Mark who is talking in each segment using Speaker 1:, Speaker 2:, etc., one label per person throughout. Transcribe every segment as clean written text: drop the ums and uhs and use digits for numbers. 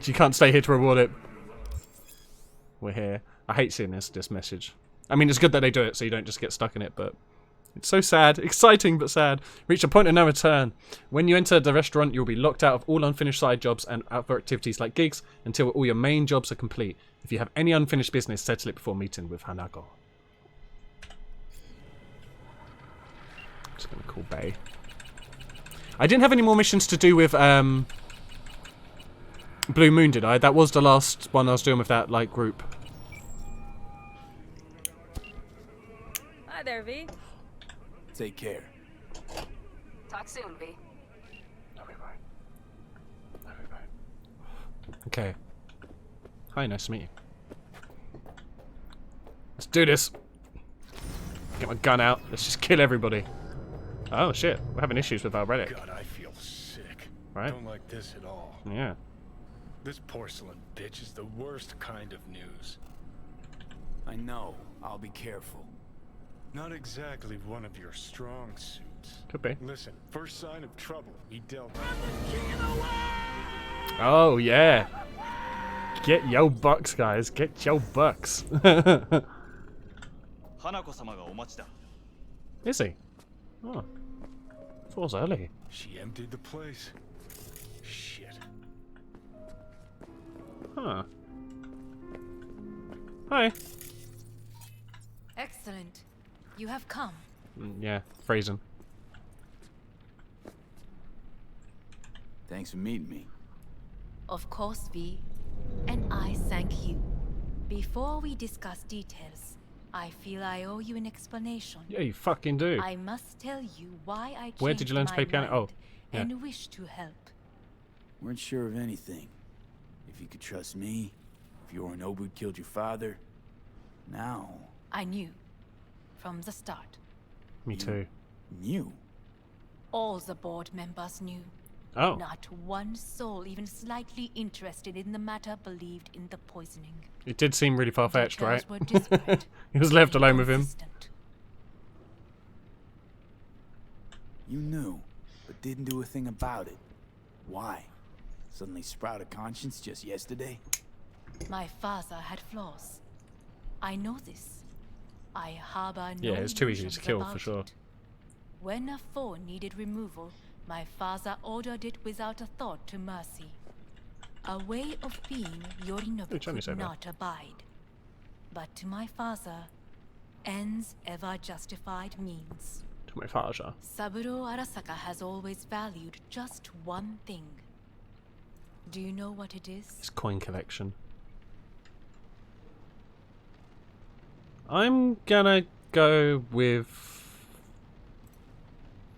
Speaker 1: You can't stay here to reward it. We're here. I hate seeing this message. I mean, it's good that they do it so you don't just get stuck in it, but it's so sad. Exciting, but sad. Reach a point of no return. When you enter the restaurant, you'll be locked out of all unfinished side jobs and other activities like gigs until all your main jobs are complete. If you have any unfinished business, settle it before meeting with Hanako. Just gonna call Bay. I didn't have any more missions to do with Blue Moon, did I? That was the last one I was doing with that like group.
Speaker 2: Hi there, V.
Speaker 3: Take care.
Speaker 2: Talk soon, V.
Speaker 1: Okay. Hi, nice to meet you. Let's do this. Get my gun out. Let's just kill everybody. Oh shit, we're having issues with our relic.
Speaker 4: God, I feel sick.
Speaker 1: Right?
Speaker 4: Don't like this at all.
Speaker 1: Yeah.
Speaker 4: This porcelain bitch is the worst kind of news.
Speaker 3: I know. I'll be careful.
Speaker 4: Not exactly one of your strong suits.
Speaker 1: Could be.
Speaker 4: Listen, first sign of trouble, we dealt.
Speaker 1: Oh yeah. Get yo bucks, guys. Get yo bucks. Is he? Oh. It was early.
Speaker 4: She emptied the place. Shit.
Speaker 1: Huh. Hi.
Speaker 5: Excellent. You have come.
Speaker 1: Yeah, phrasing.
Speaker 3: Thanks for meeting me.
Speaker 5: Of course, V. And I thank you. Before we discuss details, I feel I owe you an explanation.
Speaker 1: Yeah, you fucking do.
Speaker 5: I must tell you why I changed
Speaker 1: Where did you learn to play
Speaker 5: my
Speaker 1: piano?
Speaker 5: mind
Speaker 1: Oh, yeah.
Speaker 5: and wish to help.
Speaker 3: Weren't sure of anything. If you could trust me, if Yorinobu killed your father. Now...
Speaker 5: I knew. From the start.
Speaker 1: Me too.
Speaker 3: Knew?
Speaker 5: All the board members knew.
Speaker 1: Oh.
Speaker 5: Not one soul even slightly interested in the matter believed in the poisoning.
Speaker 1: It did seem really far-fetched, right?
Speaker 5: Details were disparate,
Speaker 1: He was left alone with him.
Speaker 5: inconsistent.
Speaker 3: You knew, but didn't do a thing about it. Why? Suddenly sprout a conscience just yesterday?
Speaker 5: My father had flaws. I know this. I harbor no
Speaker 1: Yeah, it's too easy to
Speaker 5: illusions
Speaker 1: kill,
Speaker 5: about
Speaker 1: for sure.
Speaker 5: it. When a foe needed removal, my father ordered it without a thought to mercy. A way of being Yorinobu
Speaker 1: Johnny's
Speaker 5: could
Speaker 1: over.
Speaker 5: not abide. But to my father, ends ever justified means.
Speaker 1: To my father.
Speaker 5: Saburo Arasaka has always valued just one thing. Do you know what it is?
Speaker 1: His coin collection. I'm gonna go with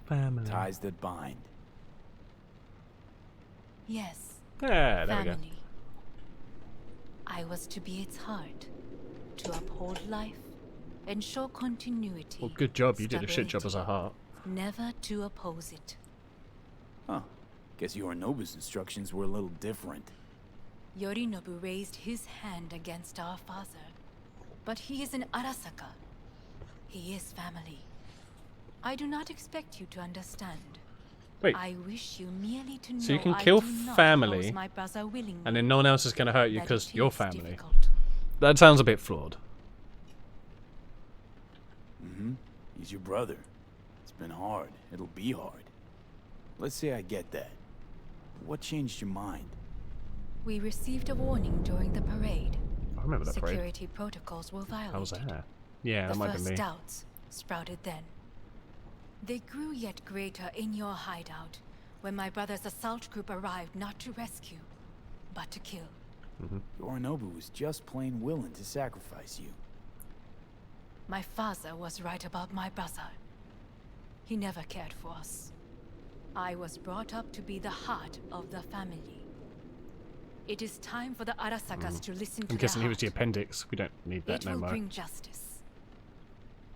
Speaker 1: family.
Speaker 3: Ties that bind.
Speaker 5: Yes.
Speaker 1: Yeah, there we go.
Speaker 5: Family. I was to be its heart, to uphold life, ensure continuity.
Speaker 1: Well, good job. You did a shit job as
Speaker 5: stability,
Speaker 1: a heart.
Speaker 5: Never to oppose it.
Speaker 3: Huh. Guess Yorinobu's instructions were a little different.
Speaker 5: Yorinobu raised his hand against our father. But he is an Arasaka. He is family. I do not expect you to understand.
Speaker 1: Wait,
Speaker 5: I wish you merely to know
Speaker 1: so you can
Speaker 5: I
Speaker 1: kill
Speaker 5: do not
Speaker 1: family,
Speaker 5: oppose my brother willingly,
Speaker 1: and then no one else is gonna hurt you
Speaker 5: that
Speaker 1: because
Speaker 5: it
Speaker 1: you're
Speaker 5: is
Speaker 1: family.
Speaker 5: difficult.
Speaker 1: That sounds a bit flawed.
Speaker 3: Mm-hmm. He's your brother. It's been hard. It'll be hard. Let's say I get that. What changed your mind?
Speaker 5: We received a warning during the parade.
Speaker 1: I remember that parade.
Speaker 5: Security protocols were violated.
Speaker 1: I was there. Yeah, that
Speaker 5: The
Speaker 1: might be
Speaker 5: first
Speaker 1: me.
Speaker 5: doubts sprouted then. They grew yet greater in your hideout when my brother's assault group arrived not to rescue, but to kill.
Speaker 3: Yorinobu was just plain willing to sacrifice you.
Speaker 5: My father was right about my brother. He never cared for us. I was brought up to be the heart of the family. It is time for the Arasakas to listen to
Speaker 1: I'm guessing
Speaker 5: their
Speaker 1: he was the
Speaker 5: heart.
Speaker 1: appendix. We don't need that
Speaker 5: It
Speaker 1: no
Speaker 5: will
Speaker 1: more.
Speaker 5: bring justice.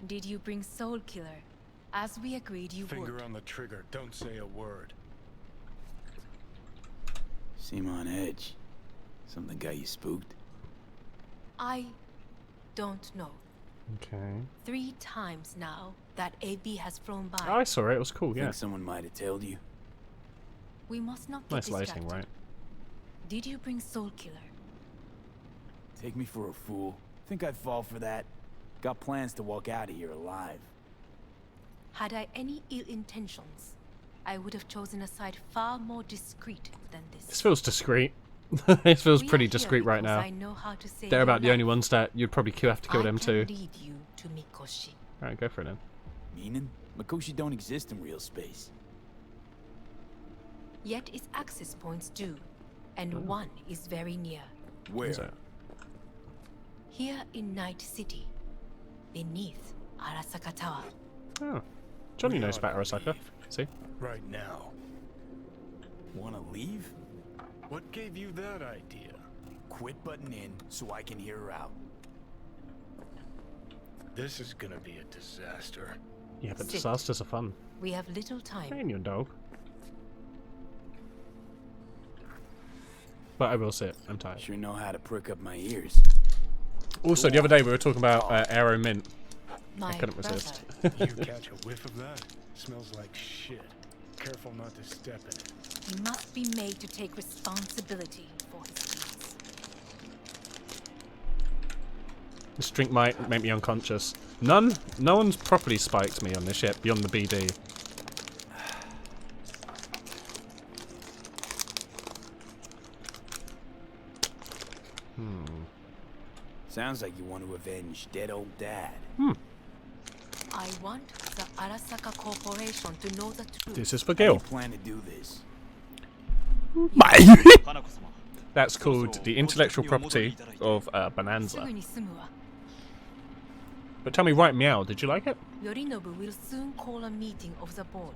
Speaker 5: Did you bring Soul Killer, as we agreed you
Speaker 4: Finger
Speaker 5: would?
Speaker 4: on the trigger, don't say a word.
Speaker 3: Seem on edge. Something got you spooked?
Speaker 5: I don't know.
Speaker 1: Okay.
Speaker 5: 3 times now that AB has flown by.
Speaker 1: Oh, I saw it. It was cool. Yeah.
Speaker 3: Think someone might have told you?
Speaker 5: We must not get
Speaker 1: Nice
Speaker 5: distracted.
Speaker 1: lighting, right?
Speaker 5: Did you bring Soul Killer?
Speaker 3: Take me for a fool. Think I'd fall for that? Got plans to walk out of here alive.
Speaker 5: Had I any ill intentions, I would have chosen a side far more discreet than this.
Speaker 1: This feels discreet. This feels
Speaker 5: We
Speaker 1: pretty
Speaker 5: are here
Speaker 1: discreet right
Speaker 5: because
Speaker 1: now.
Speaker 5: I know how to save
Speaker 1: They're
Speaker 5: your
Speaker 1: about the only
Speaker 5: life.
Speaker 1: ones that you'd probably have to kill them
Speaker 5: I
Speaker 1: too.
Speaker 5: can lead you to Mikoshi.
Speaker 1: Alright, go for it then.
Speaker 3: Meaning? Mikoshi don't exist in real space.
Speaker 5: Yet its access points do, and one is very near.
Speaker 3: Where?
Speaker 1: Is it?
Speaker 5: Here in Night City, beneath Arasaka Tower.
Speaker 1: Oh. Johnny
Speaker 4: We
Speaker 1: knows
Speaker 4: ought
Speaker 1: about
Speaker 4: to
Speaker 1: Arasaka.
Speaker 4: leave.
Speaker 1: See?
Speaker 4: Right now.
Speaker 3: Wanna leave?
Speaker 4: What gave you that idea?
Speaker 3: Quit butting in so I can hear her out.
Speaker 4: This is gonna be a disaster.
Speaker 1: Yeah, but
Speaker 5: Sit.
Speaker 1: disasters are fun.
Speaker 5: We have little time.
Speaker 1: Hey, your dog. But I will sit. I'm tired.
Speaker 3: Sure know how to prick up my ears.
Speaker 1: Also, the other day we were talking about Aero Mint.
Speaker 5: My
Speaker 1: couldn't
Speaker 5: brother.
Speaker 1: resist.
Speaker 4: You catch a whiff of that? Smells like shit. Careful not to step in it.
Speaker 5: He must be made to take responsibility for his deeds.
Speaker 1: This drink might make me unconscious. No one's properly spiked me on this ship beyond the BD.
Speaker 3: Sounds like you want to avenge dead old dad.
Speaker 5: I want the Arasaka Corporation to know the truth.
Speaker 1: This is for
Speaker 3: How do you
Speaker 1: Gil.
Speaker 3: plan to do this?
Speaker 1: That's called the intellectual property of Bonanza.
Speaker 5: すぐに済むわ。
Speaker 1: But tell me right, Meow, did you like it?
Speaker 5: Yorinobu will soon call a meeting of the board.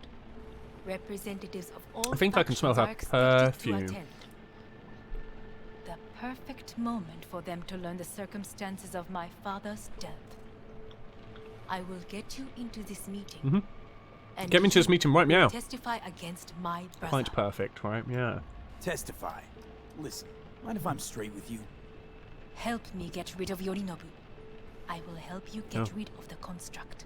Speaker 5: Representatives of all
Speaker 1: I think I can smell her
Speaker 5: factions are expected to
Speaker 1: perfume.
Speaker 5: attend. The perfect moment for them to learn the circumstances of my father's death. I will get you into this meeting. And
Speaker 1: Get me into this
Speaker 5: you
Speaker 1: meeting right,
Speaker 5: will
Speaker 1: Meow.
Speaker 5: testify against my brother.
Speaker 1: Quite perfect, right? Yeah.
Speaker 3: Testify. Listen, mind if I'm straight with you?
Speaker 5: Help me get rid of Yorinobu. I will help you get
Speaker 1: Oh.
Speaker 5: rid of the construct.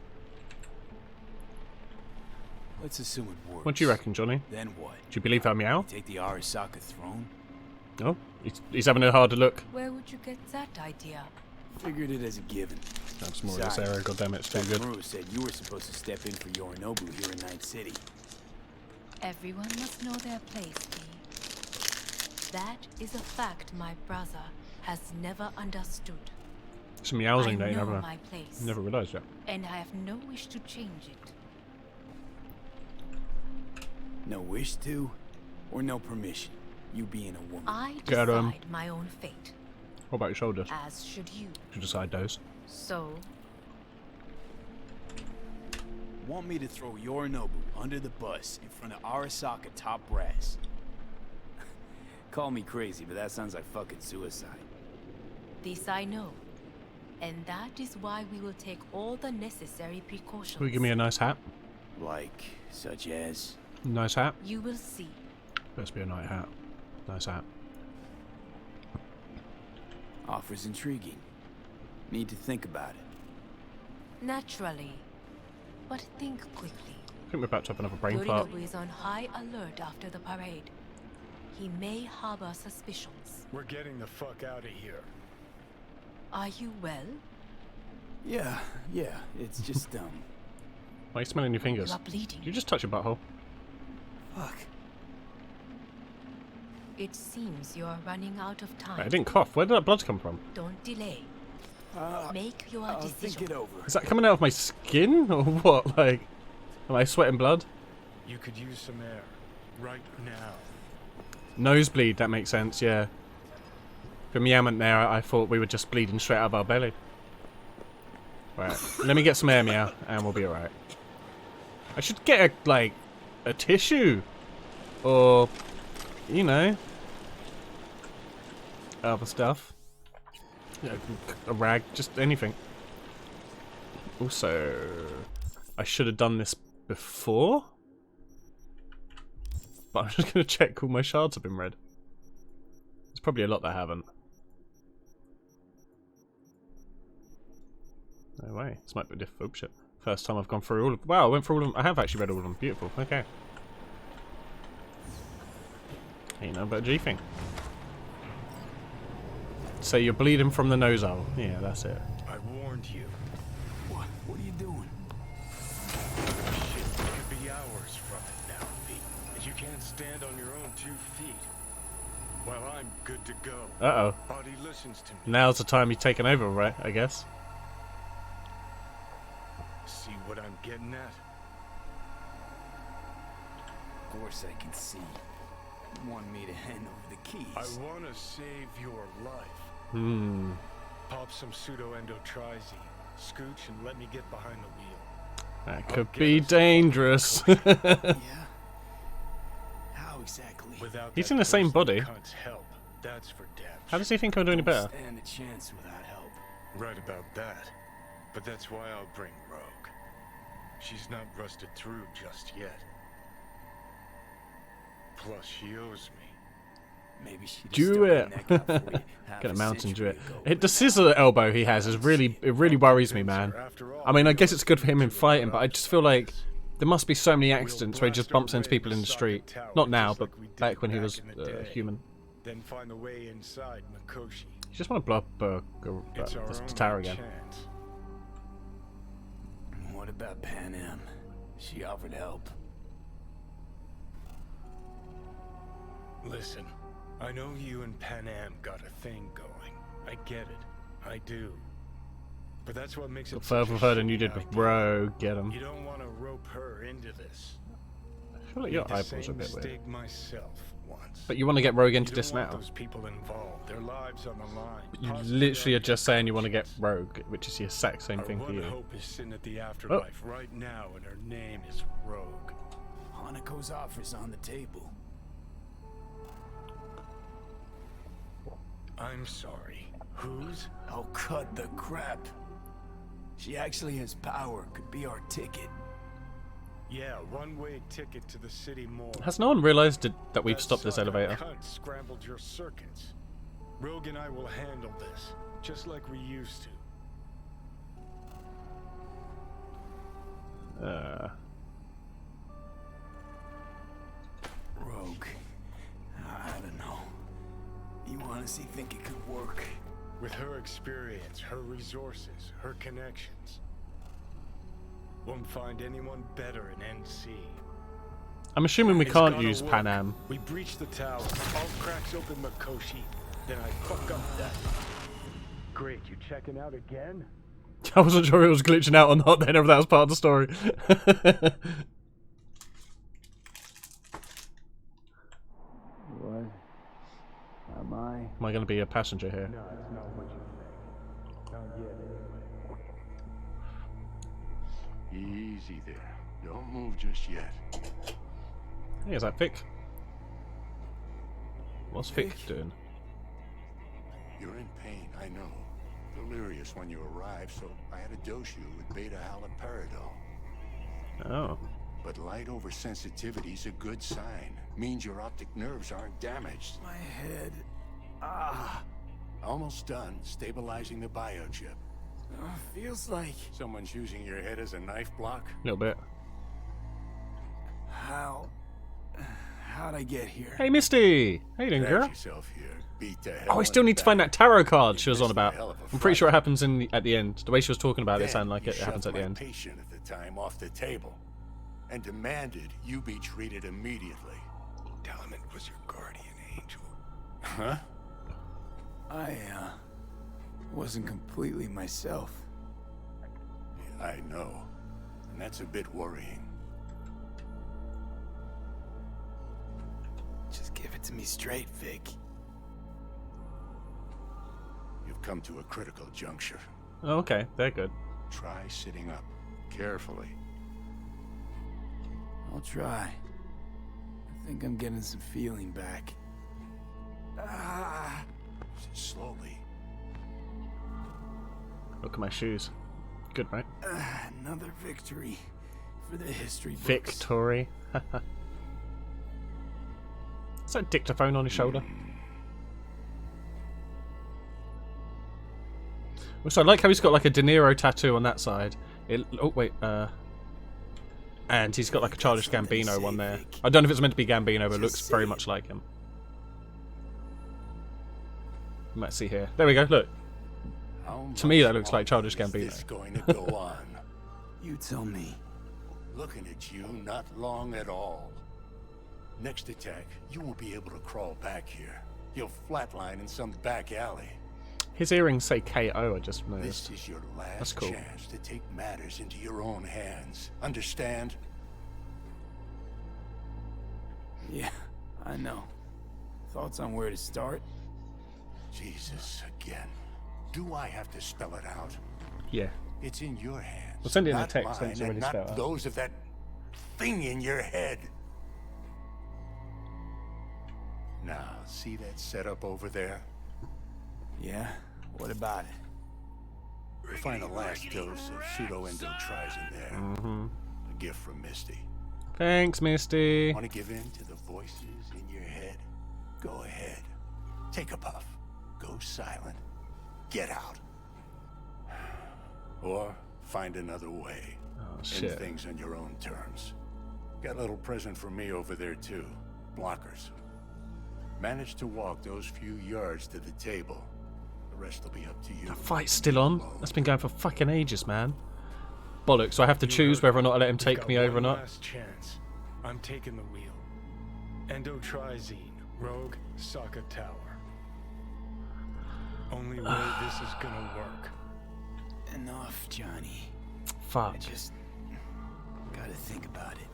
Speaker 3: Let's assume it works.
Speaker 1: What do you reckon, Johnny?
Speaker 3: Then what?
Speaker 1: Do you believe her, Meow?
Speaker 3: Take the Arasaka throne?
Speaker 1: No? He's having a harder look.
Speaker 5: Where would you get that idea?
Speaker 3: Figured it as a given.
Speaker 1: That's more of this
Speaker 3: Besides,
Speaker 1: area, goddammit, it's too good.
Speaker 3: Takamura said you were supposed to step in for Yorinobu here in Night City.
Speaker 5: Everyone must know their place, Lee. That is a fact my brother has never understood.
Speaker 1: Some
Speaker 5: I
Speaker 1: meowsing there,
Speaker 5: know
Speaker 1: haven't I?
Speaker 5: my place,
Speaker 1: Never realised that.
Speaker 5: and I have no wish to change it.
Speaker 3: No wish to, or no permission. You being a woman.
Speaker 5: I
Speaker 1: Get 'em.
Speaker 5: decide my own fate,
Speaker 1: What about your shoulders?
Speaker 5: as should you.
Speaker 1: You decide those.
Speaker 5: So,
Speaker 3: Want me to throw Yorinobu under the bus in front of Arasaka top brass? Call me crazy, but that sounds like fucking suicide.
Speaker 5: this I know. And that is why we will take all the necessary precautions.
Speaker 1: Will you give me a nice hat?
Speaker 3: Like, such as?
Speaker 1: Nice hat?
Speaker 5: You will see.
Speaker 1: Best be a night hat. Nice hat.
Speaker 3: Offers intriguing. Need to think about it.
Speaker 5: Naturally. But think quickly.
Speaker 1: I think we're about to have another brain fart.
Speaker 5: Yorinobu is on high alert after the parade. He may harbor suspicions.
Speaker 4: We're getting the fuck out of here.
Speaker 5: Are you well?
Speaker 3: Yeah, it's just,
Speaker 1: Why are you smelling your fingers?
Speaker 5: You are bleeding.
Speaker 1: Did you just touch your butthole?
Speaker 3: fuck.
Speaker 5: It seems you are running out of time.
Speaker 1: I didn't cough. Where did that blood come from?
Speaker 5: Don't delay. Make your
Speaker 3: I'll
Speaker 5: decision.
Speaker 3: think it over.
Speaker 1: Is that coming out of my skin? Or what? Like, am I sweating blood?
Speaker 4: You could use some air. Right now.
Speaker 1: Nosebleed, that makes sense, yeah. For Meowment there, I thought we were just bleeding straight out of our belly. Right, let me get some air, Meow, and we'll be alright. I should get a tissue. Or, you know, other stuff. Yeah, a rag, just anything. Also, I should have done this before. But I'm just going to check all my shards have been read. There's probably a lot that haven't. No way. This might be difficult. Oh, shit. First time I've gone through all of them. Wow, I went through all of them. I have actually read all of them. Beautiful. Okay. Ain't no but G thing. So you're bleeding from the nose hole. Yeah, that's it.
Speaker 4: I warned you.
Speaker 3: What? What are you doing?
Speaker 4: Shit could be hours from it now, V. And you can't stand on your own 2 feet. Well, I'm good to go.
Speaker 1: Uh-oh.
Speaker 4: Body listens to me.
Speaker 1: Now's the time he's taken over, right? I guess.
Speaker 4: See what I'm getting at?
Speaker 3: Of course I can see. You want me to hand over the keys.
Speaker 4: I want to save your life.
Speaker 1: Hmm.
Speaker 4: Pop some pseudo-endotrizine. Scooch and let me get behind the wheel.
Speaker 1: That
Speaker 4: I'll
Speaker 1: could
Speaker 4: get
Speaker 1: be
Speaker 4: us
Speaker 1: dangerous.
Speaker 3: Yeah? How exactly?
Speaker 4: Without
Speaker 1: He's
Speaker 4: that
Speaker 1: in the same
Speaker 4: ghostly
Speaker 1: body.
Speaker 4: cunt's help, that's for damn
Speaker 1: How does he think I'm doing any better?
Speaker 3: Stand a chance without help.
Speaker 4: Right about that. But that's why I'll bring Rogue. She's not rusted through just yet. Plus, she owes me.
Speaker 3: Maybe she just
Speaker 1: Do
Speaker 3: stuck her
Speaker 1: it.
Speaker 3: neck out for you half
Speaker 1: Get a
Speaker 3: a
Speaker 1: mountain
Speaker 3: century
Speaker 1: do it.
Speaker 3: ago,
Speaker 1: The
Speaker 3: but
Speaker 1: scissor elbow he has is really, it really worries me, man. I mean, I guess it's good for him in fighting, but I just feel like there must be so many accidents where he just bumps into people in the street. Not now, but back when he was human.
Speaker 4: Then find the way inside Mikoshi.
Speaker 1: You just want to blow up
Speaker 4: It's our
Speaker 1: the
Speaker 4: only
Speaker 1: tower again.
Speaker 4: chance.
Speaker 3: What about Pan Am? She offered help.
Speaker 4: Listen, I know you and Pan Am got a thing going. I get it. I do. But that's what makes it
Speaker 1: Got
Speaker 4: such
Speaker 1: further
Speaker 4: a
Speaker 1: with her than you
Speaker 4: shitty
Speaker 1: did with
Speaker 4: idea.
Speaker 1: Rogue. Get him.
Speaker 4: You don't want to rope her into this.
Speaker 1: I feel like your
Speaker 4: Made the
Speaker 1: eyeballs
Speaker 4: same
Speaker 1: are a bit weird.
Speaker 4: mistake myself once.
Speaker 1: But you want to get Rogue
Speaker 4: You
Speaker 1: into
Speaker 4: don't
Speaker 1: this
Speaker 4: want
Speaker 1: now.
Speaker 4: those people involved, their lives on the line.
Speaker 1: You
Speaker 4: Possibly
Speaker 1: literally are
Speaker 4: our
Speaker 1: just saying you want to get Rogue, which is the exact same
Speaker 4: Our
Speaker 1: thing for
Speaker 4: one
Speaker 1: you.
Speaker 4: hope is sitting at the
Speaker 1: Oh.
Speaker 4: afterlife right now, and her name is Rogue.
Speaker 3: Hanako's offer's on the table.
Speaker 4: I'm sorry. Whose?
Speaker 3: Oh, cut the crap. She actually has power. Could be our ticket.
Speaker 4: Yeah, one-way ticket to the city mall.
Speaker 1: Has no one realised that we've
Speaker 4: That
Speaker 1: stopped this
Speaker 4: son of a
Speaker 1: elevator?
Speaker 4: cunt scrambled your circuits. Rogue and I will handle this, just like we used to.
Speaker 3: Rogue. I don't know. You honestly think it could work?
Speaker 4: With her experience, her resources, her connections. Won't find anyone better in NC.
Speaker 1: I'm assuming we
Speaker 4: It's
Speaker 1: can't
Speaker 4: gotta
Speaker 1: use
Speaker 4: work.
Speaker 1: Pan Am.
Speaker 4: We breach the tower, all cracks open Mikoshi, then I fuck up that. Great, you checking out again?
Speaker 1: I wasn't sure it was glitching out or not then, if that was part of the story.
Speaker 3: What? Am I?
Speaker 1: Am I going to be a passenger here?
Speaker 4: No, it's not what you think. Not yet, anyway.
Speaker 6: Easy there. Don't move just yet.
Speaker 1: Hey, is that Vic? What's Vic doing?
Speaker 6: You're in pain, I know. Delirious when you arrived, so I had to dose you with beta-haloperidol.
Speaker 1: Oh.
Speaker 6: But light oversensitivity's a good sign. Means your optic nerves aren't damaged.
Speaker 3: My head. Ah.
Speaker 6: Almost done stabilizing the biochip.
Speaker 3: Feels like.
Speaker 6: Someone's using your head as a knife block?
Speaker 1: A little bit.
Speaker 3: How'd I get here?
Speaker 1: Hey, Misty! How you doing, girl?
Speaker 6: Drag yourself here. Beat the hell
Speaker 1: Oh, I
Speaker 6: out
Speaker 1: still
Speaker 6: of
Speaker 1: need to find
Speaker 6: back.
Speaker 1: that tarot card she was
Speaker 6: You
Speaker 1: on
Speaker 6: missed a
Speaker 1: about.
Speaker 6: hell of a
Speaker 1: I'm pretty sure it
Speaker 6: fight.
Speaker 1: happens at the end. The way she was talking about it
Speaker 6: Then
Speaker 1: sounded like
Speaker 6: you
Speaker 1: it happens
Speaker 6: shoved
Speaker 1: at the
Speaker 6: my
Speaker 1: end.
Speaker 6: patient at the time off the table and demanded you be treated immediately.
Speaker 4: Tell him it was your guardian angel.
Speaker 6: Huh?
Speaker 3: I, wasn't completely myself.
Speaker 6: I know. And that's a bit worrying.
Speaker 3: Just give it to me straight, Vic.
Speaker 6: You've come to a critical juncture.
Speaker 1: Oh, okay, they're good.
Speaker 6: Try sitting up. Carefully.
Speaker 3: I'll try. I think I'm getting some feeling back. Ah.
Speaker 6: Slowly.
Speaker 1: Look at my shoes. Good, right?
Speaker 3: Another victory for the history books.
Speaker 1: Victory. Is that dictaphone on his shoulder? So I like how he's got like a De Niro tattoo on that side. Oh wait, and he's got like a Childish Gambino one there. I don't know if it's meant to be Gambino, but it looks very much like him. You might see here. There we go. Look.
Speaker 6: How
Speaker 1: To me,
Speaker 6: much
Speaker 1: that looks like
Speaker 6: longer
Speaker 1: Childish
Speaker 6: is
Speaker 1: Gambino.
Speaker 6: this going to go on?
Speaker 3: You tell me.
Speaker 6: Looking at you, not long at all. Next attack, you won't be able to crawl back here. You'll flatline in some back alley.
Speaker 1: His earrings say KO, I just noticed.
Speaker 6: This is your
Speaker 1: That's
Speaker 6: last
Speaker 1: cool.
Speaker 6: chance to take matters into your own hands. Understand?
Speaker 3: Yeah, I know. Thoughts on where to start?
Speaker 6: Jesus, again. Do I have to spell it out?
Speaker 1: Yeah.
Speaker 6: It's in your hands.
Speaker 1: We'll send it in a
Speaker 6: not
Speaker 1: text, then
Speaker 6: mine,
Speaker 1: it's already
Speaker 6: and
Speaker 1: spelled
Speaker 6: not
Speaker 1: out.
Speaker 6: those of that thing in your head. Now, see that setup over there?
Speaker 3: Yeah? What about it?
Speaker 6: You'll find the last dose of pseudo-endotrizin there.
Speaker 1: Mm-hmm.
Speaker 6: A gift from Misty.
Speaker 1: Thanks, Misty.
Speaker 6: Want to give in to the voices in your head? Go ahead. Take a puff. Go silent. Get out. Or find another way.
Speaker 1: Oh,
Speaker 6: End
Speaker 1: shit.
Speaker 6: things on your own terms. Got a little present for me over there, too. Blockers. Manage to walk those few yards to the table. The rest will be up to you.
Speaker 1: The fight's still on? That's been going for fucking ages, man. Bollocks, so I have to choose whether or not I let him take
Speaker 4: Got
Speaker 1: me over or
Speaker 4: one
Speaker 1: not.
Speaker 4: last chance. I'm taking the wheel. Endotrizine, Rogue, Sokka Tower. Only way this is gonna work.
Speaker 3: Enough, Johnny.
Speaker 1: Fuck.
Speaker 3: I just gotta think about it.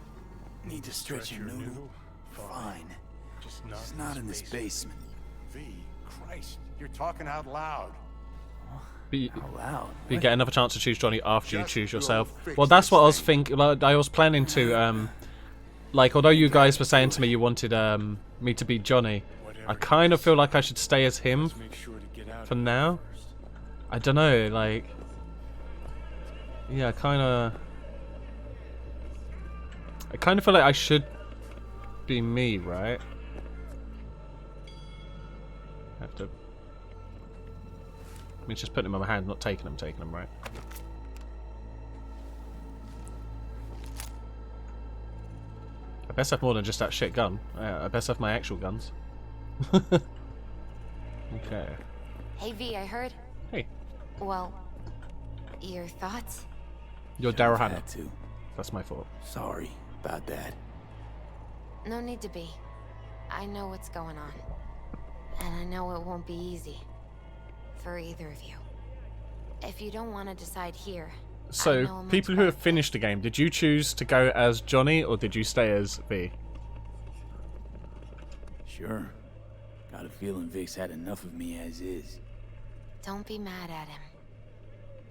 Speaker 3: Need to stretch your noodle?
Speaker 4: noodle?
Speaker 3: Fine.
Speaker 4: Just not,
Speaker 3: It's not in this basement.
Speaker 6: V, Christ, you're talking out loud.
Speaker 1: But
Speaker 3: Out loud.
Speaker 1: you get another chance to choose Johnny after you
Speaker 6: Just
Speaker 1: choose
Speaker 6: go
Speaker 1: yourself.
Speaker 6: fix
Speaker 1: Well, that's
Speaker 6: this
Speaker 1: what I was
Speaker 6: thing.
Speaker 1: thinking. Like, I was planning to, like, although you guys were saying to me you wanted me to be Johnny, I kind of feel like I should stay as him
Speaker 4: Let's make sure to get out
Speaker 1: for
Speaker 4: of here
Speaker 1: now.
Speaker 4: first.
Speaker 1: I don't know, like, yeah, I kind of feel like I should be me, right? I have to. I mean, just putting them in my hand, not taking them, right? I best have more than just that shit gun. I best have my actual guns. Okay.
Speaker 7: Hey V, I heard.
Speaker 1: Hey,
Speaker 7: Well, your thoughts?
Speaker 1: you're Daryl Hannah.
Speaker 3: Had to.
Speaker 1: That's my fault.
Speaker 3: Sorry about that.
Speaker 7: No need to be. I know what's going on. And I know it won't be easy. For either of you. If you don't want to decide here. I know
Speaker 1: So,
Speaker 7: a much
Speaker 1: people who have
Speaker 7: better
Speaker 1: finished the game, did you choose to go as Johnny or did you stay as V?
Speaker 3: Sure. Got a feeling Vic's had enough of me as is.
Speaker 7: Don't be mad at him.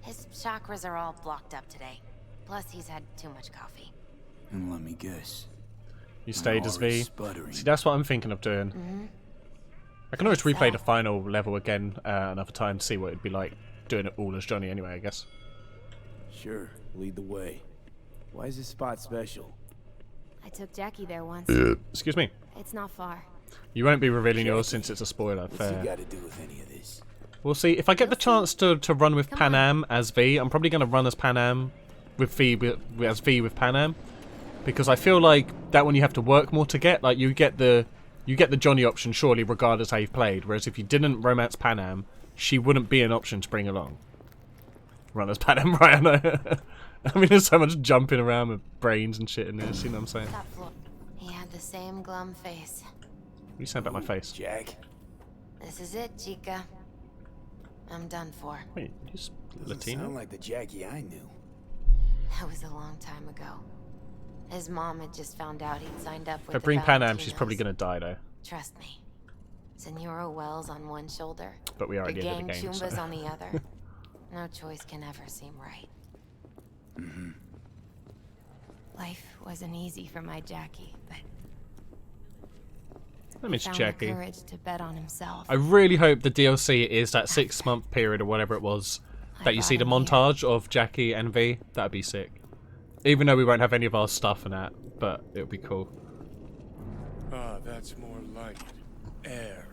Speaker 7: His chakras are all blocked up today. Plus, he's had too much coffee.
Speaker 3: And let me guess.
Speaker 1: You stayed as
Speaker 3: aura's
Speaker 1: V?
Speaker 3: sputtering.
Speaker 1: See, that's what I'm thinking of doing.
Speaker 7: Mm-hmm.
Speaker 1: I can always replay the final level again another time to see what it'd be like doing it all as Johnny anyway, I guess.
Speaker 3: Sure, lead the way. Why is this spot special?
Speaker 7: I took Jackie there once.
Speaker 1: Excuse me.
Speaker 7: It's not far.
Speaker 1: You won't be revealing yours since it's a spoiler.
Speaker 3: What's he
Speaker 1: Fair.
Speaker 3: got to do with any of this?
Speaker 1: We'll see. If I get the chance to run with
Speaker 7: Come
Speaker 1: Pan
Speaker 7: on.
Speaker 1: Am as V, I'm probably going to run as Pan Am with V as V with Pan Am, because I feel like that one you have to work more to get. Like you get the Johnny option surely, regardless how you've played. Whereas if you didn't romance Pan Am, she wouldn't be an option to bring along. Run as Pan Am, right? I know. I mean, there's so much jumping around with brains and shit in this. You know what I'm saying? What
Speaker 7: Top floor. He had the same glum face.
Speaker 1: are you saying about my face?
Speaker 3: Jack?
Speaker 7: This is it, Chica. I'm done for.
Speaker 1: Wait, you just
Speaker 3: Doesn't
Speaker 1: Latino?
Speaker 3: sound like the Jackie I knew.
Speaker 7: That was a long time ago. His mom had just found out he'd signed up with
Speaker 1: If I
Speaker 7: the
Speaker 1: bring Pan Am, she's
Speaker 7: Valentinos.
Speaker 1: probably going to die though.
Speaker 7: Trust me. Senora Wells on one shoulder.
Speaker 1: But we are at the
Speaker 7: Gang
Speaker 1: end of the game.
Speaker 7: Chumbas
Speaker 1: So.
Speaker 7: on the other. No choice can ever seem right. Life wasn't easy for my Jackie, but
Speaker 1: I
Speaker 7: he
Speaker 1: miss
Speaker 7: found
Speaker 1: Jackie.
Speaker 7: the courage to bet on himself.
Speaker 1: I really hope the DLC is that 6-month period or whatever it was that you see the
Speaker 7: brought him here.
Speaker 1: montage of Jackie and V. That'd be sick. Even though we won't have any of our stuff and that, but it would be cool.
Speaker 4: Ah, that's more like it. Air.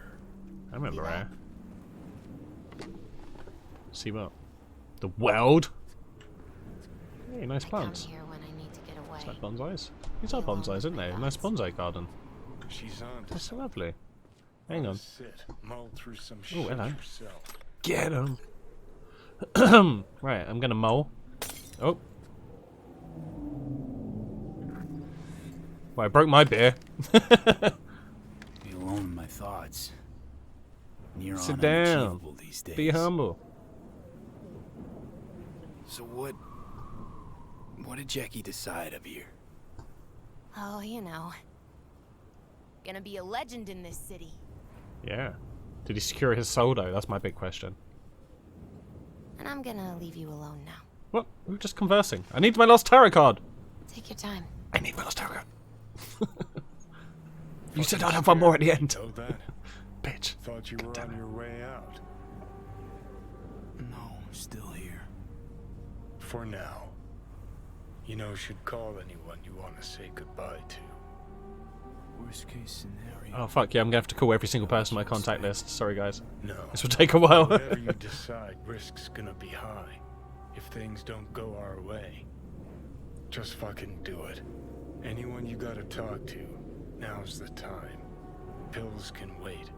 Speaker 1: I remember
Speaker 7: See
Speaker 1: Air. See what? The world? Hey, nice
Speaker 7: I
Speaker 1: plants.
Speaker 7: come here when I need to get away.
Speaker 1: It's like bonsais. These are bonsais, aren't they? Nice bonsai garden.
Speaker 4: She's on to
Speaker 1: That's so lovely. Hang on.
Speaker 4: Sit, mull through some
Speaker 1: Oh,
Speaker 4: shit
Speaker 1: hello.
Speaker 4: yourself.
Speaker 1: Get him. Right, I'm gonna mull. Oh. Well, I broke my beer.
Speaker 3: Be alone in my thoughts. Near
Speaker 1: Sit
Speaker 3: on
Speaker 1: down.
Speaker 3: unachievable these days.
Speaker 1: Be humble.
Speaker 3: So what did Jackie decide up here?
Speaker 7: Oh, you know. Gonna be a legend in this city.
Speaker 1: Yeah. Did he secure his soul though? That's my big question.
Speaker 7: And I'm gonna leave you alone now.
Speaker 1: What? We were just conversing. I need my lost tarot card.
Speaker 7: Take your time.
Speaker 1: I need my lost tarot card. You said I'd have one more at the end.
Speaker 4: Know that?
Speaker 1: Bitch.
Speaker 4: Thought you were on your way out.
Speaker 3: No, I'm still here.
Speaker 4: For now. You know, should call anyone you want to say goodbye to.
Speaker 3: Worst case scenario.
Speaker 1: Oh fuck yeah, I'm gonna have to call every single person on my contact list. Sorry guys.
Speaker 4: No.
Speaker 1: This will take a while.
Speaker 4: Whatever you decide, risk's gonna be high. If things don't go our way. Just fucking do it. Anyone you gotta talk to, now's the time. Pills can wait.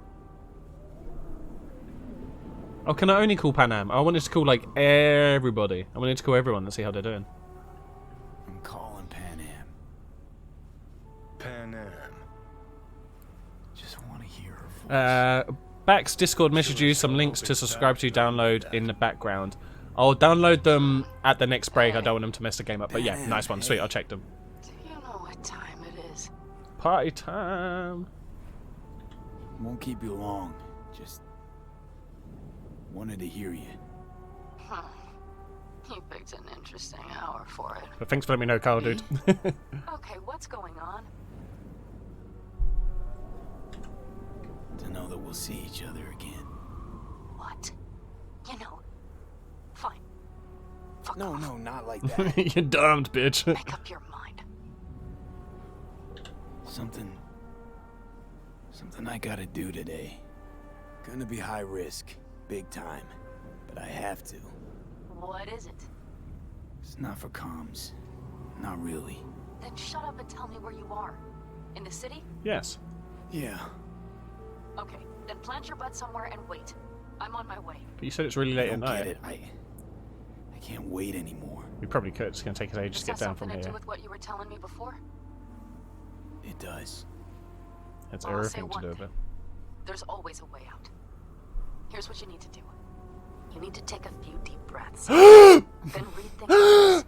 Speaker 1: Oh, can I only call Panam? I wanted to call like everybody. I wanted to call everyone and see how they're doing.
Speaker 3: I'm calling Pan Am.
Speaker 4: Pan Am.
Speaker 3: Just want to hear her voice.
Speaker 1: Back's Discord messaged you some links to subscribe to download in the background. I'll download them at the next break. I don't want them to mess the game up. But yeah, nice one. Sweet, I'll check them.
Speaker 2: Do you know what time it is?
Speaker 1: Party time.
Speaker 3: Won't keep you long. Just wanted to hear you.
Speaker 2: Huh. You picked an interesting hour for it.
Speaker 1: But thanks for letting me know, Carl, dude.
Speaker 2: Okay, what's going on?
Speaker 3: To know that we'll see each other again.
Speaker 2: What? You know. Fine. Fuck
Speaker 3: No,
Speaker 2: off.
Speaker 3: no, not like that.
Speaker 1: You're damned, bitch.
Speaker 2: Make up your mind.
Speaker 3: Something I gotta do today. Gonna be high risk, big time, but I have to.
Speaker 2: What is it?
Speaker 3: It's not for comms. Not really.
Speaker 2: Then shut up and tell me where you are. In the city?
Speaker 1: Yes.
Speaker 3: Yeah.
Speaker 2: Okay, then plant your butt somewhere and wait. I'm on my way.
Speaker 1: But you said it's really late
Speaker 3: I
Speaker 1: at
Speaker 3: don't get
Speaker 1: night.
Speaker 3: it. I can't wait anymore.
Speaker 1: We probably could. It's going to take us ages
Speaker 2: Does
Speaker 1: to
Speaker 2: that
Speaker 1: get down
Speaker 2: something
Speaker 1: from
Speaker 2: to do
Speaker 1: here.
Speaker 2: with what you were telling me before?
Speaker 3: It does.
Speaker 1: That's
Speaker 2: I'll say
Speaker 1: everything to
Speaker 2: one
Speaker 1: do with
Speaker 2: thing.
Speaker 1: it.
Speaker 2: There's always a way out. Here's what you need to do. You need to take a few deep breaths. Then rethink things.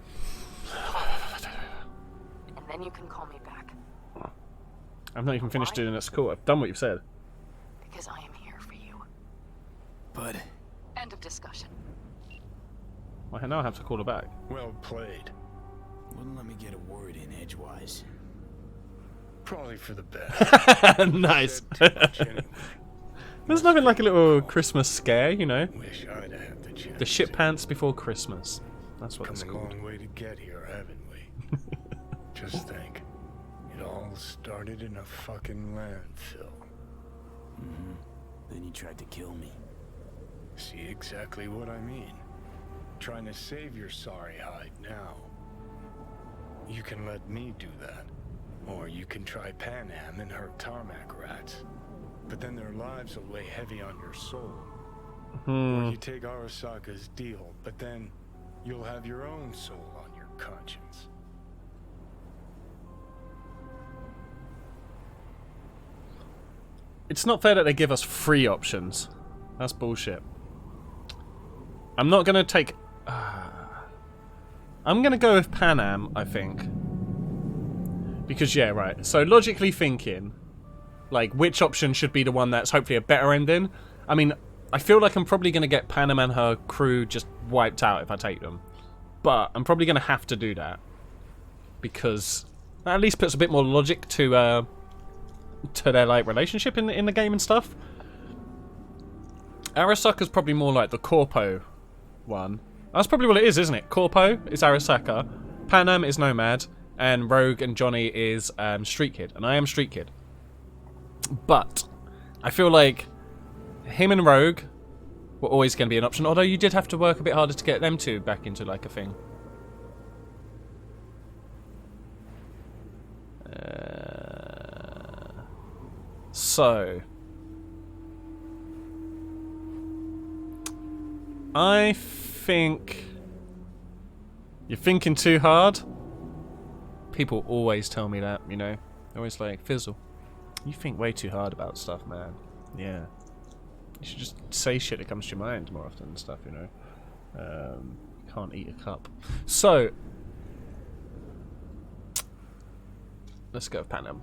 Speaker 2: And then you can call me back.
Speaker 1: I've not even finished
Speaker 2: Why?
Speaker 1: doing it at school. I've done what you've said.
Speaker 2: Because I am here for you.
Speaker 3: But
Speaker 2: End of discussion.
Speaker 1: Well, now I have to call her back.
Speaker 4: Well played.
Speaker 3: wouldn't let me get a word in edgewise.
Speaker 4: Probably for the best.
Speaker 1: Nice.
Speaker 4: Said too much anyway.
Speaker 1: There's nothing like a little Christmas scare, you know?
Speaker 4: Wish I'd had the chance.
Speaker 1: The shit pants before Christmas. That's what it's
Speaker 4: Come a
Speaker 1: called.
Speaker 4: long way to get here, haven't we? Just think. It all started in a fucking landfill.
Speaker 3: Then you tried to kill me.
Speaker 4: See exactly what I mean. Trying to save your sorry hide now. You can let me do that. Or you can try Pan Am and her tarmac rats. But then their lives will weigh heavy on your soul. Or you take Arasaka's deal, but then you'll have your own soul on your conscience.
Speaker 1: It's not fair that they give us free options. That's bullshit. I'm not gonna take... I'm gonna go with Pan Am, I think. Because, yeah, right. So, logically thinking, like, which option should be the one that's hopefully a better ending? I mean, I feel like I'm probably gonna get Pan Am and her crew just wiped out if I take them. But I'm probably gonna have to do that. Because that at least puts a bit more logic to their, like, relationship in the game and stuff. Arasaka's probably more like the Corpo one. That's probably what it is, isn't it? Corpo is Arasaka, Pan Am is Nomad, and Rogue and Johnny is Street Kid. And I am Street Kid. But I feel like him and Rogue were always going to be an option, although you did have to work a bit harder to get them two back into, like, a thing. So, I think you're thinking too hard. People always tell me that, you know. Always like, Fizzle, you think way too hard about stuff, man. Yeah. You should just say shit that comes to your mind more often and stuff, you know. Can't eat a cup. So, let's go with Panam.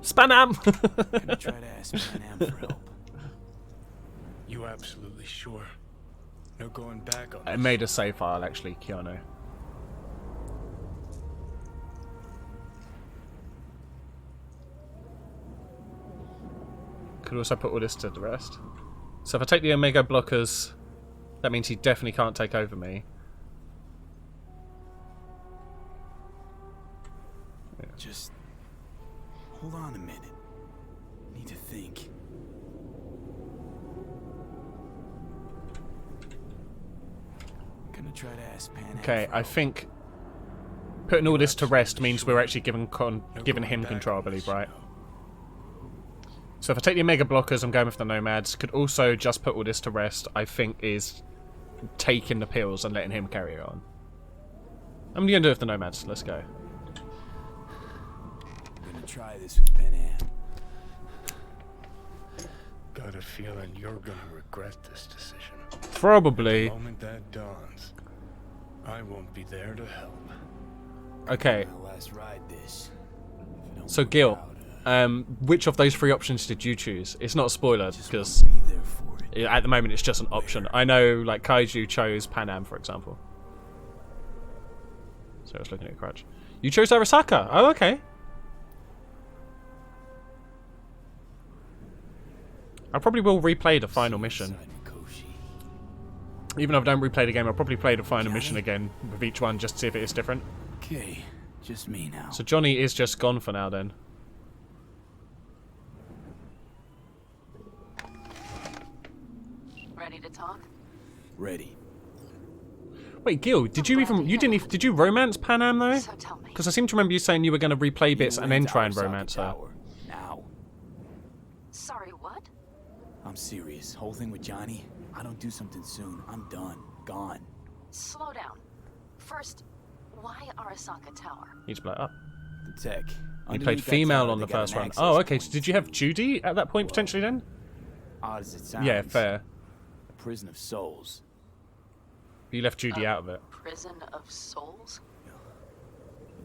Speaker 1: Spanam!
Speaker 3: Gonna try to ask Panam for help.
Speaker 4: You absolutely sure? No going back on
Speaker 1: I
Speaker 4: this?
Speaker 1: made a save file actually, Keanu. Could also put all this to the rest. So if I take the Omega blockers, that means he definitely can't take over me.
Speaker 3: Just hold on a minute. Need to think. Gonna try to ask Panam.
Speaker 1: Okay,
Speaker 3: for
Speaker 1: I
Speaker 3: help.
Speaker 1: think putting all this to rest means we're actually giving him control, I believe, right? So if I take the Omega blockers, I'm going with the Nomads. Could also just put all this to rest, I think, is taking the pills and letting him carry it on. I'm going to do it with the Nomads. Let's go.
Speaker 3: Gonna try this with Panam.
Speaker 4: Got a feeling you're gonna regret this decision.
Speaker 1: Probably.
Speaker 4: The moment that dawns, I won't be there to help.
Speaker 1: Okay,
Speaker 3: My last ride this. If it don't
Speaker 1: so
Speaker 3: work
Speaker 1: Gil,
Speaker 3: out,
Speaker 1: which of those 3 options did you choose? It's not a spoiler,
Speaker 3: just
Speaker 1: because
Speaker 3: won't be there for it.
Speaker 1: at the moment it's just an option. I know, like, Kaiju chose Panam, for example. So I was looking at Crutch. You chose Arasaka! Oh, okay. I probably will replay the final mission.
Speaker 3: Inside Mikoshi.
Speaker 1: Even if I don't replay the game, I'll probably play the final mission again with each one just to see if it is different.
Speaker 3: Okay, just me now.
Speaker 1: So Johnny is just gone for now then.
Speaker 2: Ready to talk?
Speaker 3: Ready.
Speaker 1: Wait, Gil, did you did you romance Panam though?
Speaker 2: So tell me.
Speaker 1: Because I seem to remember you saying you were going to replay bits
Speaker 3: You
Speaker 1: and then
Speaker 3: land
Speaker 1: try and
Speaker 3: Arasaka
Speaker 1: romance her.
Speaker 3: Tower. Now.
Speaker 2: Sorry, what?
Speaker 3: I'm serious. Whole thing with Johnny. I don't do something soon. I'm done. Gone.
Speaker 2: Slow down. First, why Arasaka Tower?
Speaker 1: He's like, oh.
Speaker 3: The tech.
Speaker 1: You played female on the first one. Oh, okay. So did you have Judy at that point potentially then?
Speaker 3: Odd as it sounds.
Speaker 1: Yeah, fair.
Speaker 3: A prison of souls.
Speaker 1: You left Judy out of it.
Speaker 2: Prison of Souls?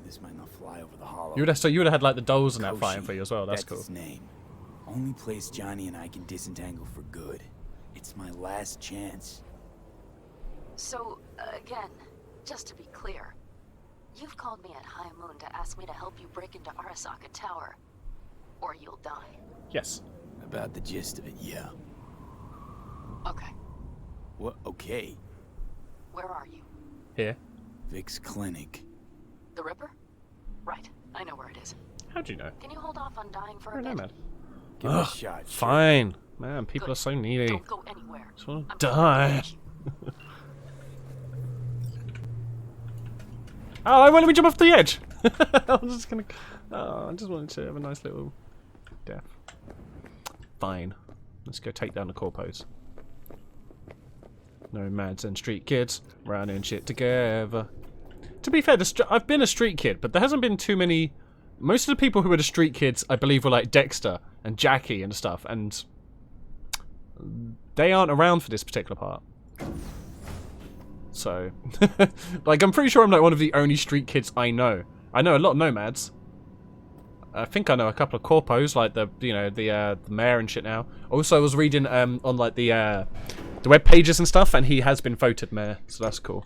Speaker 3: This might not fly over the hollow.
Speaker 1: You would have had like the dolls and that
Speaker 3: Koshi,
Speaker 1: fighting for you as well. That's cool.
Speaker 3: His name. Only place Johnny and I can disentangle for good. It's my last chance.
Speaker 2: So, again, just to be clear, you've called me at High Moon to ask me to help you break into Arasaka Tower, or you'll die.
Speaker 1: Yes.
Speaker 3: About the gist of it, yeah.
Speaker 2: Okay,
Speaker 3: What? Okay.
Speaker 2: where are you?
Speaker 1: Here.
Speaker 3: Vic's clinic.
Speaker 2: The Ripper? Right, I know where it is.
Speaker 1: How do you know?
Speaker 2: Can you hold off on dying for
Speaker 1: You're
Speaker 2: a
Speaker 1: a
Speaker 2: bit?
Speaker 1: nomad.
Speaker 3: Give it a
Speaker 1: Ugh,
Speaker 3: shot. sure.
Speaker 1: fine. Man, people
Speaker 2: Good.
Speaker 1: are so needy.
Speaker 2: Don't go anywhere.
Speaker 1: Just wanna
Speaker 2: I'm
Speaker 1: die. Oh, I won't let me jump off the edge. I'm just gonna. Oh, I just wanted to have a nice little death. Fine. Let's go take down the corpos. No mads and street kids running shit together. To be fair, I've been a street kid, but there hasn't been too many. Most of the people who were the street kids, I believe, were like Dexter and Jackie and stuff, and they aren't around for this particular part. So, like, I'm pretty sure I'm like one of the only street kids I know. I know a lot of nomads. I think I know a couple of corpos, like the mayor and shit now. Also, I was reading on like the web pages and stuff, and he has been voted mayor, so that's cool.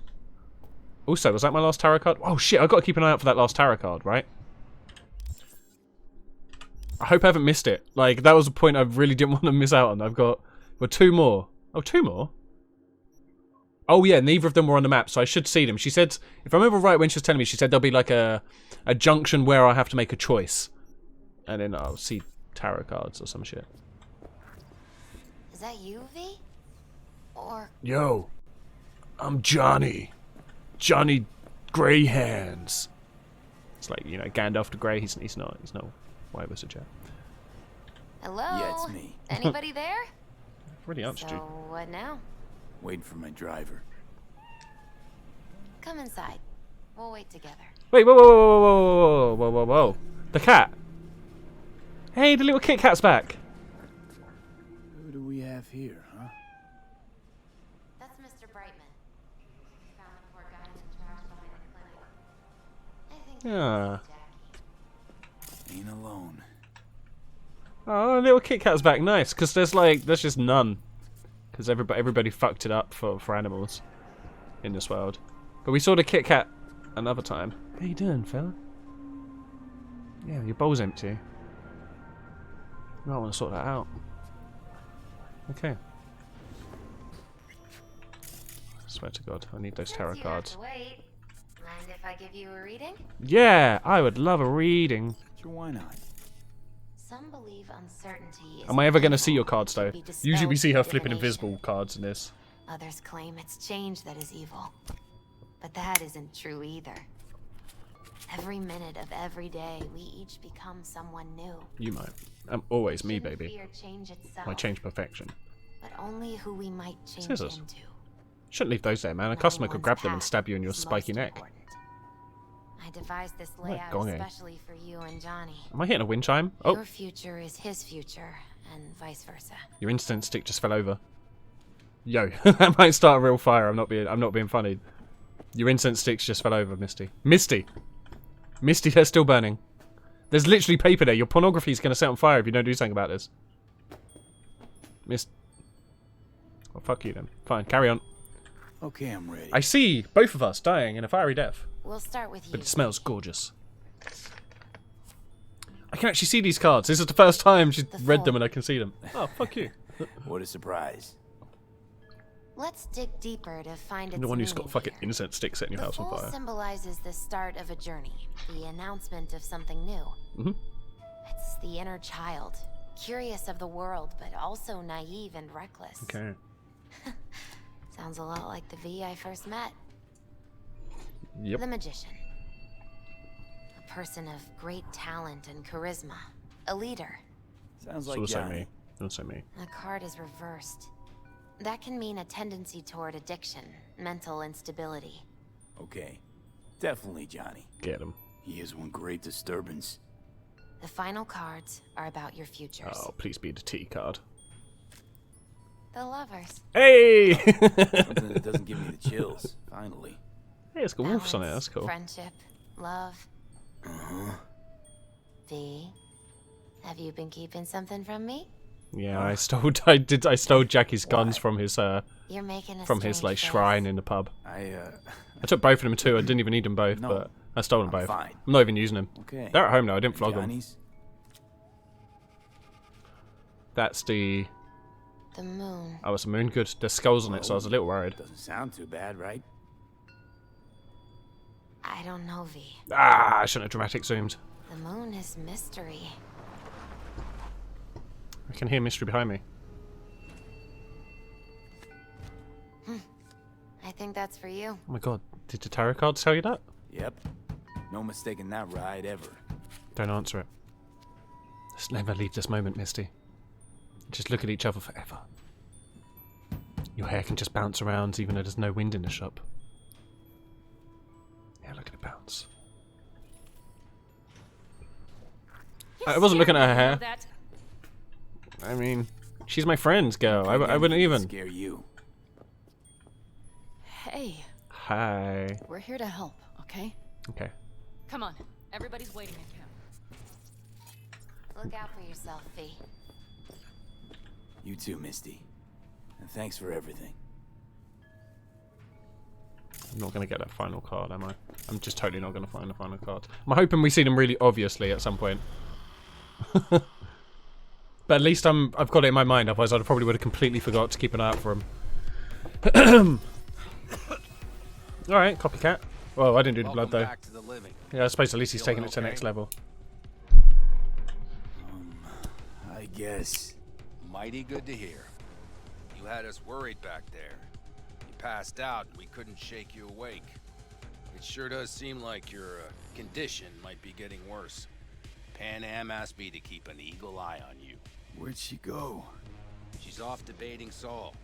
Speaker 1: Also, was that my last tarot card? Oh shit, I've got to keep an eye out for that last tarot card, right? I hope I haven't missed it. Like, that was a point I really didn't want to miss out on. I've got 2 more. Oh, 2 more? Oh yeah, neither of them were on the map, so I should see them. She said, if I remember right when she was telling me, she said there'll be like a junction where I have to make a choice. And then I'll see tarot cards or some shit.
Speaker 7: Is that you, V? Or
Speaker 1: Yo, I'm Johnny. Johnny Grey Hands. It's like, you know, Gandalf the Grey. He's not White Wizard yet.
Speaker 7: hello?
Speaker 3: Yeah, it's me.
Speaker 7: Anybody there?
Speaker 1: I've already answered
Speaker 7: So
Speaker 1: you.
Speaker 7: what now?
Speaker 3: Waiting for my driver.
Speaker 7: Come inside. We'll wait together.
Speaker 1: Wait, whoa, whoa, whoa, whoa, whoa, whoa, whoa, whoa. The cat. Hey, the little Kit Kat's back.
Speaker 3: Who do we have here, huh?
Speaker 7: That's Mr. Brightman. Found the poor guy in the trash behind the clinic. I think
Speaker 1: Ah.
Speaker 7: Jackie.
Speaker 3: Ain't alone.
Speaker 1: Oh, little Kit Kat's back. Nice, because there's just none. Because everybody fucked it up for animals in this world. But we saw the Kit Kat another time. How you doing, fella? Yeah, your bowl's empty. You might want to sort that out. Okay. I swear to God, I need those tarot
Speaker 7: Since you have
Speaker 1: cards.
Speaker 7: to wait, mind if I give you a reading?
Speaker 1: Yeah, I would love a reading.
Speaker 3: Sure, why not?
Speaker 7: Some believe uncertainty is
Speaker 1: Am I ever going to see
Speaker 7: evil
Speaker 1: your cards, though?
Speaker 7: and should be
Speaker 1: Usually we
Speaker 7: dispelled
Speaker 1: see her
Speaker 7: through
Speaker 1: flipping
Speaker 7: divination.
Speaker 1: invisible cards in this.
Speaker 7: Others claim it's change that is evil. But that isn't true either. Every minute of every day, we each become someone new.
Speaker 1: You might. I'm always me,
Speaker 7: Shouldn't
Speaker 1: baby.
Speaker 7: fear change itself,
Speaker 1: I change perfection.
Speaker 7: but only who we might change
Speaker 1: Scissors.
Speaker 7: into.
Speaker 1: Shouldn't leave those there, man. A
Speaker 7: Knowing
Speaker 1: customer could
Speaker 7: one's
Speaker 1: grab them and
Speaker 7: path
Speaker 1: stab you in your
Speaker 7: is
Speaker 1: spiky
Speaker 7: most
Speaker 1: neck.
Speaker 7: important. I devised this
Speaker 1: What a
Speaker 7: layout
Speaker 1: gonge.
Speaker 7: especially for you and Johnny.
Speaker 1: Am I hitting a wind chime? Oh,
Speaker 7: Your future is his future, and vice versa.
Speaker 1: your instant stick just fell over. Yo, that might start a real fire. I'm not being funny. Your instant sticks just fell over, Misty. Misty, they're still burning. There's literally paper there. Your pornography is gonna set on fire if you don't do something about this. Well, fuck you then. Fine, carry on.
Speaker 3: Okay, I'm ready.
Speaker 1: I see both of us dying in a fiery death,
Speaker 7: We'll start with you.
Speaker 1: but it smells gorgeous. I can actually see these cards. This is the first time she's read them and I can see them. Oh, fuck you.
Speaker 3: What a surprise.
Speaker 7: Let's dig deeper to find
Speaker 1: I'm
Speaker 7: its
Speaker 1: the one who's
Speaker 7: meaning
Speaker 1: got fucking
Speaker 7: here.
Speaker 1: incense stick setting your
Speaker 7: The
Speaker 1: house on
Speaker 7: fool
Speaker 1: fire.
Speaker 7: symbolizes the start of a journey, the announcement of something new.
Speaker 1: Mhm.
Speaker 7: It's the inner child, curious of the world, but also naive and reckless.
Speaker 1: Okay.
Speaker 7: Sounds a lot like the V I first met.
Speaker 1: Yep.
Speaker 7: The magician. A person of great talent and charisma. A leader.
Speaker 3: Sounds
Speaker 1: It's
Speaker 3: like
Speaker 1: also
Speaker 3: Johnny.
Speaker 1: me. Also me.
Speaker 7: The card is reversed. That can mean a tendency toward addiction, mental instability.
Speaker 3: Okay. Definitely Johnny.
Speaker 1: Get him.
Speaker 3: He is one great disturbance.
Speaker 7: The final cards are about your futures.
Speaker 1: Oh, please be the T card.
Speaker 7: The lovers.
Speaker 1: Hey!
Speaker 3: Something that doesn't give me the chills. Finally.
Speaker 1: Hey, it's got wolves on it.
Speaker 7: Balance,
Speaker 1: That's cool.
Speaker 7: Friendship, love.
Speaker 3: Uh-huh.
Speaker 7: V, have you been keeping something from me?
Speaker 1: Yeah, I stole Jackie's guns from his
Speaker 7: You're making a
Speaker 1: from his like
Speaker 7: strange face.
Speaker 1: shrine in the pub.
Speaker 3: I
Speaker 1: I took both of them too. I didn't even need them both,
Speaker 3: No,
Speaker 1: but I stole them
Speaker 3: I'm
Speaker 1: both.
Speaker 3: fine.
Speaker 1: I'm not even using them.
Speaker 3: Okay.
Speaker 1: They're at home now. I didn't flog them.
Speaker 3: Johnny's?
Speaker 1: That's the.
Speaker 7: The moon.
Speaker 1: Oh, it's a moon. Good. There's skulls on it, so I was a little worried.
Speaker 3: Doesn't sound too bad, right?
Speaker 7: I don't know, V.
Speaker 1: Ah, I shouldn't have dramatic zoomed.
Speaker 7: The moon is mystery.
Speaker 1: I can hear mystery behind me.
Speaker 7: I think that's for you.
Speaker 1: Oh my god, did the tarot cards tell you that?
Speaker 3: Yep. No mistaking that ride ever.
Speaker 1: Don't answer it. Let's never leave this moment, Misty. Just look at each other forever. Your hair can just bounce around even though there's no wind in the shop. Yeah, look at it bounce. I wasn't looking at her hair. I mean, she's my friend, girl. I wouldn't even.
Speaker 3: Scare you.
Speaker 8: Hey,
Speaker 1: Hi.
Speaker 8: we're here to help, okay?
Speaker 1: Okay.
Speaker 8: Come on, everybody's waiting in camp.
Speaker 7: Look out for yourself, V.
Speaker 3: You too, Misty. And thanks for everything.
Speaker 1: I'm not going to get that final card, am I? I'm just totally not going to find the final card. I'm hoping we see them really obviously at some point. But at least I've got it in my mind, otherwise I probably would have completely forgot to keep an eye out for him. Alright, copycat. Well, I didn't do the blood though.
Speaker 9: Back to the living.
Speaker 1: Yeah, I suppose at least he's taking
Speaker 9: Feeling
Speaker 1: it to the
Speaker 9: okay?
Speaker 1: next level.
Speaker 3: I guess.
Speaker 9: Mighty good to hear. You had us worried back there. You passed out and we couldn't shake you awake. It sure does seem like your condition might be getting worse. Pan Am asked me to keep an eagle eye on you.
Speaker 3: Where'd she go?
Speaker 9: She's off debating Saul.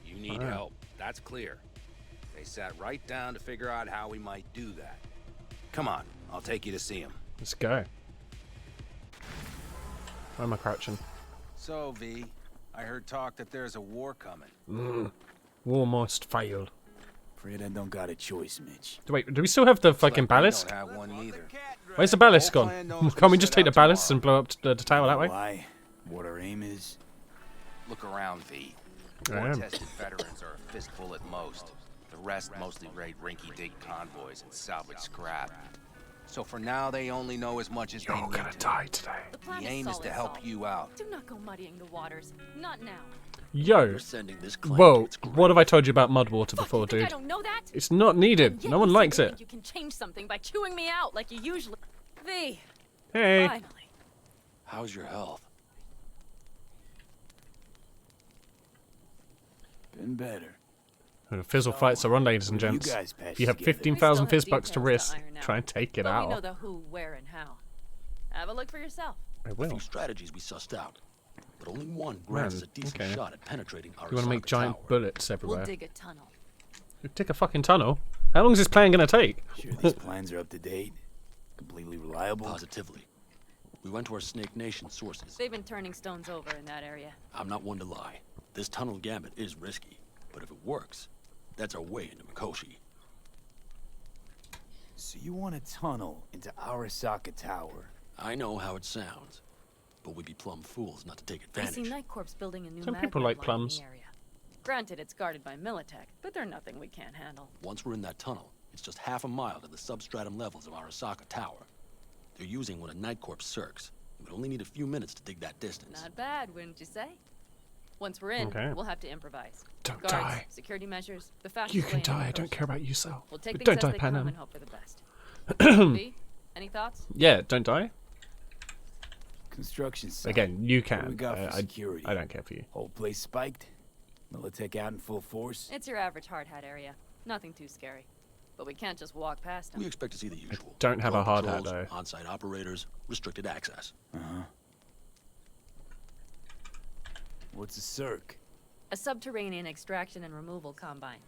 Speaker 9: You need
Speaker 1: Alright.
Speaker 9: help. That's clear. They sat right down to figure out how we might do that. Come on, I'll take you to see him.
Speaker 1: Let's go. Why am I crouching?
Speaker 9: So, V, I heard talk that there's a war coming.
Speaker 1: War must fail.
Speaker 3: Afraid I don't got a choice, Mitch.
Speaker 1: Wait, do we still have the fucking
Speaker 9: Looks like we
Speaker 1: ballast?
Speaker 9: don't have one neither.
Speaker 1: Where's the ballast
Speaker 9: Whole
Speaker 1: gone?
Speaker 9: plan knows
Speaker 1: Can't we
Speaker 9: we
Speaker 1: just
Speaker 9: set
Speaker 1: take the
Speaker 9: out
Speaker 1: ballast and
Speaker 9: tomorrow.
Speaker 1: blow up the tower that way?
Speaker 3: Why? What our aim is?
Speaker 9: Look around, V.
Speaker 1: I am.
Speaker 9: War-tested veterans are a fistful at most. The rest mostly raid rinky-dink convoys and salvage scrap. So for now, they only know as much as they
Speaker 1: You're
Speaker 9: need
Speaker 1: gonna
Speaker 9: to.
Speaker 1: die today.
Speaker 8: The plan
Speaker 9: The aim is to
Speaker 8: solid,
Speaker 9: help
Speaker 8: Saul.
Speaker 9: you out.
Speaker 8: Do not go muddying the waters. Not now.
Speaker 1: Yo.
Speaker 10: Sending this claim to
Speaker 1: Whoa,
Speaker 10: its grave.
Speaker 1: what have I told you about mud water
Speaker 8: Fuck,
Speaker 1: before,
Speaker 8: you think I
Speaker 1: dude?
Speaker 8: don't know that?
Speaker 1: It's not needed.
Speaker 8: Yet
Speaker 1: No one
Speaker 8: you
Speaker 1: likes
Speaker 8: seem to
Speaker 1: it.
Speaker 8: think you can change something by chewing me out like you usually. V.
Speaker 1: Hey.
Speaker 8: Finally.
Speaker 10: How's your health?
Speaker 3: Been better.
Speaker 1: Fizzle fights are on, ladies and
Speaker 3: You
Speaker 1: gents.
Speaker 3: guys patched
Speaker 1: If you have
Speaker 3: together.
Speaker 1: 15,000
Speaker 8: We still have
Speaker 1: fizz bucks to
Speaker 8: details
Speaker 1: risk,
Speaker 8: to iron out.
Speaker 1: try and take it
Speaker 8: But we know
Speaker 1: out.
Speaker 8: the who, where, and how. Have a look for yourself.
Speaker 1: I
Speaker 10: A
Speaker 1: will.
Speaker 10: few strategies we sussed out, but only one grants us a
Speaker 1: Man,
Speaker 10: decent
Speaker 1: okay.
Speaker 10: shot at penetrating our
Speaker 1: You want to make giant
Speaker 10: tower.
Speaker 1: bullets
Speaker 8: We'll
Speaker 1: everywhere.
Speaker 8: dig a tunnel.
Speaker 1: Dig a fucking tunnel? How long is this plan gonna take?
Speaker 3: Sure these plans are up to date? Completely reliable?
Speaker 10: Positively. We went to our Snake Nation sources.
Speaker 8: They've been turning stones over in that area.
Speaker 10: I'm not one to lie. This tunnel gambit is risky, but if it works, that's our way into Mikoshi.
Speaker 3: So you want a tunnel into Arasaka Tower?
Speaker 10: I know how it sounds, but we'd be plumb fools not to take
Speaker 8: I see
Speaker 10: advantage.
Speaker 8: Night Corps building a new
Speaker 1: Some
Speaker 8: magnet
Speaker 1: people like
Speaker 8: line
Speaker 1: plums.
Speaker 8: in the area. Granted, it's guarded by Militech, but they're nothing we can't handle.
Speaker 10: Once we're in that tunnel, it's just half a mile to the substratum levels of Arasaka Tower. They're using one of Night Corps circs. We'd only need a few minutes to dig that distance.
Speaker 8: Not bad, wouldn't you say? Once we're in,
Speaker 1: Okay.
Speaker 8: we'll have to improvise.
Speaker 1: Don't
Speaker 8: Guards,
Speaker 1: die.
Speaker 8: security measures, the fastest
Speaker 1: You
Speaker 8: way
Speaker 1: can
Speaker 8: into
Speaker 1: die. I
Speaker 8: Mikoshi.
Speaker 1: don't care about you, Sal.
Speaker 8: We'll take
Speaker 1: But
Speaker 8: things
Speaker 1: don't die,
Speaker 8: as they come
Speaker 1: Panam.
Speaker 8: and hope for the best. V, any thoughts?
Speaker 1: Yeah, don't die.
Speaker 3: Construction site.
Speaker 1: Again, you
Speaker 3: What do
Speaker 1: can.
Speaker 3: we got for
Speaker 1: I
Speaker 3: security?
Speaker 1: don't care for you.
Speaker 3: Whole place spiked? Militech out in full force?
Speaker 8: It's your average hard hat area. Nothing too scary. But we can't just walk past them.
Speaker 10: We expect to see the usual.
Speaker 1: don't have a
Speaker 10: Drone
Speaker 1: hard hat,
Speaker 10: patrols,
Speaker 1: though.
Speaker 10: On-site operators, restricted access.
Speaker 3: Uh-huh. What's a circ?
Speaker 8: A subterranean extraction and removal combine.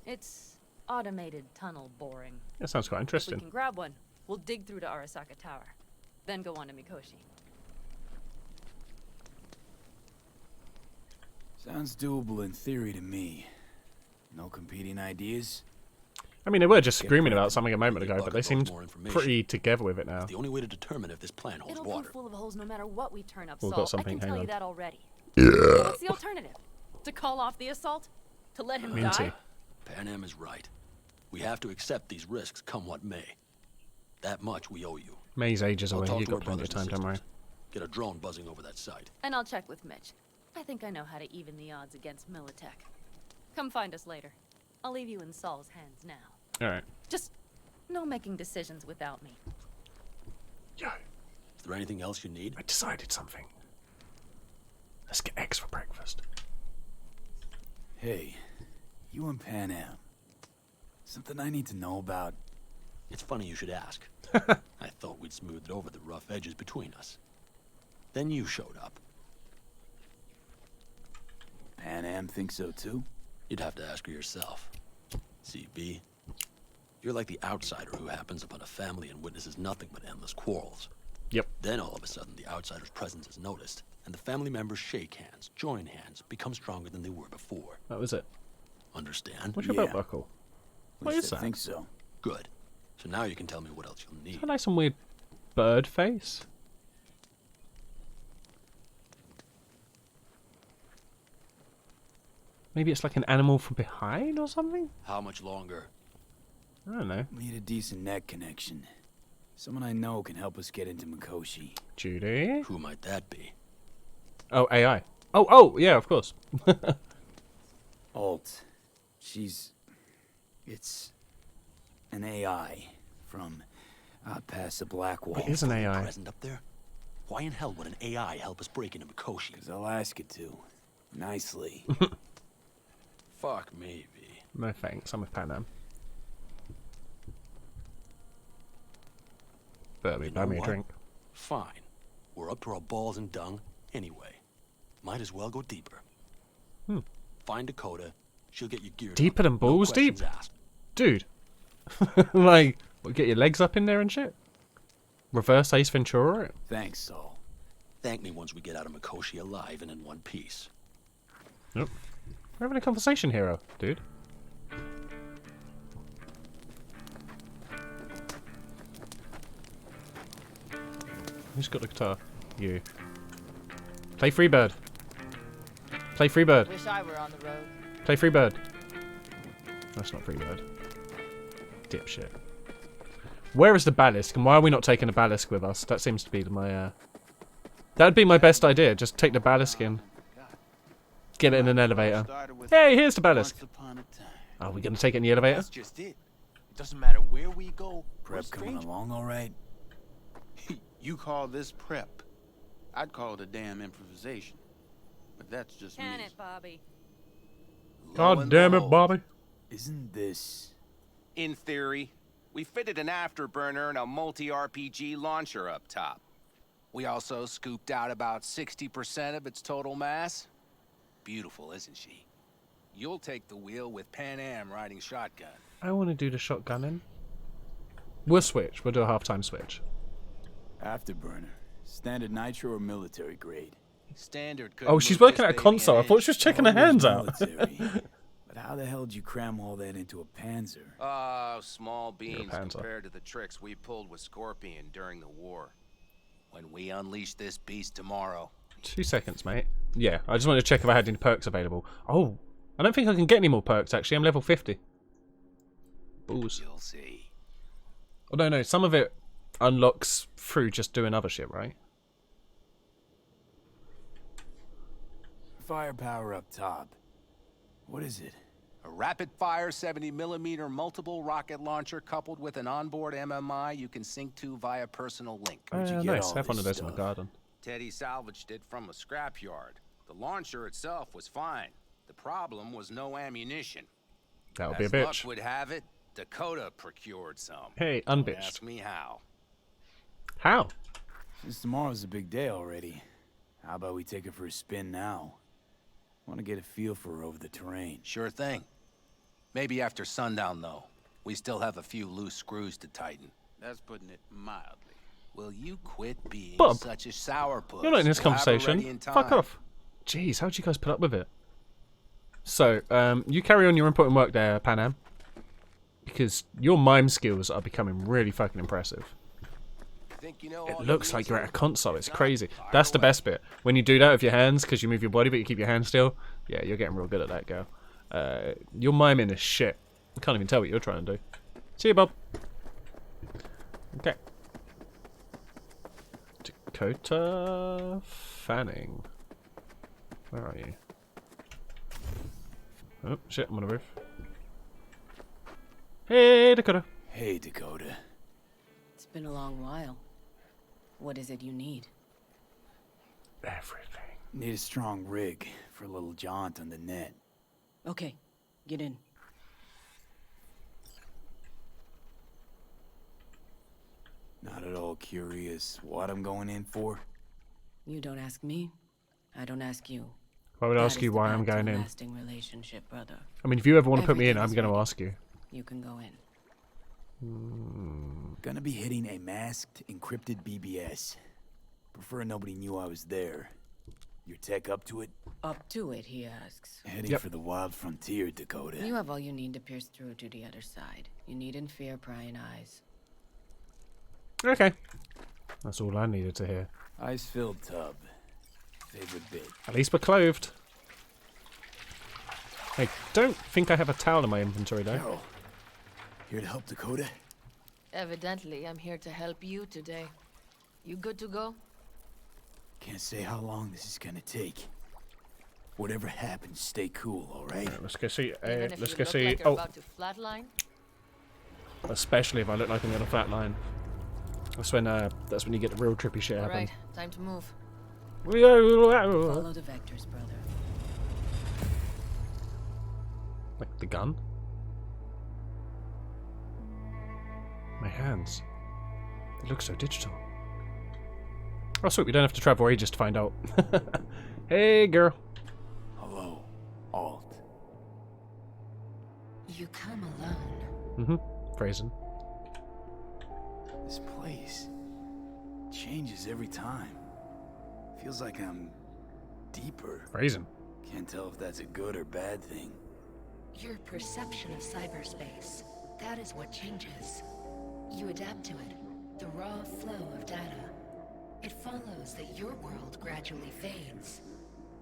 Speaker 8: It's automated tunnel boring.
Speaker 1: That sounds quite
Speaker 8: If we
Speaker 1: interesting.
Speaker 8: can grab one, we'll dig through to Arasaka Tower. Then go on to Mikoshi.
Speaker 3: Sounds doable in theory to me. No competing ideas?
Speaker 1: I mean, they were just
Speaker 3: Get
Speaker 1: screaming
Speaker 3: cracking.
Speaker 1: about something a moment ago, but they
Speaker 10: Bucket
Speaker 1: seemed
Speaker 10: loads more information.
Speaker 1: pretty together with it now.
Speaker 10: The only way to determine if this plan holds
Speaker 8: It'll
Speaker 10: water.
Speaker 8: prove full of holes no matter what we turn up,
Speaker 1: We've
Speaker 8: Saul.
Speaker 1: got something,
Speaker 8: I can
Speaker 1: hang
Speaker 8: tell
Speaker 1: on.
Speaker 8: you that already. Yeah. What's the alternative? To call off the assault? To let him
Speaker 1: Minty.
Speaker 8: die?
Speaker 10: Pan Am is right. We have to accept these risks, come what may. That much we owe you.
Speaker 1: May's ages
Speaker 10: I'll
Speaker 1: away.
Speaker 10: talk
Speaker 1: You've
Speaker 10: to our
Speaker 1: got plenty of
Speaker 10: brothers
Speaker 1: time,
Speaker 10: and
Speaker 1: don't worry.
Speaker 10: sisters. Get a drone buzzing over that site.
Speaker 8: And I'll check with Mitch. I think I know how to even the odds against Militech. Come find us later. I'll leave you in Saul's hands now.
Speaker 1: Alright.
Speaker 8: Just no making decisions without me.
Speaker 1: Yo,
Speaker 10: Is there anything else you need?
Speaker 1: I decided something. Let's get eggs for breakfast.
Speaker 3: Hey, you and Pan Am. Something I need to know about?
Speaker 10: It's funny you should ask. I thought we'd smoothed over the rough edges between us. Then you showed up.
Speaker 3: Pan Am thinks so too?
Speaker 10: You'd have to ask her yourself. CB, you're like the outsider who happens upon a family and witnesses nothing but endless quarrels.
Speaker 1: Yep.
Speaker 10: Then all of a sudden the outsider's presence is noticed, and the family members shake hands, join hands, become stronger than they were before.
Speaker 1: That was it.
Speaker 10: Understand?
Speaker 1: What's your
Speaker 3: Yeah.
Speaker 1: belt buckle?
Speaker 3: At
Speaker 1: What
Speaker 3: least
Speaker 1: is
Speaker 3: I
Speaker 1: that?
Speaker 3: think so.
Speaker 10: Good. So now you can tell me what else you'll need.
Speaker 1: Is that like some weird bird face? Maybe it's like an animal from behind or something?
Speaker 10: How much longer?
Speaker 1: I don't know.
Speaker 3: Need a decent net connection. Someone I know can help us get into Mikoshi.
Speaker 1: Judy?
Speaker 10: Who might that be?
Speaker 1: Oh, AI. Oh, yeah, of course.
Speaker 3: Alt. It's an AI from out past the Black Wall.
Speaker 1: It is an AI.
Speaker 10: Present up there? Why in hell would an AI help us break into Mikoshi?
Speaker 3: Because I'll ask it to. Nicely.
Speaker 10: Fuck me, V.
Speaker 1: No thanks, I'm with Pan Am. Better be
Speaker 10: You
Speaker 1: buy
Speaker 10: know
Speaker 1: me a
Speaker 10: what?
Speaker 1: drink.
Speaker 10: Fine. We're up to our balls in dung anyway. Might as well go deeper. Find Dakota. She'll get you geared
Speaker 1: Deeper
Speaker 10: up.
Speaker 1: than balls
Speaker 10: no
Speaker 1: deep?
Speaker 10: questions asked.
Speaker 1: Dude. Like, what, get your legs up in there and shit? Reverse Ace Ventura it?
Speaker 3: Thanks, Saul.
Speaker 10: Thank me once we get out of Mikoshi alive and in one piece.
Speaker 1: Nope. We're having a conversation, hero, dude. Who's got the guitar? You. Play Freebird. Play Freebird.
Speaker 11: Wish I were on the road.
Speaker 1: Play Freebird. That's not Freebird. Dipshit. Where is the ballast? And why are we not taking the ballast with us? That seems to be my, That'd be my best idea. Just take the ballast in. Get it in an elevator. Hey, here's the ballast. Are we gonna take it in the elevator?
Speaker 12: That's just it. It doesn't matter where we go.
Speaker 3: Prep coming along all right?
Speaker 12: You call this prep. I'd call it a damn improvisation. But that's just
Speaker 8: Can
Speaker 12: me.
Speaker 8: it, Bobby?
Speaker 1: God damn it, Bobby.
Speaker 3: Isn't this...
Speaker 9: In theory, we fitted an afterburner and a multi-RPG launcher up top. We also scooped out about 60% of its total mass. Beautiful, isn't she? You'll take the wheel with Pan Am riding shotgun.
Speaker 1: I want to do the shotgunning. We'll switch. We'll do a half-time switch.
Speaker 3: Afterburner. Standard nitro or military grade?
Speaker 9: Standard.
Speaker 1: Oh, she's working at a console. I thought she was checking her hands out.
Speaker 3: But how the hell did you cram all that into a Panzer?
Speaker 9: Small beans
Speaker 1: Panzer.
Speaker 9: compared to the tricks we pulled with Scorpion during the war. When we unleash this beast tomorrow.
Speaker 1: 2 seconds, mate. Yeah, I just wanted to check if I had any perks available. Oh, I don't think I can get any more perks, actually. I'm level 50. Balls.
Speaker 9: You'll see.
Speaker 1: Oh, no, some of it unlocks through just doing other shit, right?
Speaker 3: Firepower up top. What is it?
Speaker 9: A rapid-fire 70mm multiple rocket launcher coupled with an onboard MMI you can sync to via personal link.
Speaker 1: Nice. Have one of those in my garden.
Speaker 9: Teddy salvaged it from a scrapyard. The launcher itself was fine. The problem was no ammunition.
Speaker 1: That would be a
Speaker 9: As
Speaker 1: bitch.
Speaker 9: luck would have it, Dakota procured some.
Speaker 1: Hey,
Speaker 9: Don't
Speaker 1: unbitched.
Speaker 9: ask me how.
Speaker 1: How?
Speaker 3: Since tomorrow's a big day already. How about we take her for a spin now? Want to get a feel for her over the terrain.
Speaker 9: Sure thing. Maybe after sundown, though. We still have a few loose screws to tighten.
Speaker 12: That's putting it mildly.
Speaker 9: Will you quit being
Speaker 1: Bob,
Speaker 9: such a sourpuss?
Speaker 1: You're not in this
Speaker 9: We'll have her ready
Speaker 1: conversation.
Speaker 9: in
Speaker 1: Fuck
Speaker 9: time.
Speaker 1: off. Jeez, how'd you guys put up with it? So, you carry on your important work there, Panam. Because your mime skills are becoming really fucking impressive.
Speaker 9: Think you know all
Speaker 1: It
Speaker 9: you
Speaker 1: looks
Speaker 9: need
Speaker 1: like you're
Speaker 9: to?
Speaker 1: at a console. It's
Speaker 9: If not,
Speaker 1: crazy.
Speaker 9: fire
Speaker 1: That's the
Speaker 9: away.
Speaker 1: best bit. When you do that with your hands, because you move your body, but you keep your hands still. Yeah, you're getting real good at that, girl. Your miming is shit. I can't even tell what you're trying to do. See you, Bob. Okay. Dakota Fanning. Where are you? Oh, shit, I'm on the roof. Hey, Dakota.
Speaker 3: Hey, Dakota.
Speaker 11: It's been a long while. What is it you need?
Speaker 1: Everything.
Speaker 3: Need a strong rig for a little jaunt on the net.
Speaker 11: Okay, get in.
Speaker 3: Not at all curious what I'm going in for?
Speaker 11: You don't ask me, I don't ask you.
Speaker 1: I would
Speaker 11: That
Speaker 1: ask
Speaker 11: is
Speaker 1: you
Speaker 11: the
Speaker 1: why I'm
Speaker 11: path to a
Speaker 1: going in.
Speaker 11: lasting relationship, brother.
Speaker 1: I mean, if you ever want to put me in,
Speaker 11: Everything
Speaker 1: I'm
Speaker 11: is
Speaker 1: going to
Speaker 11: ready.
Speaker 1: ask you.
Speaker 11: You can go in.
Speaker 3: Gonna be hitting a masked, encrypted BBS. Prefer nobody knew I was there. Your tech up to it?
Speaker 11: Up to it, he asks.
Speaker 3: Heading
Speaker 1: Yep.
Speaker 3: for the wild frontier, Dakota.
Speaker 11: You have all you need to pierce through to the other side. You needn't fear prying eyes.
Speaker 1: Okay. That's all I needed to hear.
Speaker 3: Ice-filled tub. Favorite bit.
Speaker 1: At least we're clothed. I don't think I have a towel in my inventory, though.
Speaker 3: Carol, here to help Dakota?
Speaker 13: Evidently, I'm here to help you today. You good to go?
Speaker 3: Can't say how long this is gonna take. Whatever happens, stay cool, alright?
Speaker 1: Right, let's go see.
Speaker 13: Even if
Speaker 1: Let's
Speaker 13: you
Speaker 1: go
Speaker 13: look
Speaker 1: see.
Speaker 13: like you're
Speaker 1: Oh,
Speaker 13: about to flatline?
Speaker 1: especially if I look like I'm on a flat line. That's when you get the real trippy shit
Speaker 13: All
Speaker 1: happen.
Speaker 13: right, time to move.
Speaker 11: Follow the vectors, brother.
Speaker 1: Like the gun? My hands. They look so digital. Oh, sweet. We don't have to travel ages to find out. Hey, girl.
Speaker 3: Hello, Alt.
Speaker 11: You come alone.
Speaker 1: Mm-hmm. Phrasing.
Speaker 3: This place changes every time. Feels like I'm deeper.
Speaker 1: Phrasing.
Speaker 3: Can't tell if that's a good or bad thing.
Speaker 11: Your perception of cyberspace, that is what changes. You adapt to it, the raw flow of data. It follows that your world gradually fades.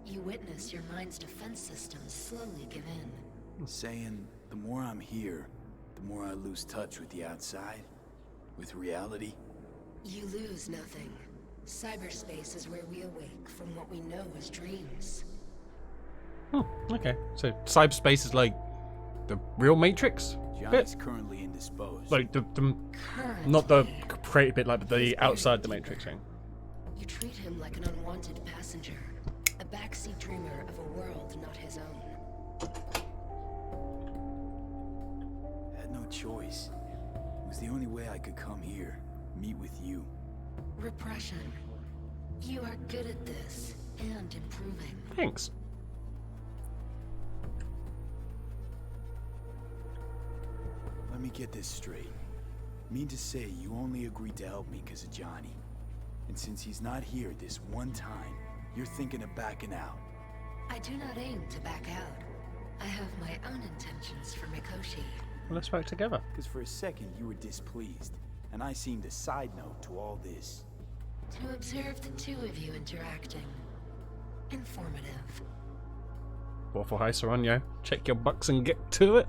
Speaker 11: You witness your mind's defense systems slowly give in.
Speaker 3: Saying the more I'm here, the more I lose touch with the outside, with reality.
Speaker 11: You lose nothing. Cyberspace is where we awake from what we know as dreams.
Speaker 1: Okay, so cyberspace is like the real Matrix
Speaker 3: Johnny's currently indisposed.
Speaker 1: like the not the created bit, like the outside the Matrix thing.
Speaker 11: You treat him like an unwanted passenger, a backseat dreamer of a world not his own.
Speaker 3: Had no choice. It was the only way I could come here, meet with you.
Speaker 11: Repression. You are good at this, and improving.
Speaker 1: Thanks.
Speaker 3: Let me get this straight. Mean to say you only agreed to help me because of Johnny. And since he's not here this one time, you're thinking of backing out.
Speaker 11: I do not aim to back out. I have my own intentions for Mikoshi.
Speaker 1: Well, let's work together.
Speaker 3: Because for a second you were displeased, and I seemed a side note to all this.
Speaker 11: To observe the two of you interacting. Informative.
Speaker 1: Waffle Heiser on yo. Check your bucks and get to it.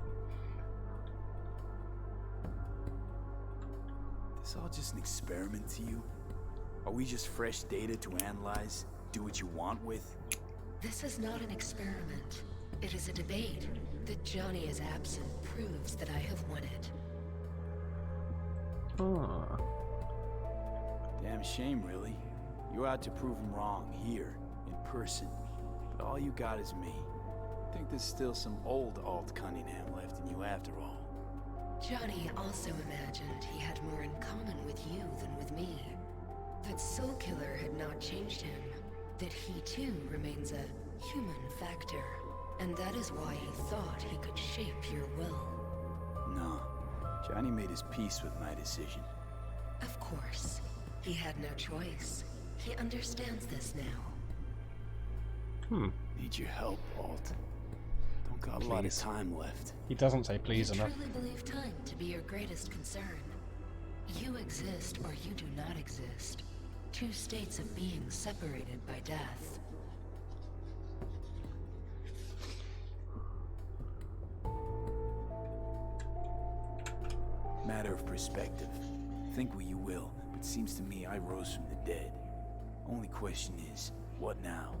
Speaker 3: This all just an experiment to you? Are we just fresh data to analyze, do what you want with?
Speaker 11: This is not an experiment. It is a debate. That Johnny is absent proves that I have won it.
Speaker 1: Ah.
Speaker 3: Damn shame, really. You're out to prove him wrong here, in person. But all you got is me. Think there's still some old Alt Cunningham left in you after all.
Speaker 11: Johnny also imagined he had more in common with you than with me. That Soulkiller had not changed him. That he too remains a human factor. And that is why he thought he could shape your will.
Speaker 3: No. Johnny made his peace with my decision.
Speaker 11: Of course. He had no choice. He understands this now.
Speaker 3: Need your help, Alt. Don't got a lot of time left.
Speaker 1: He doesn't say please
Speaker 11: I
Speaker 1: enough.
Speaker 11: truly believe time to be your greatest concern. You exist or you do not exist. Two states of being separated by death.
Speaker 3: Matter of perspective. Think what you will, but seems to me I rose from the dead. Only question is, what now?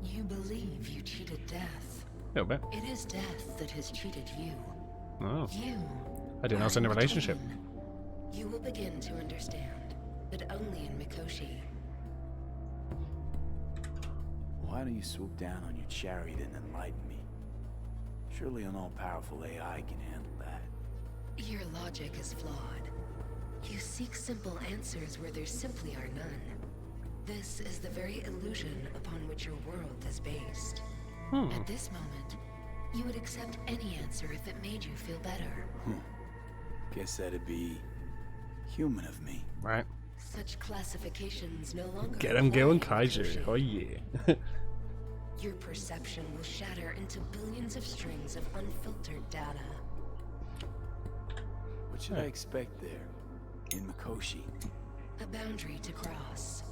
Speaker 11: You believe you cheated death.
Speaker 1: A little bit.
Speaker 11: It is death that has cheated you.
Speaker 1: Oh.
Speaker 11: You.
Speaker 1: I didn't know I was in a
Speaker 11: are
Speaker 1: relationship.
Speaker 11: between. You will begin to understand, but only in Mikoshi.
Speaker 3: Why don't you swoop down on your chariot and enlighten me? Surely an all-powerful AI can handle that.
Speaker 11: Your logic is flawed. You seek simple answers where there simply are none. This is the very illusion upon which your world is based. At this moment, you would accept any answer if it made you feel better.
Speaker 3: Guess that'd be human of me.
Speaker 1: Right.
Speaker 11: Such classifications no longer
Speaker 1: Get him, Gil and
Speaker 11: apply in
Speaker 1: Kaiju.
Speaker 11: Mikoshi.
Speaker 1: Oh yeah.
Speaker 11: Your perception will shatter into billions of strings of unfiltered data.
Speaker 3: What should I expect there? In Mikoshi?
Speaker 11: A boundary to cross.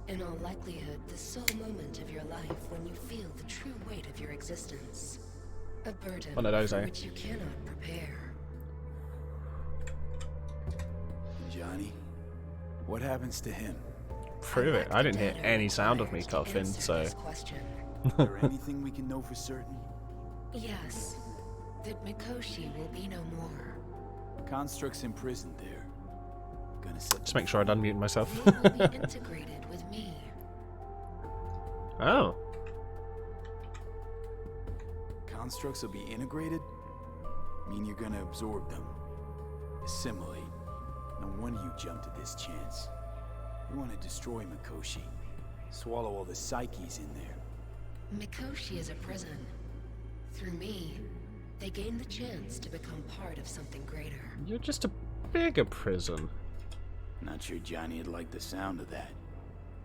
Speaker 11: In all likelihood, the sole moment of your life when you feel the true weight of your existence. A burden
Speaker 1: One of those,
Speaker 11: for
Speaker 1: eh?
Speaker 11: which you cannot prepare.
Speaker 3: Johnny? What happens to him?
Speaker 1: Prove it. I didn't hear any sound of me coughing, so.
Speaker 11: This question.
Speaker 3: Is there anything we can know for certain?
Speaker 11: Yes. That Mikoshi will be no more.
Speaker 3: Construct's imprisoned there. Gonna set
Speaker 1: Just make sure I'd unmute myself.
Speaker 11: You will be integrated with me.
Speaker 1: Oh.
Speaker 3: Constructs will be integrated? Mean you're gonna absorb them. Assimilate. No wonder you jumped at this chance. You want to destroy Mikoshi. Swallow all the psyches in there.
Speaker 11: Mikoshi is a prison. Through me, they gain the chance to become part of something greater.
Speaker 1: You're just a bigger prison.
Speaker 3: Not sure Johnny'd like the sound of that.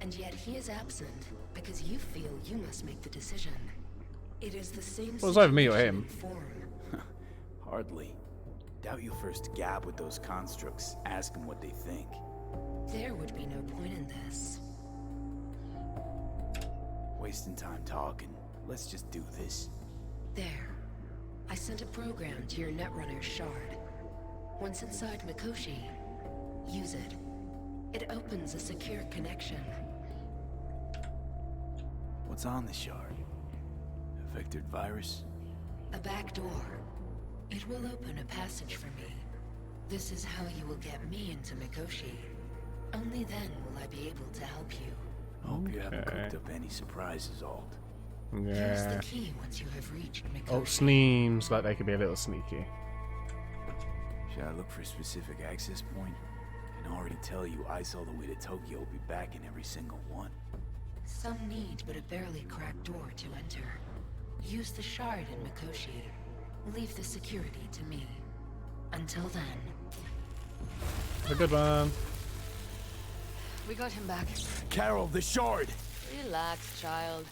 Speaker 11: And yet he is absent because you feel you must make the decision. It is the same
Speaker 1: Well, it's either me or
Speaker 11: situation
Speaker 1: him.
Speaker 11: in form.
Speaker 3: Hardly. Doubt you'll first gab with those constructs, ask them what they think.
Speaker 11: There would be no point in this.
Speaker 3: Wasting time talking. Let's just do this.
Speaker 11: There. I sent a program to your Netrunner shard. Once inside Mikoshi, use it. It opens a secure connection.
Speaker 3: What's on the shard? A vectored virus?
Speaker 11: A back door. It will open a passage for me. This is how you will get me into Mikoshi. Only then will I be able to help you.
Speaker 3: Hope you haven't cooked up any surprises, Alt.
Speaker 11: Use
Speaker 1: Yeah.
Speaker 11: the key once you have reached Mikoshi.
Speaker 1: Oh, seems like they could be a little sneaky.
Speaker 3: Should I look for a specific access point? I can already tell you I saw the way to Tokyo will be back in every single one.
Speaker 11: Some need but a barely cracked door to enter. Use the shard in Mikoshi. Leave the security to me. Until then.
Speaker 1: A good one.
Speaker 13: We got him back.
Speaker 3: Carol, the shard!
Speaker 13: Relax, child.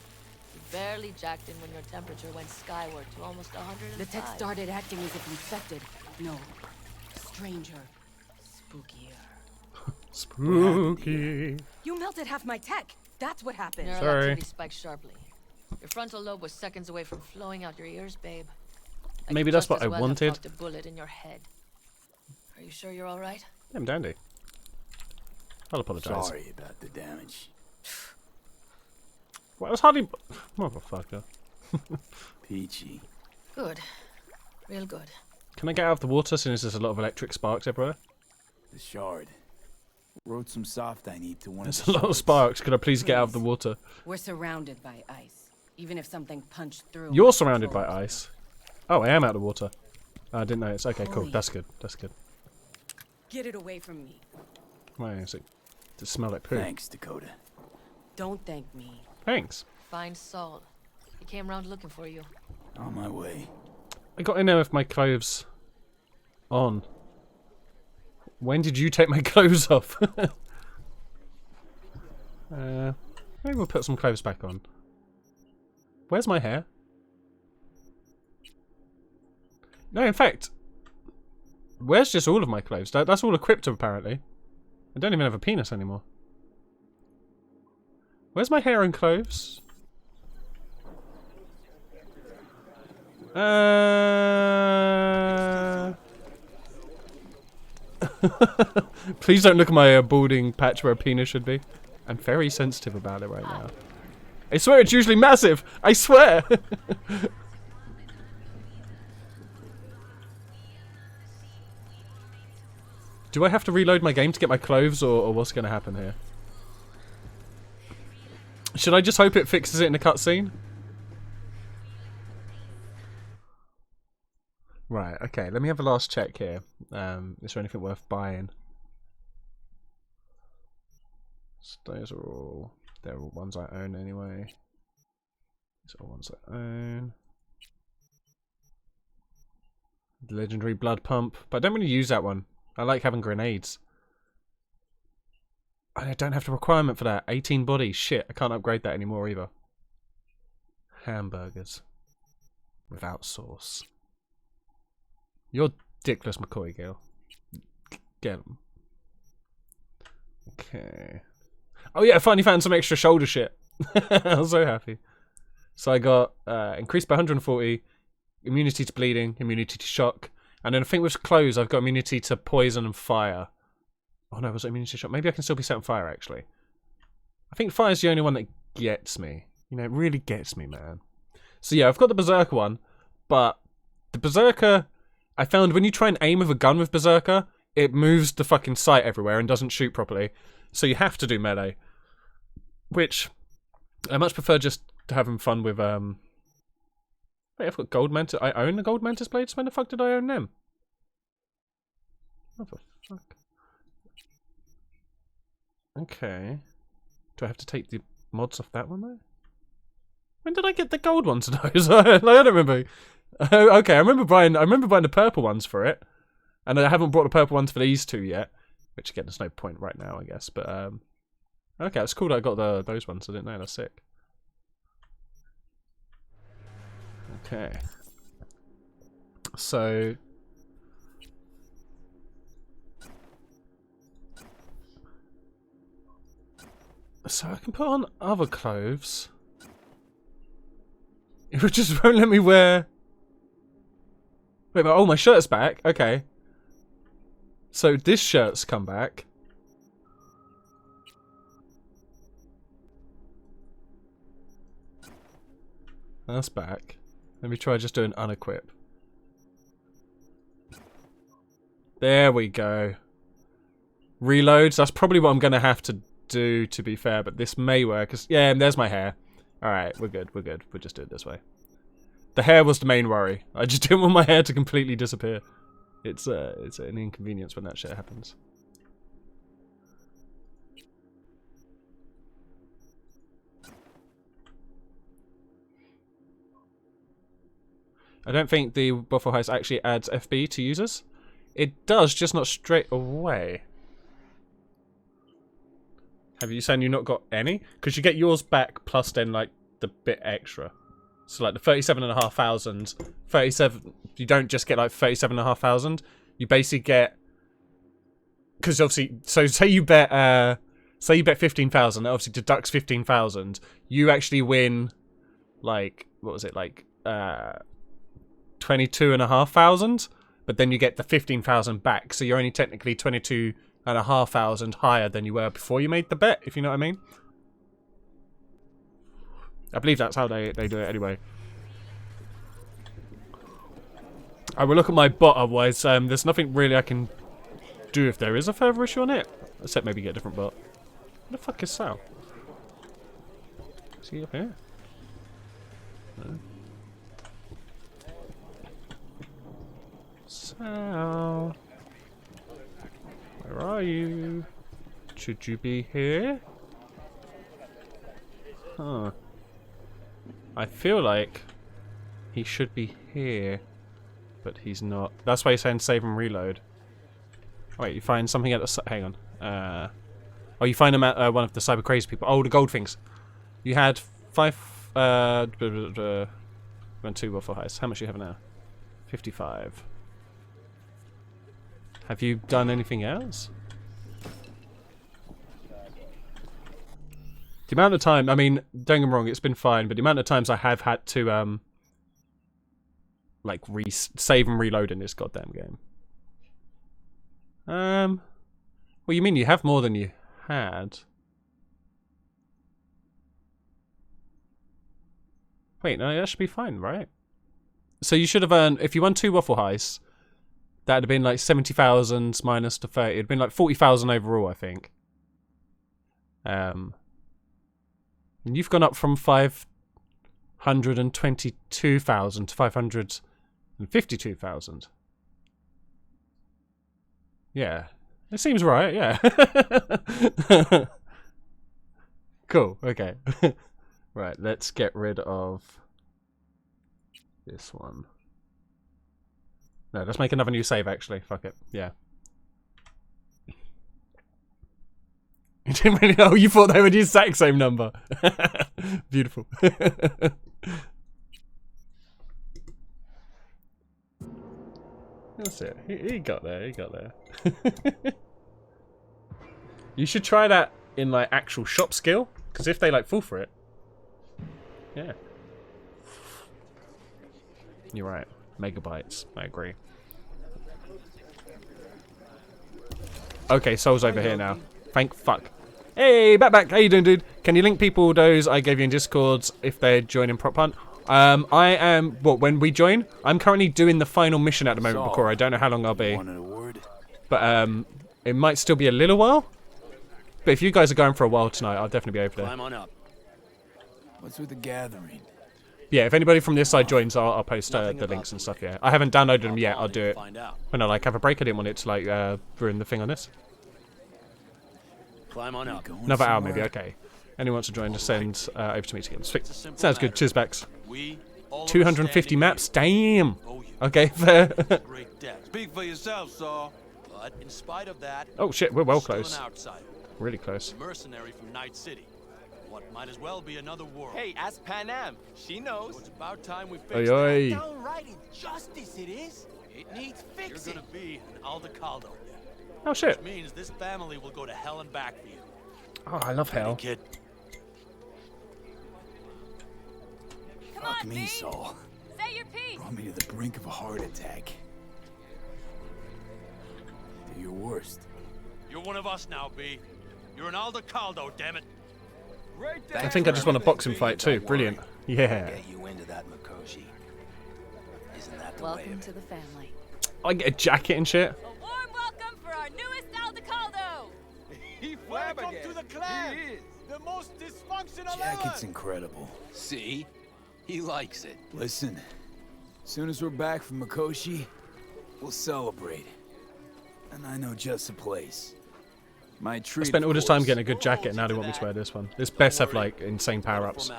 Speaker 13: You barely jacked in when your temperature went skyward to almost 105.
Speaker 14: The tech started acting as if infected. No. Stranger. Spookier.
Speaker 1: Spooky.
Speaker 14: You melted half my tech. That's what happened.
Speaker 13: Neural
Speaker 1: Sorry.
Speaker 13: activity spiked sharply. Your frontal lobe was seconds away from flowing out your ears, babe. I
Speaker 1: Maybe
Speaker 13: could
Speaker 1: that's
Speaker 13: just
Speaker 1: what
Speaker 13: as
Speaker 1: I
Speaker 13: well have
Speaker 1: wanted.
Speaker 13: popped a bullet in your head. Are you sure you're all right?
Speaker 1: I'm dandy. I'll apologise.
Speaker 3: Sorry about the damage.
Speaker 1: Well, it was hardly... Motherfucker.
Speaker 3: Peachy.
Speaker 13: Good. Real good.
Speaker 1: Can I get out of the water since there's a lot of electric sparks everywhere?
Speaker 3: The shard. Wrote some soft I need to one
Speaker 1: There's
Speaker 3: of
Speaker 1: a
Speaker 3: the
Speaker 1: lot of
Speaker 3: shards.
Speaker 1: sparks. Could I please get out of the water?
Speaker 14: We're surrounded by ice. Even if something punched through.
Speaker 1: You're
Speaker 14: my
Speaker 1: surrounded by
Speaker 14: controls.
Speaker 1: ice. Oh, I am out of the water. I didn't know. It's okay, cool.
Speaker 14: Holy.
Speaker 1: That's good. That's good.
Speaker 14: Get it away from me.
Speaker 1: Why is it? Does it smell like poo?
Speaker 3: Thanks, Dakota.
Speaker 14: Don't thank me.
Speaker 1: Thanks.
Speaker 13: Find Saul. He came round looking for you.
Speaker 3: On my way.
Speaker 1: I got in there with my clothes on. When did you take my clothes off? Maybe we'll put some clothes back on. Where's my hair? No, in fact, where's just all of my clothes? That's all equipped apparently. I don't even have a penis anymore. Where's my hair and clothes? Please don't look at my balding patch where a penis should be. I'm very sensitive about it right now. I swear it's usually massive. I swear. Do I have to reload my game to get my clothes, or what's going to happen here? Should I just hope it fixes it in the cutscene? Right, okay, let me have a last check here. Is there anything worth buying? Those are all... they're all ones I own anyway. These are all ones I own. The legendary blood pump, but I don't really use that one. I like having grenades. I don't have the requirement for that. 18 body. Shit, I can't upgrade that anymore either. Hamburgers. Without sauce. You're dickless McCoy, girl. Get him. Okay. Oh yeah, I finally found some extra shoulder shit. I was so happy. So I got increased by 140, immunity to bleeding, immunity to shock, and then I think with clothes I've got immunity to poison and fire. Oh no, was it immunity to shock? Maybe I can still be set on fire actually. I think fire's the only one that gets me. You know, it really gets me, man. So yeah, I've got the Berserker one, but the Berserker, I found when you try and aim with a gun with Berserker, it moves the fucking sight everywhere and doesn't shoot properly. So you have to do melee. Which, I much prefer just having fun with, Wait, I've got gold mantis. I own the gold mantis blades? When the fuck did I own them? What the fuck? Okay. Do I have to take the mods off that one though? When did I get the gold ones to those? I don't remember. Oh, okay, I remember buying the purple ones for it. And I haven't brought the purple ones for these two yet. Which again, there's no point right now, I guess. But okay, it's cool that I got those ones. I didn't know. That's sick. Okay. So I can put on other clothes. It just won't let me wear. Wait, but oh, my shirt's back. Okay. So this shirt's come back. That's back. Let me try just doing unequip. There we go. Reloads. That's probably what I'm going to have to do, to be fair, but this may work. Yeah, and there's my hair. Alright, we're good. We'll just do it this way. The hair was the main worry. I just didn't want my hair to completely disappear. It's an inconvenience when that shit happens. I don't think the Waffle House actually adds FB to users. It does, just not straight away. Have you saying you not got any? Because you get yours back plus then like the bit extra. So like the 37,500, 37. You don't just get like 37,500. You basically get, because obviously, so say you bet 15,000. That obviously deducts 15,000. You actually win, like what was it like 22,500. But then you get the 15,000 back. So you're only technically 22,500 higher than you were before you made the bet. If you know what I mean. I believe that's how they do it anyway. I will look at my bot, otherwise there's nothing really I can do if there is a further issue on it. Except maybe get a different bot. What the fuck is Sal? Is he up here? No. Sal. Where are you? Should you be here? Huh. I feel like he should be here, but he's not. That's why he's saying save and reload. Wait, you find something at the... Hang on. Oh, you find him at one of the cyber crazy people. Oh, the gold things. You had 5... went 2 Waffle Heists. How much do you have now? 55. Have you done anything else? The amount of time, I mean, don't get me wrong, it's been fine, but the amount of times I have had to, like, save and reload in this goddamn game. Well, you mean you have more than you had? Wait, no, that should be fine, right? So you should have earned, if you won 2 Waffle Heists, that'd have been like 70,000 minus the 30. It'd been like 40,000 overall, I think. And you've gone up from 522,000 to 552,000. Yeah, it seems right. Yeah. Cool. Okay. Right. Let's get rid of this one. No, let's make another new save. Actually, fuck it. Yeah. You didn't really know. You thought they were the exact same number. Beautiful. That's it. He got there. He got there. You should try that in like actual shop skill, because if they like fall for it, yeah. You're right. Megabytes. I agree. Okay, Soul's over here now. Thank fuck. Hey, back. How you doing, dude? Can you link people those I gave you in Discords if they're joining Prop Hunt? I am, well, when we join, I'm currently doing the final mission at the moment, Bakura. I don't know how long I'll be. But it might still be a little while. But if you guys are going for a while tonight, I'll definitely be over there.
Speaker 10: Climb on up.
Speaker 3: What's with the gathering?
Speaker 1: Yeah, if anybody from this side joins, I'll post the links and stuff, yeah. I haven't downloaded them yet, I'll do it when I like have a break. I didn't want it to like ruin the thing on this.
Speaker 10: Climb on up.
Speaker 1: Another hour maybe, okay. Anyone wants to join, just send over to me to get them. Sweet. Sounds good. Cheers, Bex.
Speaker 10: We All of us
Speaker 1: 250
Speaker 10: standing
Speaker 1: maps?
Speaker 10: here.
Speaker 1: Damn.
Speaker 10: Oh, you
Speaker 1: Okay, fair.
Speaker 10: great debt.
Speaker 12: Speak for yourself, Saul.
Speaker 10: But in spite of that,
Speaker 1: Oh shit, we're well
Speaker 10: still
Speaker 1: close.
Speaker 10: an outsider.
Speaker 1: Really close.
Speaker 10: A mercenary from Night City. What might as well be another world.
Speaker 15: Hey, ask Panam. She knows.
Speaker 10: So it's about time we
Speaker 1: Oi,
Speaker 10: fix
Speaker 1: oi.
Speaker 10: that.
Speaker 15: Downright injustice it is. It needs fixing.
Speaker 10: You're gonna be an Aldecaldo.
Speaker 1: Oh shit.
Speaker 10: Which means this family will go to hell and back for you.
Speaker 1: Oh, I love hell.
Speaker 10: Kid.
Speaker 3: Fuck me, Saul.
Speaker 8: Say your piece.
Speaker 3: Brought me to the brink of a heart attack. Do your worst.
Speaker 10: You're one of us now, B. You're an Aldecaldo, damn it.
Speaker 1: I think I just want a boxing fight too. Brilliant. Yeah.
Speaker 9: Get you into that, Mikoshi. Isn't that the way
Speaker 8: Welcome
Speaker 9: of
Speaker 8: to the family.
Speaker 1: I get a jacket and shit.
Speaker 8: A warm welcome for our newest Aldecaldo.
Speaker 15: Welcome to the clan. The most dysfunctional
Speaker 3: Jacket's incredible.
Speaker 9: See? He likes it.
Speaker 3: Listen, as soon as we're back from Mikoshi, we'll celebrate. And I know just the place. My
Speaker 1: I
Speaker 3: treat,
Speaker 1: spent all
Speaker 3: of
Speaker 1: this time
Speaker 3: course.
Speaker 1: getting a good jacket, and now they want me to wear this one. This best have like insane power-ups.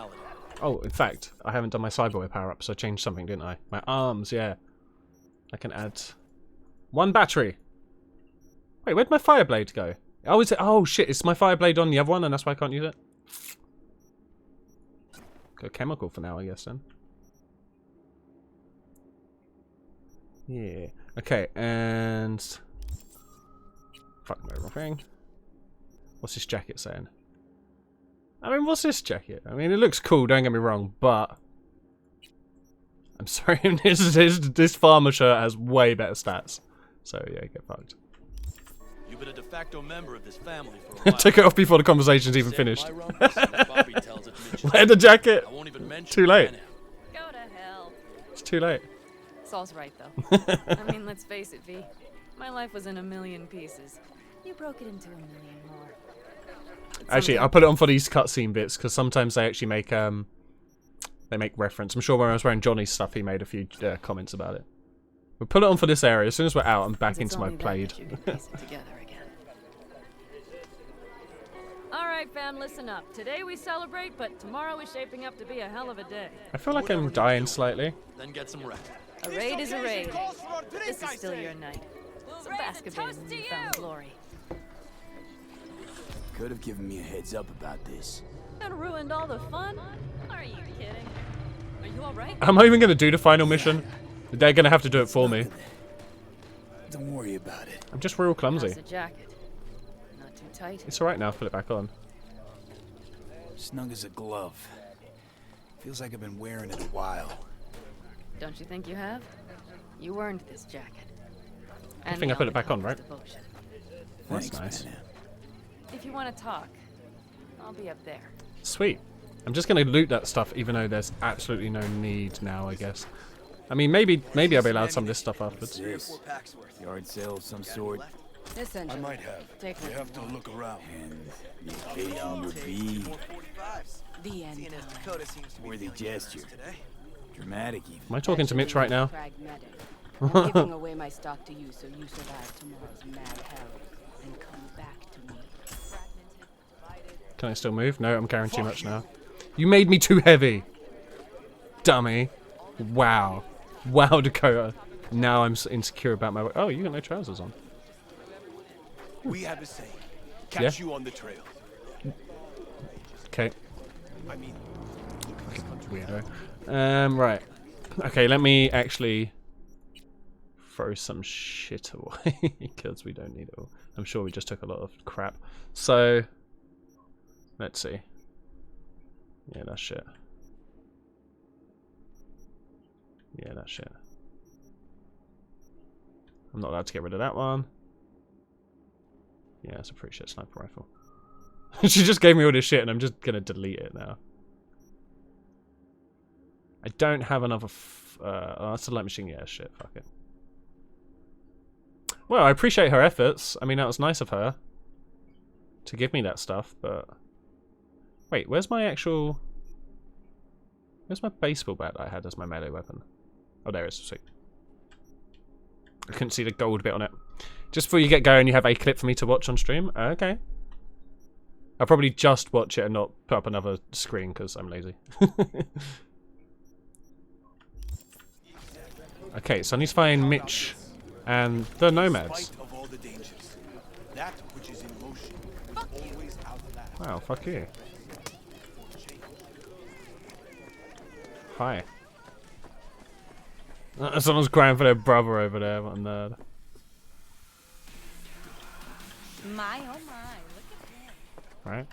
Speaker 1: Oh, in fact, I haven't done my Cyberware power-up, so I changed something, didn't I? My arms, yeah. I can add 1 battery. Wait, where'd my Fireblade go? Oh, is it? Oh shit, it's my Fireblade on the other one, and that's why I can't use it. Go chemical for now, I guess then. Yeah. Okay, and fuck no, wrong thing. What's this jacket saying? I mean, what's this jacket? I mean, it looks cool, don't get me wrong, but I'm sorry, this farmer shirt has way better stats. So yeah, get fucked.
Speaker 10: You've been a de facto member of this family for a while.
Speaker 1: Took it off before the conversation's even finished. Wear the jacket.
Speaker 10: I won't even mention
Speaker 1: Too late.
Speaker 8: Go to hell.
Speaker 1: It's too late.
Speaker 8: Saul's right, though. I mean, let's face it, V. My life was in a million pieces. You broke it into a million more. It's
Speaker 1: Actually,
Speaker 8: something-
Speaker 1: I'll put it on for these cutscene bits because sometimes they actually make reference. I'm sure when I was wearing Johnny's stuff, he made a few comments about it. We'll put it on for this area. As soon as we're out, I'm back
Speaker 8: It's
Speaker 1: into my
Speaker 8: only then
Speaker 1: played.
Speaker 8: that you can piece it together again. All right, fam, listen up. Today we celebrate, but tomorrow is shaping up to be a hell of a day.
Speaker 1: I feel like I'm dying slightly.
Speaker 10: Then get some rest.
Speaker 8: A raid is a raid. This is still your night. So bask a bit in newfound glory.
Speaker 3: Could have given me a heads up about this.
Speaker 8: And ruined all the fun? Are you kidding? Are you all right?
Speaker 1: Am I even going to do the final mission? They're going to have to do it for me.
Speaker 3: Don't worry about it.
Speaker 1: I'm just real clumsy.
Speaker 8: How's the jacket? Not too tight?
Speaker 1: It's alright now, put it back on.
Speaker 3: Snug as a glove. Feels like I've been wearing it a while.
Speaker 8: Don't you think you have? You earned this jacket.
Speaker 1: I think I put it back on, right?
Speaker 8: Devotion.
Speaker 1: That's
Speaker 3: Thanks,
Speaker 1: nice.
Speaker 3: man.
Speaker 8: If you want to talk, I'll be up there.
Speaker 1: Sweet. I'm just going to loot that stuff, even though there's absolutely no need now, I guess. I mean, maybe I'll be allowed some of this stuff afterwards.
Speaker 3: This yard sale of some sort.
Speaker 14: Listen,
Speaker 6: I might have.
Speaker 14: Take
Speaker 6: You
Speaker 14: what
Speaker 6: have
Speaker 14: you
Speaker 6: to
Speaker 14: want.
Speaker 6: look around.
Speaker 3: And the occasion would be
Speaker 14: The end time.
Speaker 3: worthy gesture. Dramatic even.
Speaker 1: Am I talking to Mitch right now?
Speaker 14: Pragmatic. I'm giving away my stock to you so you survive tomorrow's mad hell and come back to me.
Speaker 1: Can I still move? No, I'm carrying too much now. You made me too heavy. Dummy. Wow. Wow, Dakota. Now I'm insecure about my... Oh, you got no trousers on.
Speaker 15: We have a saying.
Speaker 1: Yeah?
Speaker 15: Catch you on the trail.
Speaker 1: Okay.
Speaker 15: I mean,
Speaker 1: Weirdo. Right. Okay, let me actually throw some shit away because we don't need it all. I'm sure we just took a lot of crap. So, let's see. Yeah, that's shit. Yeah, that's shit. I'm not allowed to get rid of that one. Yeah, it's a pretty shit sniper rifle. She just gave me all this shit and I'm just gonna delete it now. I don't have another oh, that's a light machine. Yeah, shit, fuck it. Well, I appreciate her efforts. I mean, that was nice of her to give me that stuff, but... Wait, where's my actual... Where's my baseball bat that I had as my melee weapon? Oh, there it is. Sweet. I couldn't see the gold bit on it. Just before you get going, you have a clip for me to watch on stream? Okay. I'll probably just watch it and not put up another screen because I'm lazy. Okay, so I need to find Mitch and the nomads.
Speaker 3: Of all the dangers, that which is in motion will always outlast.
Speaker 1: Wow, fuck you. Hi. Someone's crying for their brother over there. What a nerd.
Speaker 14: My oh my, look at this.
Speaker 1: Right.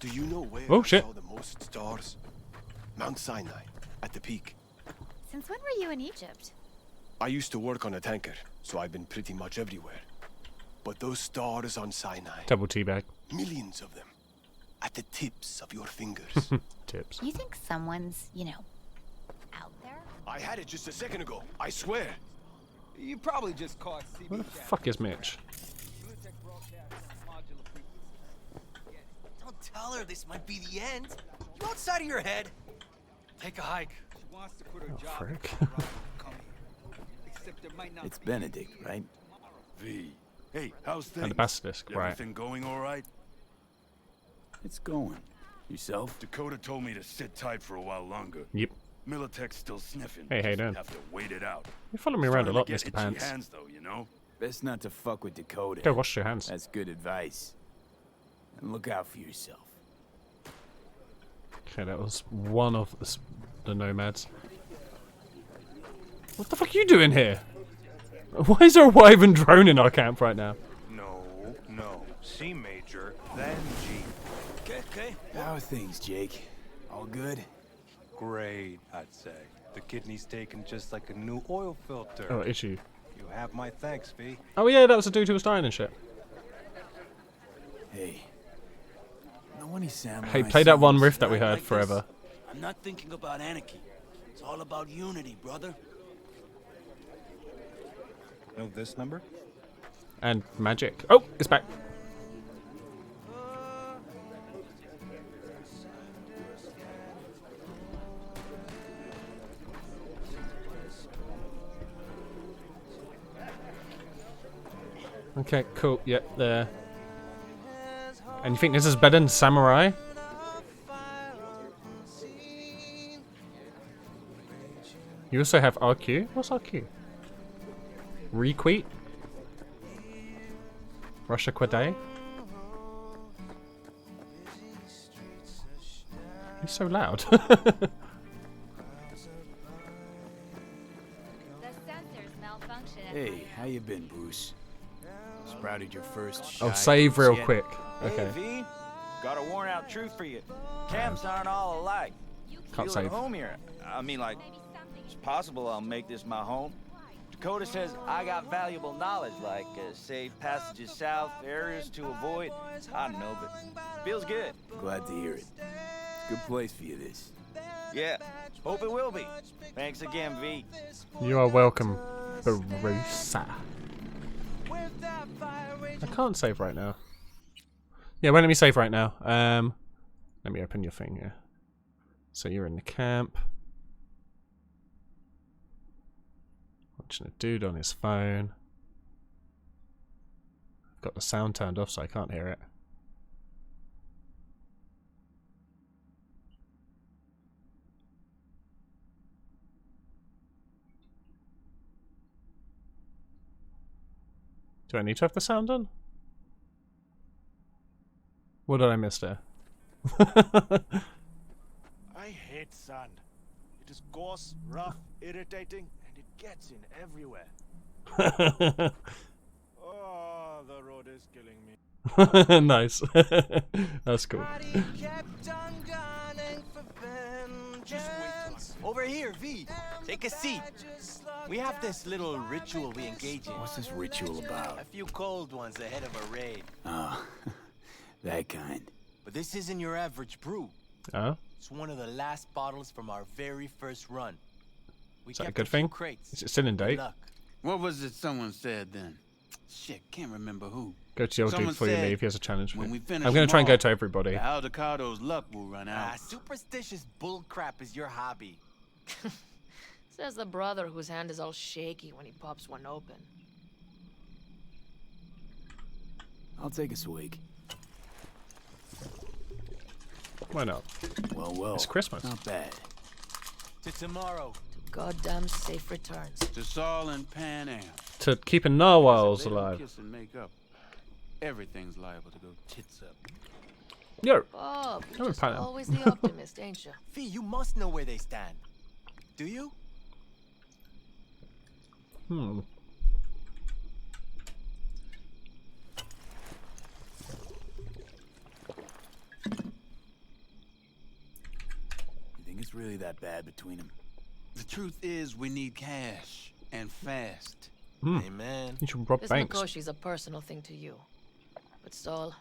Speaker 16: Do you know where
Speaker 1: Oh,
Speaker 16: I
Speaker 1: shit.
Speaker 16: saw the most stars? Mount Sinai, at the peak.
Speaker 17: Since when were you in Egypt?
Speaker 16: I used to work on a tanker, so I've been pretty much everywhere. But those stars on Sinai,
Speaker 1: Double teabag.
Speaker 16: millions of them, at the tips of your fingers.
Speaker 1: Tips.
Speaker 17: You think someone's, you know, out there?
Speaker 16: I had it just a second ago, I swear.
Speaker 18: You probably just caught CB.
Speaker 1: Where the fuck is Mitch?
Speaker 19: Don't tell her this might be the end. You outside of your head. Take a hike.
Speaker 18: She wants to quit her job.
Speaker 1: Frick.
Speaker 18: Except there might not
Speaker 3: It's
Speaker 18: be.
Speaker 3: Benedict, right?
Speaker 6: V. Hey, how's things?
Speaker 1: And the basilisk, right.
Speaker 6: Everything going all right?
Speaker 3: It's going. Yourself?
Speaker 6: Dakota told me to sit tight for a while longer.
Speaker 1: Yep.
Speaker 6: Militech's still sniffing.
Speaker 1: Hey, how you doing?
Speaker 6: Have to wait it out.
Speaker 1: You follow me around a
Speaker 6: Starting
Speaker 1: lot,
Speaker 6: to get
Speaker 1: Mr.
Speaker 6: itchy
Speaker 1: Pants.
Speaker 6: hands, though, you know?
Speaker 3: Best not to fuck with Dakota.
Speaker 1: Go wash your hands.
Speaker 3: That's good advice. And look out for yourself.
Speaker 1: Okay, that was one of the nomads. What the fuck are you doing here? Why is there a wyvern drone in our camp right now?
Speaker 20: No. C major, then G.
Speaker 3: Okay. How are things, Jake? All good?
Speaker 20: Great, I'd say. The kidney's taken just like a new oil filter.
Speaker 1: Oh, issue.
Speaker 20: You have my thanks, V.
Speaker 1: Oh yeah, that was the dude who was dying and shit.
Speaker 3: Hey. Know any samurai
Speaker 1: Hey, play that one
Speaker 3: songs
Speaker 1: riff that we
Speaker 3: I
Speaker 1: heard
Speaker 3: like this?
Speaker 1: forever.
Speaker 21: I'm not thinking about anarchy. It's all about unity, brother.
Speaker 20: Know this number?
Speaker 1: And magic. Oh, it's back. Okay, cool. Yep, there. And you think this is better than Samurai? You also have RQ? What's RQ? Requeat? Russia Quaday? He's so loud.
Speaker 17: The sensors malfunctioned.
Speaker 3: Hey, how you been, Bruce? Sprouted your first
Speaker 1: Oh,
Speaker 3: shy
Speaker 1: save real
Speaker 3: yet?
Speaker 1: quick.
Speaker 22: Hey,
Speaker 1: Okay.
Speaker 22: V, got a worn out truth for you. Camps aren't all alike.
Speaker 1: Can't
Speaker 22: Feel
Speaker 1: save.
Speaker 22: at home here. I mean, like, it's possible I'll make this my home. Dakota says I got valuable knowledge, like safe passages south, areas to avoid. I don't know, but feels good.
Speaker 3: Glad to hear it. It's a good place for you, this.
Speaker 22: Yeah, hope it will be. Thanks again, V.
Speaker 1: You are welcome, Barusa. I can't save right now. Yeah, won't let me save right now. Let me open your thing here. So you're in the camp. Watching a dude on his phone. I've got the sound turned off so I can't hear it. Do I need to have the sound on? What did I miss there?
Speaker 15: I hate sand. It is coarse, rough, irritating, and it gets in everywhere. Oh, the road is killing me.
Speaker 1: Nice. That's cool.
Speaker 19: Just wait. Over here, V. Take a seat. We have this little ritual we engage in.
Speaker 3: What's this ritual about?
Speaker 19: A few cold ones ahead of a raid.
Speaker 3: Oh, that kind.
Speaker 19: But this isn't your average brew.
Speaker 1: Oh?
Speaker 19: It's one of the last bottles from our very first run. We
Speaker 1: Is that a
Speaker 19: kept
Speaker 1: good
Speaker 19: few
Speaker 1: thing?
Speaker 19: crates.
Speaker 1: Is it still in date?
Speaker 19: Luck.
Speaker 12: What was it someone said then? Shit, can't remember who.
Speaker 1: Go to your dude
Speaker 12: Someone
Speaker 1: before you
Speaker 12: said,
Speaker 1: leave. He has a challenge for
Speaker 12: when
Speaker 1: you.
Speaker 12: we finish
Speaker 1: I'm going to try and go
Speaker 12: them
Speaker 1: to
Speaker 12: all,
Speaker 1: everybody.
Speaker 12: The Aldecado's luck will run out.
Speaker 19: Superstitious bullcrap is your hobby.
Speaker 13: Says the brother whose hand is all shaky when he pops one open.
Speaker 3: I'll take a swig.
Speaker 1: Why not?
Speaker 3: Well,
Speaker 1: It's Christmas.
Speaker 3: Not bad.
Speaker 19: To tomorrow.
Speaker 13: goddamn safe returns.
Speaker 12: To Saul and Pan Am.
Speaker 1: To keeping narwhals
Speaker 12: If they don't
Speaker 1: alive.
Speaker 12: kiss and make up, everything's liable to go tits up.
Speaker 1: Yo.
Speaker 13: Bob,
Speaker 1: I'm
Speaker 13: you're
Speaker 1: a
Speaker 13: just
Speaker 1: Pan Am.
Speaker 13: always the optimist, ain't you?
Speaker 19: Fee, you must know where they stand. Do you?
Speaker 1: Hmm.
Speaker 3: You think it's really that bad between them?
Speaker 12: The truth is, we need cash, and fast.
Speaker 19: Amen.
Speaker 1: You should rob
Speaker 13: This
Speaker 1: banks.
Speaker 13: Mikoshi's a personal thing to you. But Saul,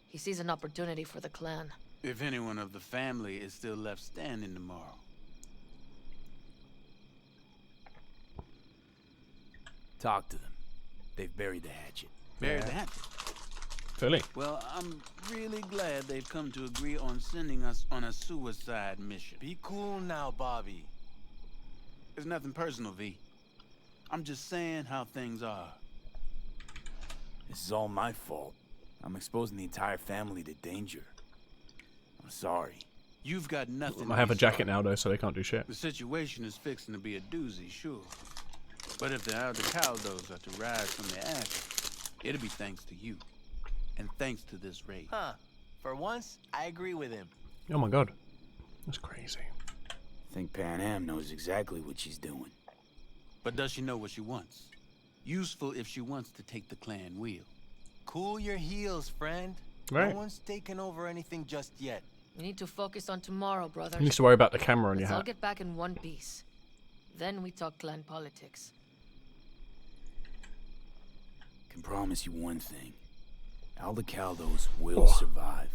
Speaker 13: he sees an opportunity for the clan.
Speaker 12: If anyone of the family is still left standing tomorrow.
Speaker 3: Talk to them. They've buried the hatchet.
Speaker 12: Buried the hatchet.
Speaker 1: Philly.
Speaker 12: Well, I'm really glad they've come to agree on sending us on a suicide mission.
Speaker 19: Be cool now, Bobby.
Speaker 12: It's nothing personal, V. I'm just saying how things are.
Speaker 3: This is all my fault. I'm exposing the entire family to danger. I'm sorry.
Speaker 12: You've got nothing.
Speaker 1: I have a jacket now though, so they can't do shit.
Speaker 12: The situation is fixing to be a doozy, sure. But if the Aldecaldos are to rise from the ashes, it'll be thanks to you. And thanks to this raid.
Speaker 19: Huh. For once, I agree with him.
Speaker 1: Oh my god. That's crazy.
Speaker 3: I think Pan Am knows exactly what she's doing.
Speaker 12: But does she know what she wants? Useful if she wants to take the clan wheel.
Speaker 19: Cool your heels, friend.
Speaker 1: Right.
Speaker 19: No one's taken over anything just yet.
Speaker 13: We need to focus on tomorrow, brothers.
Speaker 1: You need to worry about the camera on your
Speaker 13: Let's all
Speaker 1: hat.
Speaker 13: get back in one piece. Then we talk clan politics.
Speaker 3: Can promise you one thing. Aldecaldos will survive.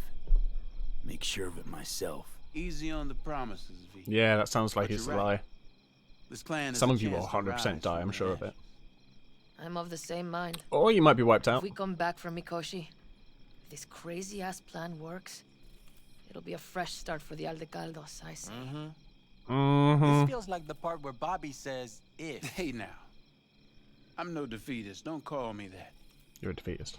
Speaker 3: Make sure of it myself.
Speaker 12: Easy on the promises, V.
Speaker 1: Yeah, that sounds like
Speaker 12: But
Speaker 1: it's a
Speaker 12: you're right.
Speaker 1: lie.
Speaker 12: This clan has
Speaker 1: Some
Speaker 12: a
Speaker 1: of you will
Speaker 12: chance to
Speaker 1: 100%
Speaker 12: rise
Speaker 1: die,
Speaker 12: from
Speaker 1: I'm
Speaker 12: the
Speaker 1: sure of it.
Speaker 12: ashes.
Speaker 13: I'm of the same mind.
Speaker 1: Or you might be wiped
Speaker 13: If
Speaker 1: out.
Speaker 13: we come back from Mikoshi, if this crazy-ass plan works, it'll be a fresh start for the Aldecaldos, I say.
Speaker 19: This feels like the part where Bobby says, if.
Speaker 12: Hey now. I'm no defeatist. Don't call me that.
Speaker 1: You're a defeatist.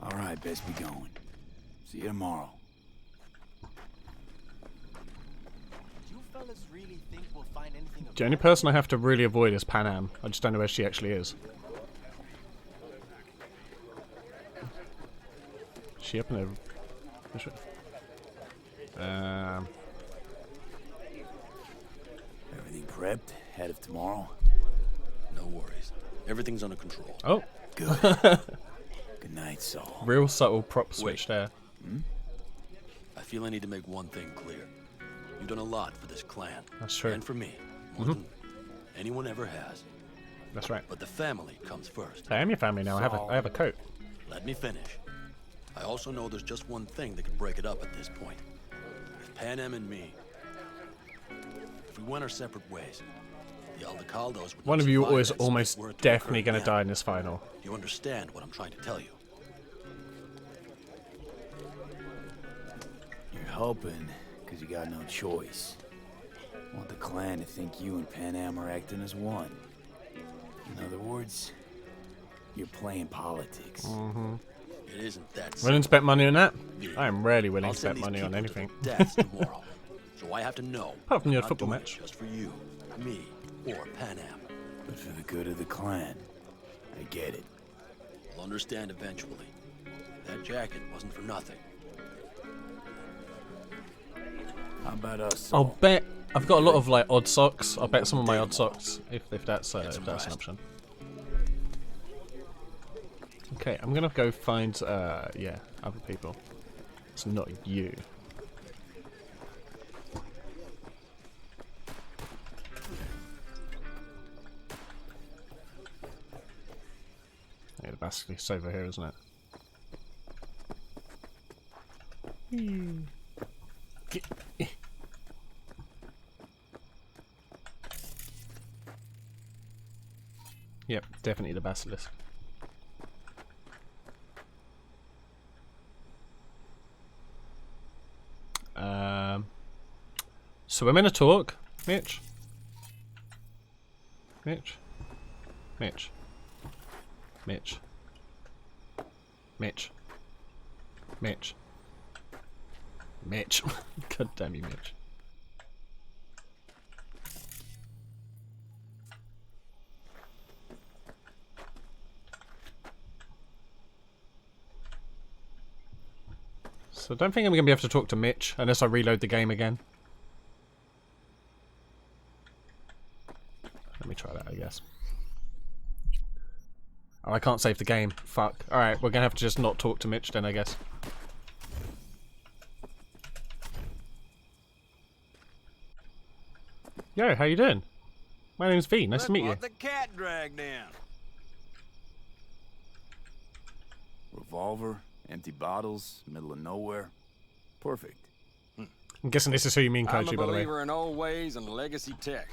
Speaker 3: All right, best be going. See you tomorrow.
Speaker 19: You fellas really think we'll find anything of
Speaker 1: The only person I have to really avoid is Pan Am. I just don't know where she actually is. Is she up in there? Which way?
Speaker 3: Everything prepped ahead of tomorrow?
Speaker 10: No worries. Everything's under control.
Speaker 1: Oh.
Speaker 3: Good. Good night, Saul.
Speaker 1: Real subtle prop switch there.
Speaker 10: I feel I need to make one thing clear. You've done a lot for this clan.
Speaker 1: That's true.
Speaker 10: And for me. More than anyone ever has.
Speaker 1: That's right.
Speaker 10: But the family comes first.
Speaker 1: I am your family now. I have a coat.
Speaker 10: Let me finish. I also know there's just one thing that could break it up at this point. If Pan Am and me, if we went our separate ways, the Aldecaldos would
Speaker 1: One
Speaker 10: not
Speaker 1: of you
Speaker 10: survive
Speaker 1: is
Speaker 10: that
Speaker 1: almost
Speaker 10: split word to
Speaker 1: definitely
Speaker 10: occur
Speaker 1: going to
Speaker 10: again.
Speaker 1: die in this final.
Speaker 10: You understand what I'm trying to tell you?
Speaker 3: You're helping because you got no choice. Want the clan to think you and Pan Am are acting as one. In other words, you're playing politics.
Speaker 10: It isn't that
Speaker 1: Willing to bet money on that?
Speaker 10: Yeah.
Speaker 1: I am rarely willing
Speaker 10: I'll
Speaker 1: to
Speaker 10: send
Speaker 1: bet
Speaker 10: these
Speaker 1: money on
Speaker 10: people to
Speaker 1: anything.
Speaker 10: their deaths tomorrow. So I have to know.
Speaker 1: Apart from
Speaker 10: I'm
Speaker 1: your
Speaker 10: not
Speaker 1: football
Speaker 10: doing
Speaker 1: match.
Speaker 10: it just for you, me, or Pan Am.
Speaker 3: But for the good of the clan, I get it.
Speaker 10: You'll understand eventually. That jacket wasn't for nothing.
Speaker 3: How about us?
Speaker 1: I'll bet. I've got a lot of like odd socks. I'll bet some of my odd socks if that's an option. Okay, I'm gonna go find yeah, other people. It's not you. Yeah, the basilisk's over here, isn't it? Yep, definitely the basilisk. So we're meant to talk, Mitch. Mitch. Mitch. Mitch. Mitch. Mitch. Mitch. God damn you, Mitch. So I don't think I'm going to be able to talk to Mitch unless I reload the game again. Let me try that, I guess. Oh, I can't save the game. Fuck. Alright, we're going to have to just not talk to Mitch then, I guess. Yo, how you doing? My name's V. Nice to meet you.
Speaker 9: The cat dragged in.
Speaker 3: Revolver, empty bottles, middle of nowhere. Perfect.
Speaker 1: I'm guessing this is who you mean,
Speaker 4: I'm a
Speaker 1: Koji, by the way.
Speaker 4: believer in old ways and legacy tech.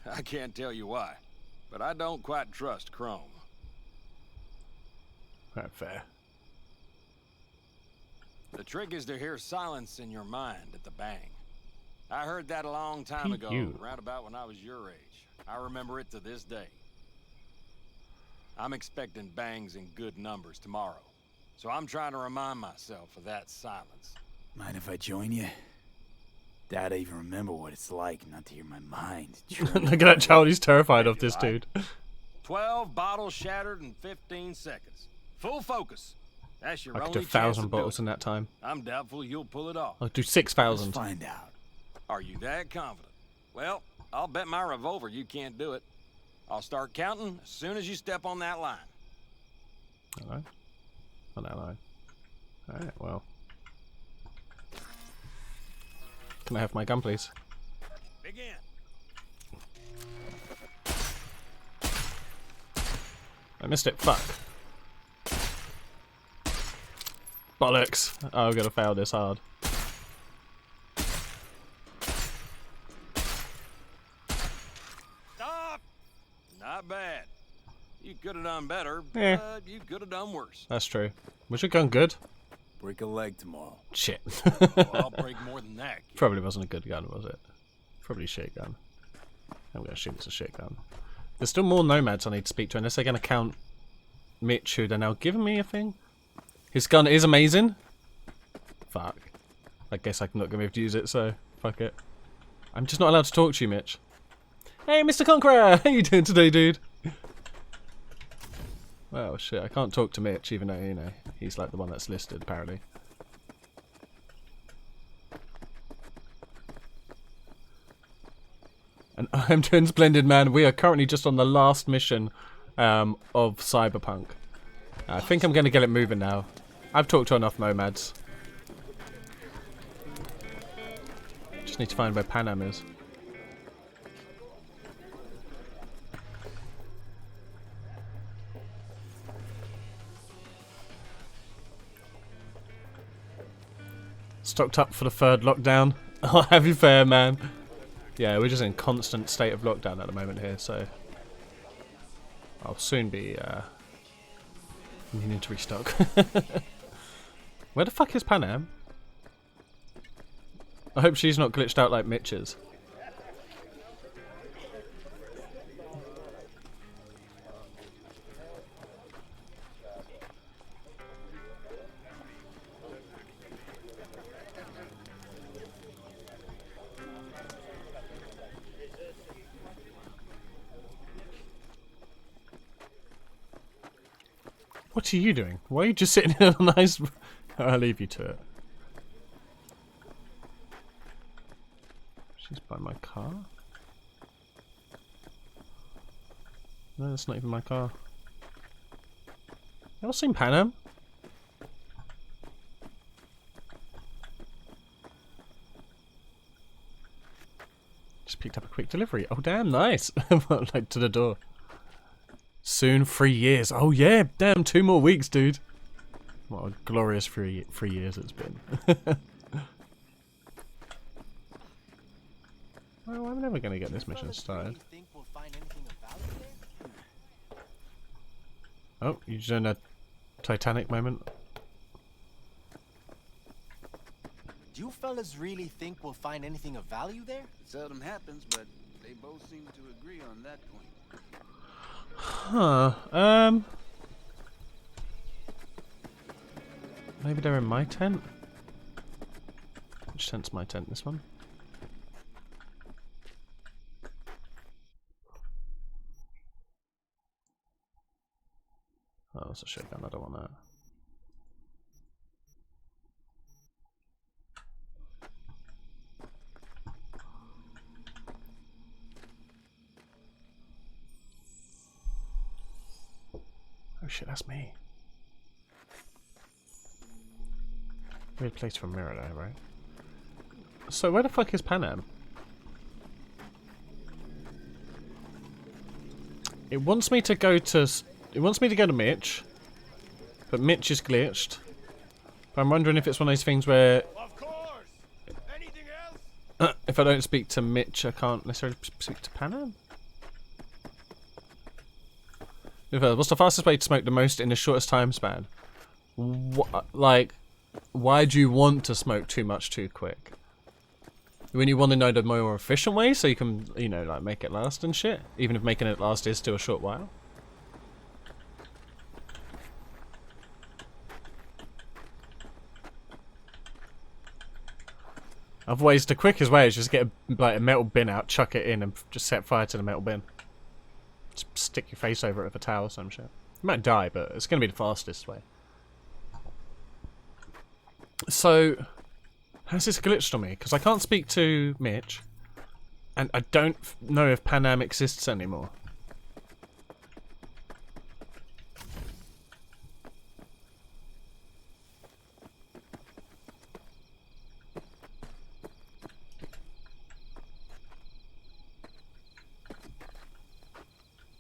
Speaker 4: I can't tell you why, but I don't quite trust Chrome.
Speaker 1: Right, fair.
Speaker 4: The trick is to hear silence in your mind at the bang. I heard that a long time ago,
Speaker 1: you.
Speaker 4: round about when I was your age. I remember it to this day. I'm expecting bangs in good numbers tomorrow, so I'm trying to remind myself of that silence.
Speaker 3: Mind if I join you? Dad, I even remember what it's like not to hear my mind.
Speaker 1: Look at that child, he's terrified of this dude.
Speaker 4: 12 bottles shattered in 15 seconds. Full focus. That's your
Speaker 1: I could
Speaker 4: only
Speaker 1: do
Speaker 4: chance
Speaker 1: 1,000
Speaker 4: to do
Speaker 1: bottles
Speaker 4: it.
Speaker 1: in that time.
Speaker 4: I'm doubtful you'll pull it off.
Speaker 1: I'll do 6,000.
Speaker 3: Let's find out.
Speaker 4: Are you that confident? Well, I'll bet my revolver you can't do it. I'll start counting as soon as you step on that line.
Speaker 1: Alright. On that line. Alright, well. Can I have my gun, please?
Speaker 4: Begin.
Speaker 1: I missed it. Fuck. Bollocks. Oh, I'm gonna fail this hard.
Speaker 4: Stop! Not bad. You could have done better,
Speaker 1: Yeah.
Speaker 4: but you could have done worse.
Speaker 1: That's true. Was your gun good?
Speaker 3: Break a leg tomorrow.
Speaker 1: Shit.
Speaker 4: Oh, I'll break more than that. Kid.
Speaker 1: Probably wasn't a good gun, was it? Probably a shit gun. I'm gonna assume it's a shit gun. There's still more nomads I need to speak to, unless they're gonna count Mitch, who they're now giving me a thing. His gun is amazing. Fuck. I guess I'm not gonna be able to use it, so fuck it. I'm just not allowed to talk to you, Mitch. Hey, Mr. Conqueror! How you doing today, dude? Well, shit, I can't talk to Mitch, even though, you know, he's like the one that's listed, apparently. And I'm doing splendid, man. We are currently just on the last mission of Cyberpunk. I think I'm going to get it moving now. I've talked to enough nomads. Just need to find where Panam is. Stocked up for the third lockdown. Oh, have you fair, man. Yeah, we're just in constant state of lockdown at the moment here, so I'll soon be needing to restock. Where the fuck is Panam? I hope she's not glitched out like Mitch is. What are you doing? Why are you just sitting in a nice... I'll leave you to it. She's by my car? No, that's not even my car. Y'all seen Panam? Just picked up a quick delivery. Oh damn, nice! Like to the door. Soon 3 years. Oh yeah, damn, 2 more weeks, dude. What a glorious 3 years it's been. Well, I'm never gonna get this mission started. Oh, you just in a Titanic moment.
Speaker 19: Do you fellas really think we'll find anything of value there?
Speaker 12: It seldom happens, but they both seem to agree on that point.
Speaker 1: Huh, Maybe they're in my tent? Which tent's my tent? This one? Oh, that's a shotgun. I don't want that. Oh shit, that's me. Weird place for a mirror there, right? So where the fuck is Panam? It wants me to go to... It wants me to go to Mitch. But Mitch is glitched. But I'm wondering if it's one of those things where...
Speaker 6: Of course! Anything else?
Speaker 1: If I don't speak to Mitch, I can't necessarily speak to Panam? What's the fastest way to smoke the most in the shortest time span? Like, why do you want to smoke too much too quick? When you want to know the more efficient way so you can, you know, like make it last and shit? Even if making it last is still a short while? Otherwise, the quickest way is just get a metal bin out, chuck it in, and just set fire to the metal bin. Just stick your face over it with a towel or some shit. You might die, but it's going to be the fastest way. So, how's this glitched on me? Because I can't speak to Mitch, and I don't know if Panam exists anymore.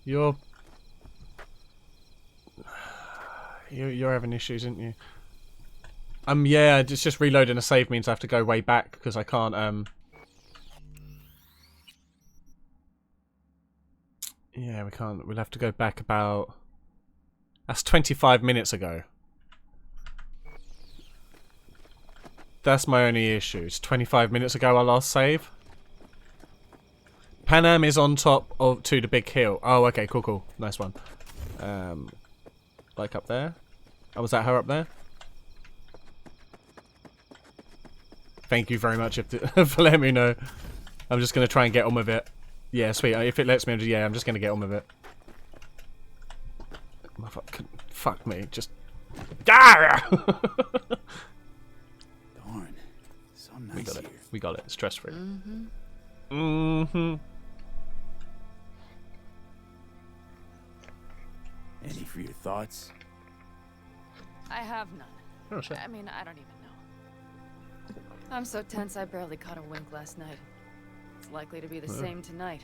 Speaker 1: You're having issues, aren't you? Yeah, it's just reloading a save means I have to go way back because I can't, yeah, we can't. We'll have to go back about... That's 25 minutes ago. That's my only issue. It's 25 minutes ago I last save. Panam is on top of the big hill. Oh, okay, cool. Nice one. Like up there. Oh, was that her up there? Thank you very much for letting me know. I'm just going to try and get on with it. Yeah, sweet. If it lets me, yeah, I'm just going to get on with it. Fuck me. Just...
Speaker 3: Darn. So nice.
Speaker 1: We got it. We got it. Stress free.
Speaker 3: Any for your thoughts?
Speaker 8: I have none.
Speaker 1: Oh, shit.
Speaker 8: I mean, I don't even know. I'm so tense I barely caught a wink last night. It's likely to be the same tonight.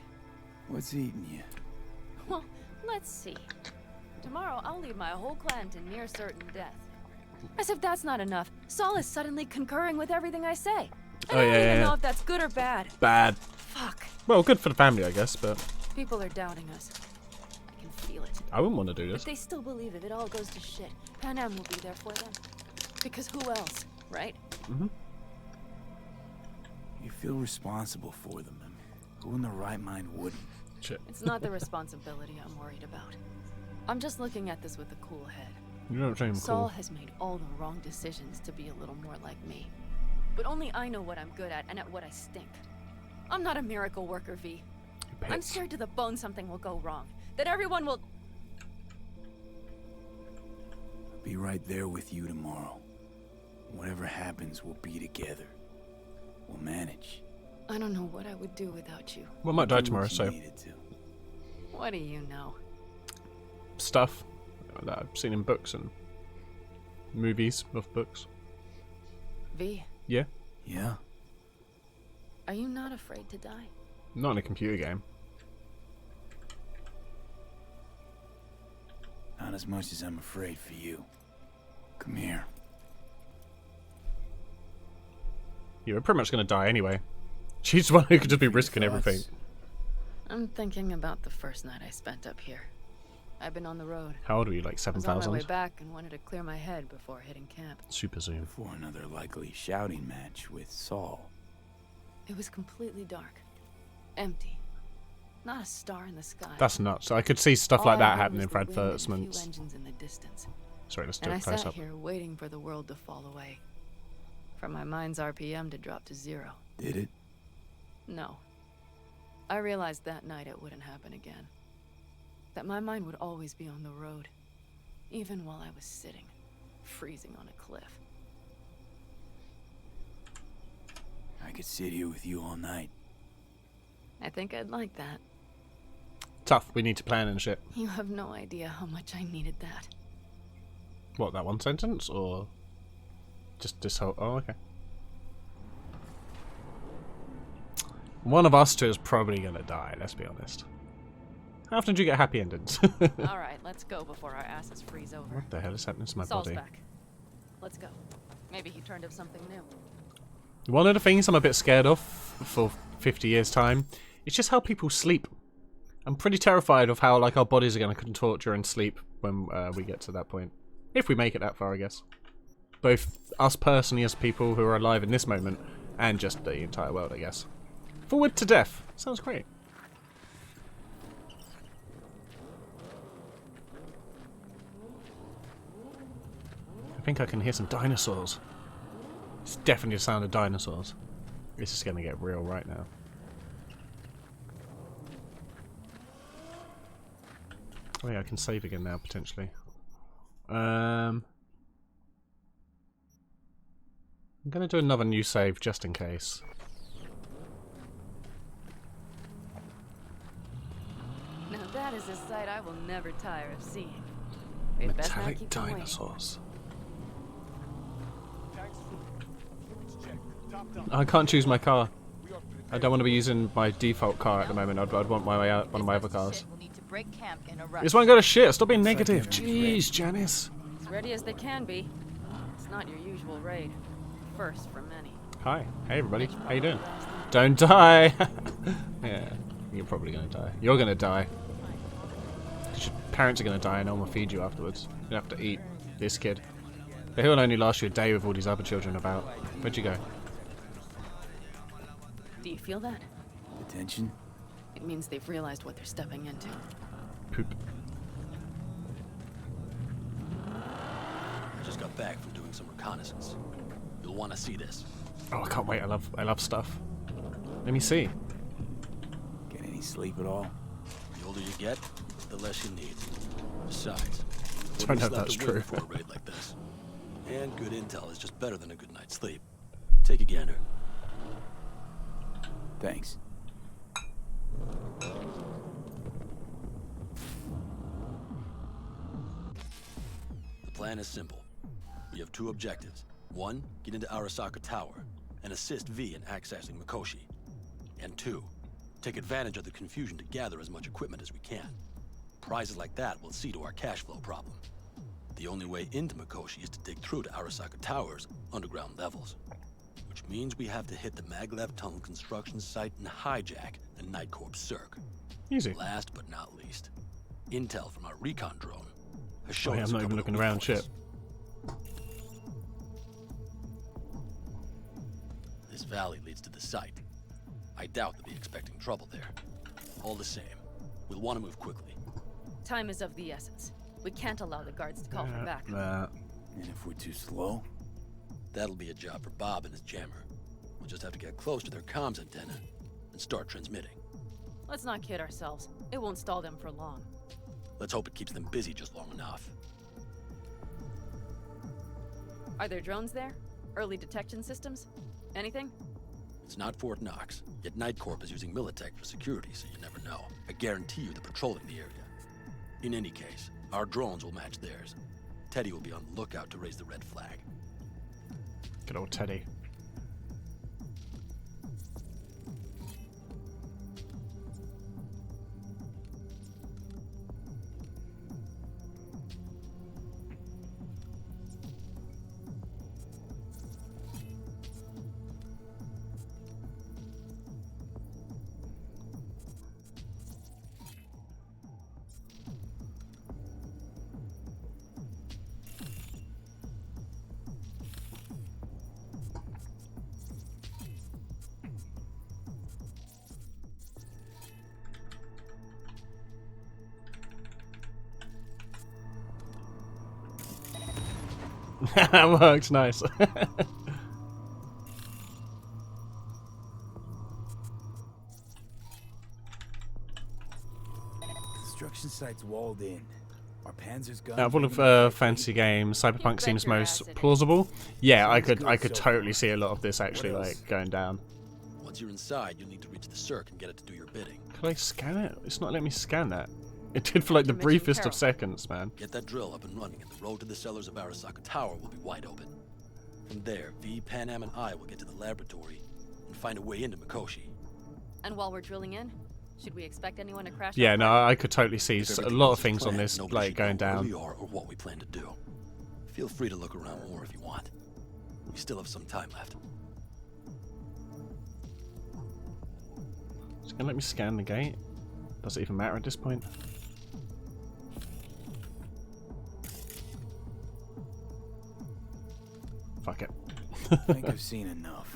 Speaker 3: What's eating you?
Speaker 8: Well, let's see. Tomorrow I'll lead my whole clan to near certain death. As if that's not enough, Saul is suddenly concurring with everything I say. I don't even know if that's good or bad.
Speaker 1: Bad.
Speaker 8: Fuck.
Speaker 1: Well, good for the family, I guess, but...
Speaker 8: People are doubting us. I can feel it.
Speaker 1: I wouldn't want to do this.
Speaker 8: If they still believe if it all goes to shit, Panam will be there for them. Because who else, right?
Speaker 3: You feel responsible for them. And who in their right mind wouldn't?
Speaker 1: Shit.
Speaker 8: It's not the responsibility I'm worried about. I'm just looking at this with a cool head.
Speaker 1: You don't seem
Speaker 8: Saul
Speaker 1: cool.
Speaker 8: has made all the wrong decisions to be a little more like me. But only I know what I'm good at and at what I stink. I'm not a miracle worker, V. I'm scared to the bone something will go wrong. That everyone will...
Speaker 3: I'll be right there with you tomorrow. Whatever happens, we'll be together. We'll manage.
Speaker 8: I don't know what I would do without you.
Speaker 1: Well, I might die tomorrow, so...
Speaker 8: What do you know?
Speaker 1: Stuff that I've seen in books and movies of books.
Speaker 8: V?
Speaker 1: Yeah?
Speaker 3: Yeah?
Speaker 8: Are you not afraid to die?
Speaker 1: Not in a computer game.
Speaker 3: Not as much as I'm afraid for you. Come here.
Speaker 1: You were pretty much going to die anyway. She's the one who could just be risking everything.
Speaker 8: I'm thinking about the first night I spent up here. I've been on the road.
Speaker 1: How old were you, like
Speaker 8: I was on my
Speaker 1: 7,000?
Speaker 8: way back and wanted to clear my head before hitting camp.
Speaker 1: Super zoom.
Speaker 3: Before another likely shouting match with Saul.
Speaker 8: It was completely dark. Empty. Not a star in the sky.
Speaker 1: That's nuts. I could see stuff
Speaker 8: All
Speaker 1: like
Speaker 8: I
Speaker 1: that
Speaker 8: heard
Speaker 1: happening
Speaker 8: was
Speaker 1: in
Speaker 8: the wind and a few
Speaker 1: advertisements.
Speaker 8: engines in the distance.
Speaker 1: Sorry, let's do
Speaker 8: And
Speaker 1: it
Speaker 8: I
Speaker 1: close
Speaker 8: sat
Speaker 1: up.
Speaker 8: here waiting for the world to fall away. For my mind's RPM to drop to 0.
Speaker 3: Did it?
Speaker 8: No. I realized that night it wouldn't happen again. That my mind would always be on the road. Even while I was sitting, freezing on a cliff.
Speaker 3: I could sit here with you all night.
Speaker 8: I think I'd like that.
Speaker 1: Tough, we need to plan and shit.
Speaker 8: You have no idea how much I needed that.
Speaker 1: What, that one sentence? Or just this whole... Oh, okay. One of us two is probably gonna die, let's be honest. How often do you get happy endings?
Speaker 8: Alright, let's go before our asses freeze over.
Speaker 1: What the hell is happening to my
Speaker 8: Saul's
Speaker 1: body?
Speaker 8: back. Let's go. Maybe he turned up something new.
Speaker 1: One of the things I'm a bit scared of for 50 years' time is just how people sleep. I'm pretty terrified of how like our bodies are going to contort during sleep when we get to that point. If we make it that far, I guess. Both us personally as people who are alive in this moment and just the entire world, I guess. Forward to death. Sounds great. I think I can hear some dinosaurs. It's definitely the sound of dinosaurs. This is going to get real right now. Oh yeah, I can save again now, potentially. I'm going to do another new save, just in case.
Speaker 8: Now that is a sight I will never tire of seeing. We'd best not
Speaker 1: Metallic
Speaker 8: keep them waiting.
Speaker 1: dinosaurs. I can't choose my car. I don't want to be using my default car at the moment. I'd want one of my other cars. This won't go to shit. Stop being negative. Jeez, Janice.
Speaker 8: As ready as they can be. It's not your usual raid. First for many.
Speaker 1: Hi. Hey, everybody. How you doing? Don't die. Yeah, you're probably going to die. You're going to die. Your parents are going to die and no one will feed you afterwards. You have to eat this kid. But he'll only last you a day with all these other children about. Where'd you go?
Speaker 8: Do you feel that?
Speaker 3: The tension?
Speaker 8: It means they've realized what they're stepping into.
Speaker 1: Poop.
Speaker 10: I just got back from doing some reconnaissance. You'll want to see this.
Speaker 1: Oh, I can't wait. I love stuff. Let me see.
Speaker 3: Get any sleep at all?
Speaker 10: The older you get, the less you need. Besides,
Speaker 1: Don't know if that's true.
Speaker 10: For a raid like this. And good intel is just better than a good night's sleep. Take a gander.
Speaker 3: Thanks.
Speaker 10: The plan is simple. We have two objectives. One, get into Arasaka Tower and assist V in accessing Mikoshi. And two, take advantage of the confusion to gather as much equipment as we can. Prizes like that will see to our cash flow problem. The only way into Mikoshi is to dig through to Arasaka Tower's underground levels. Which means we have to hit the Maglev Tunnel construction site and hijack the Night Corps Cirque.
Speaker 1: Easy.
Speaker 10: Last but not least, intel from our recon drone has
Speaker 1: Oh,
Speaker 10: shown
Speaker 1: yeah,
Speaker 10: us
Speaker 1: I'm
Speaker 10: a
Speaker 1: not even
Speaker 10: couple of
Speaker 1: looking
Speaker 10: weak
Speaker 1: around.
Speaker 10: points.
Speaker 1: Shit.
Speaker 10: This valley leads to the site. I doubt they'll be expecting trouble there. All the same, we'll want to move quickly.
Speaker 8: Time is of the essence. We can't allow the guards to call for backup.
Speaker 3: And if we're too slow?
Speaker 10: That'll be a job for Bob and his jammer. We'll just have to get close to their comms antenna and start transmitting.
Speaker 8: Let's not kid ourselves. It won't stall them for long.
Speaker 10: Let's hope it keeps them busy just long enough.
Speaker 8: Are there drones there? Early detection systems? Anything?
Speaker 10: It's not Fort Knox, yet Night Corp is using Militech for security, so you never know. I guarantee you they're patrolling the area. In any case, our drones will match theirs. Teddy will be on the lookout to raise the red flag.
Speaker 1: Good old Teddy. That works, nice.
Speaker 3: Construction site's walled in. Our Panzer's guns.
Speaker 1: Out of all of fantasy games, Cyberpunk seems most plausible. Yeah, I could totally see a lot of this actually like going down.
Speaker 10: Once you're inside, you'll need to reach the circ and get it to do your bidding.
Speaker 1: Can I scan it? It's not letting me scan that. It did for like the briefest of seconds, man.
Speaker 10: Get that drill up and running, and the road to the cellars of Arasaka Tower will be wide open. From there, V, Panam, and I will get to the laboratory and find a way into Mikoshi.
Speaker 8: And while we're drilling in, should we expect anyone to crash?
Speaker 1: Yeah, no, I could totally see a lot of things on this like going down.
Speaker 10: Where we are or what we plan to do. Feel free to look around more if you want. We still have some time left.
Speaker 1: It's gonna let me scan the gate. Does it even matter at this point? Fuck it.
Speaker 3: I think I've seen enough.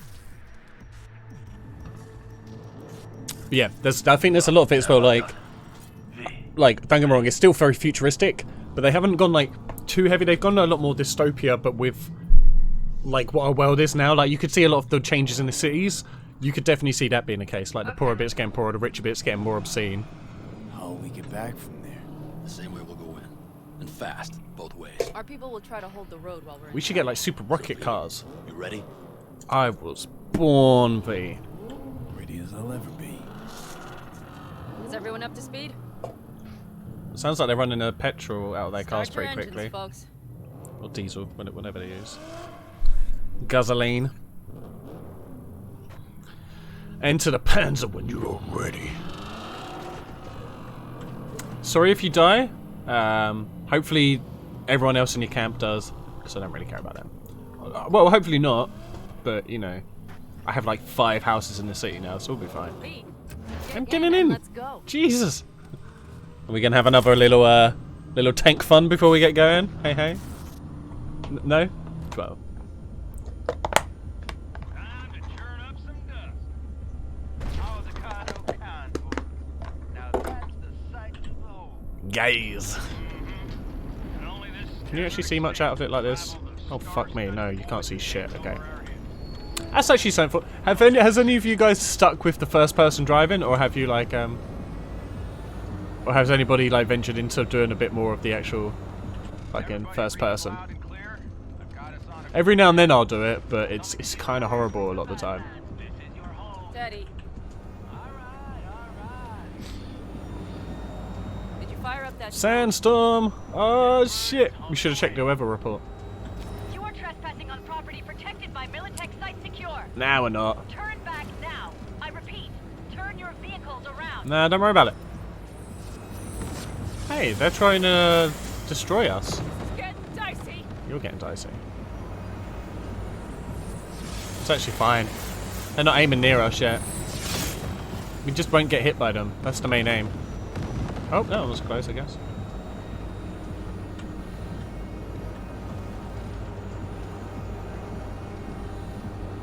Speaker 1: Yeah, I think there's a lot of it as well, like, don't get me wrong, it's still very futuristic, but they haven't gone, like, too heavy. They've gone a lot more dystopia, but with, like, what our world is now. Like, you could see a lot of the changes in the cities. You could definitely see that being the case. Like, the poorer bits getting poorer, the richer bits getting more obscene.
Speaker 3: How will we get back from there?
Speaker 10: The same way we'll go in. And fast, both ways.
Speaker 8: Our people will try to hold the road while we're
Speaker 1: We should get, like, super rocket cars.
Speaker 10: You ready?
Speaker 1: I was born, V.
Speaker 3: Ready as I'll ever be.
Speaker 8: Is everyone up to speed?
Speaker 1: Sounds like they're running a petrol out of their cars
Speaker 8: Start your
Speaker 1: pretty quickly.
Speaker 8: engines, folks.
Speaker 1: Or diesel, whatever they use. Gasoline. Enter the Panzer when you're ready. Sorry if you die. Hopefully everyone else in your camp does, because I don't really care about them. Well, hopefully not, but you know, I have like 5 houses in the city now, so we'll be fine. I'm getting in.
Speaker 8: Let's go.
Speaker 1: Jesus. Are we gonna have another little tank fun before we get going? Hey, hey. No? 12. Gaze. Can you actually see much out of it like this? Oh fuck me, no, you can't see shit. Okay. That's actually something. Has any of you guys stuck with the first person driving, or have you like or has anybody like ventured into doing a bit more of the actual fucking first person? Every now and then I'll do it, but it's kind of horrible a lot of the time.
Speaker 8: Steady. Did you fire up that?
Speaker 1: Sandstorm! Oh shit! We should have checked the weather report.
Speaker 2: You are trespassing on property protected by Militech Site Secure.
Speaker 1: Nah, we're not.
Speaker 2: Turn back now. I repeat, turn your vehicles around.
Speaker 1: Nah, don't worry about it. Hey, they're trying to destroy us.
Speaker 8: It's getting dicey.
Speaker 1: You're getting dicey. It's actually fine. They're not aiming near us yet. We just won't get hit by them. That's the main aim. Oh, that one was close, I guess.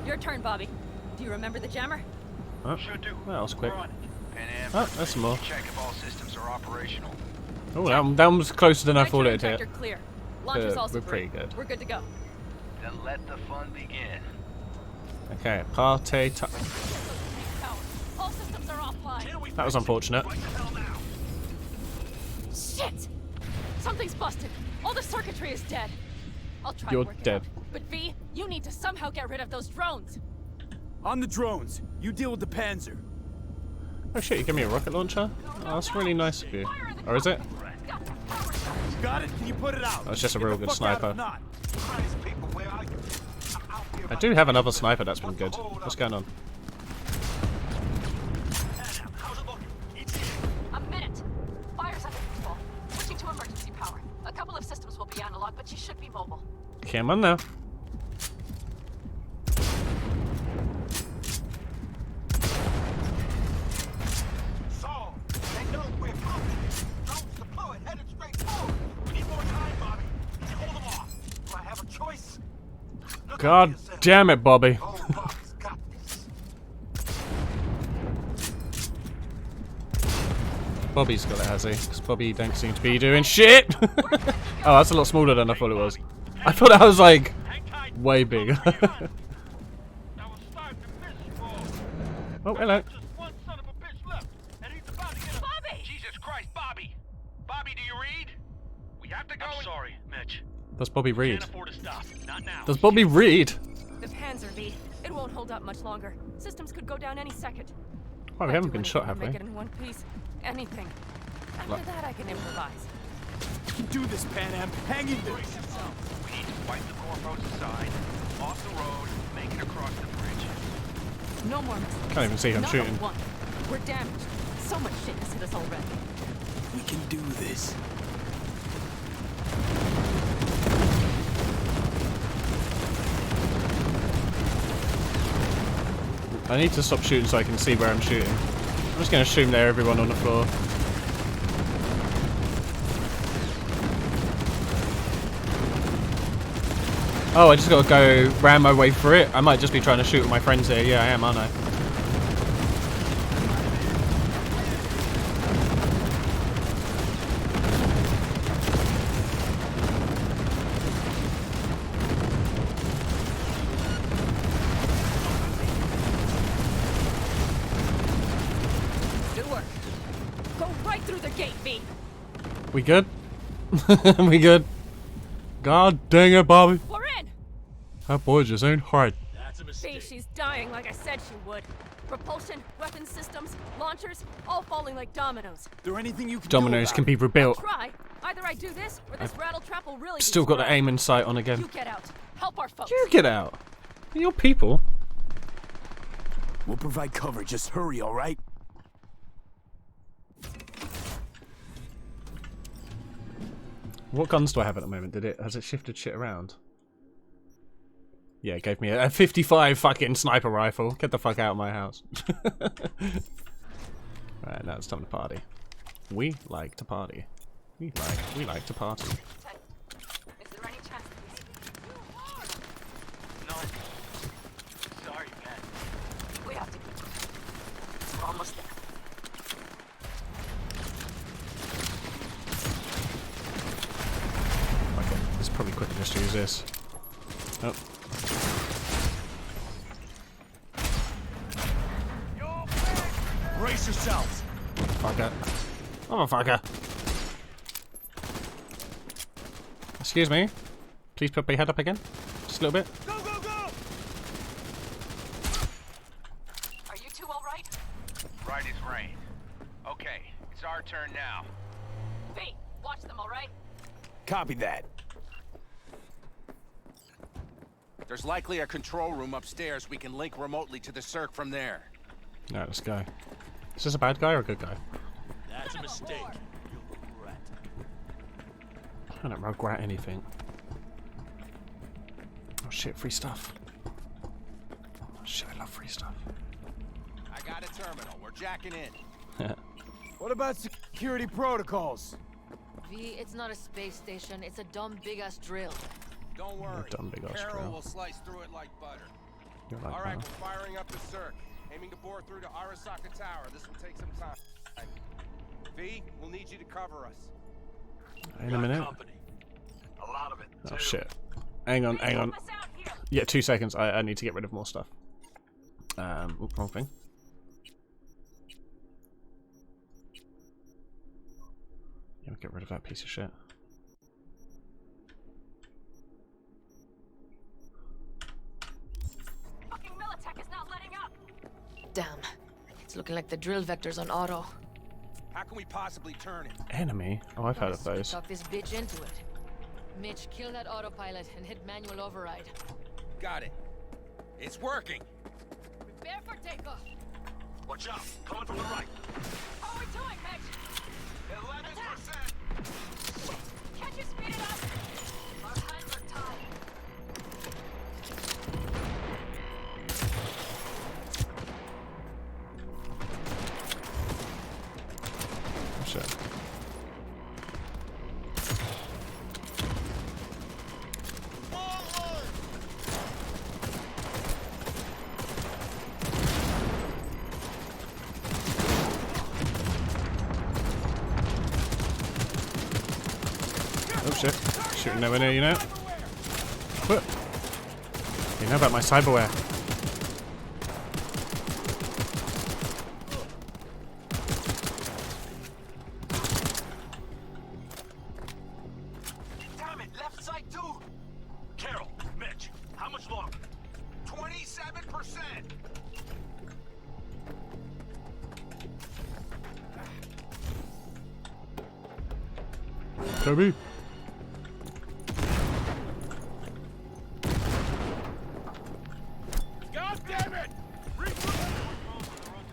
Speaker 8: Your turn, Bobby. Do you remember the jammer?
Speaker 1: Oh, that was quick. Oh, that's some more.
Speaker 9: Check if all systems are operational.
Speaker 1: Oh, that one was closer than I thought it'd hit.
Speaker 8: Tractor clear. Launcher's also
Speaker 1: We're pretty good.
Speaker 8: We're good to go.
Speaker 9: Then let the fun begin.
Speaker 1: Okay, party time.
Speaker 8: All systems are offline.
Speaker 1: That was unfortunate.
Speaker 8: Shit! Something's busted. All the circuitry is dead. I'll try
Speaker 1: You're
Speaker 8: to work
Speaker 1: dead.
Speaker 8: it out. But V, you need to somehow get rid of those drones.
Speaker 3: On the drones. You deal with the Panzer.
Speaker 1: Oh shit, you give me a rocket launcher? Oh, that's really nice of you. Or is it?
Speaker 3: Got it? Can you put it out?
Speaker 1: That's just a real good
Speaker 3: Get the fuck out
Speaker 1: sniper.
Speaker 3: of Knot.
Speaker 1: I do have another sniper that's been good. What's going on?
Speaker 8: A minute. Fire's under control. Switching to emergency power. A couple of systems will be analog, but she should be mobile.
Speaker 1: Come on now. God damn it, Bobby. Bobby's got it, has he? Because Bobby don't seem to be doing shit. Oh, that's a lot smaller than I thought it was. I thought that was like way bigger. Oh, hello.
Speaker 5: Bobby! Jesus Christ, Bobby! Bobby, do you read? We have to go. I'm sorry, Mitch.
Speaker 1: Does Bobby read?
Speaker 5: Can't afford to stop. Not now.
Speaker 1: Does Bobby read?
Speaker 8: The Panzer V. It won't hold up much longer. Systems could go down any second.
Speaker 1: Oh, we haven't been shot, have we?
Speaker 8: Make it in one piece. Anything. After that, I can improvise.
Speaker 3: You can do this, Pan Am. Hang in there.
Speaker 5: We need to wipe the corpos aside, off the road, make it across the bridge.
Speaker 8: No more mistakes.
Speaker 1: Can't even see him
Speaker 8: Not
Speaker 1: shooting.
Speaker 8: a one. We're damaged. So much shit has hit us already.
Speaker 3: We can do this.
Speaker 1: I need to stop shooting so I can see where I'm shooting. I'm just going to assume they're everyone on the floor. Oh, I just got to go ram my way through it. I might just be trying to shoot with my friends here. Yeah, I am, aren't I? We good? We good? God dang it, Bobby.
Speaker 8: We're in.
Speaker 1: That boy just ain't hard.
Speaker 8: V, she's dying like I said she would. Propulsion, weapon systems, launchers, all falling like dominoes.
Speaker 3: Is there anything you can
Speaker 1: Dominoes can be rebuilt.
Speaker 8: Try. Either I do this, or this rattle trap will really.
Speaker 1: Still got the aim and sight on again.
Speaker 8: You get out. Help our folks.
Speaker 1: You get out. You're people.
Speaker 3: We'll provide cover. Just hurry, all right?
Speaker 1: What guns do I have at the moment? Has it shifted shit around? Yeah, it gave me a 55 fucking sniper rifle. Get the fuck out of my house. Right, now it's time to party. We like to party. We like to party.
Speaker 8: Is there any chance?
Speaker 5: No. Sorry, man.
Speaker 8: We have to. We're almost there.
Speaker 1: Okay, it's probably quicker just to use this. Oh.
Speaker 3: Brace yourselves.
Speaker 1: Fucker. Motherfucker. Excuse me. Please put my head up again. Just a little bit.
Speaker 5: Go, go, go!
Speaker 8: Are you two all right?
Speaker 5: Right as rain. Okay, it's our turn now.
Speaker 8: V, watch them, all right?
Speaker 3: Copy that.
Speaker 9: There's likely a control room upstairs. We can link remotely to the circ from there.
Speaker 1: Alright, let's go. Is this a bad guy or a good guy?
Speaker 5: That's a mistake. You'll regret.
Speaker 1: I don't regret anything. Oh shit, free stuff. Oh shit, I love free stuff.
Speaker 9: I got a terminal. We're jacking in.
Speaker 3: What about security protocols?
Speaker 13: V, it's not a space station. It's a dumb big-ass drill.
Speaker 9: Don't worry.
Speaker 1: Dumb big ass
Speaker 9: Carol
Speaker 1: drill.
Speaker 9: will slice through it like butter.
Speaker 1: You're like
Speaker 9: All right,
Speaker 1: that.
Speaker 9: we're firing up the circ. Aiming to bore through to Arasaka Tower. This will take some time. V, we'll need you to cover us.
Speaker 1: In a minute.
Speaker 5: A lot of it.
Speaker 1: Oh shit. Hang on, hang on. Yeah, 2 seconds. I need to get rid of more stuff. Oop, wrong thing. Yeah, get rid of that piece of shit.
Speaker 8: Fucking Militech is not letting up.
Speaker 13: Damn. It's looking like the drill vector's on auto.
Speaker 9: How can we possibly turn it?
Speaker 1: Enemy? Oh, I've heard of those.
Speaker 13: Talk this bitch into it. Mitch, kill that autopilot and hit manual override.
Speaker 9: Got it. It's working.
Speaker 13: Prepare for takeoff.
Speaker 5: Watch out. Coming from the right.
Speaker 8: How are we doing, Mitch?
Speaker 5: 11%.
Speaker 8: Can't you speed it up? Our hands are tied.
Speaker 1: Oh shit. Oh shit. Shooting nowhere near you now. What? You know about my cyberware.
Speaker 5: Damn it, left side too. Carol, Mitch, how much longer? 27%.
Speaker 1: Toby.
Speaker 5: God damn it! Road to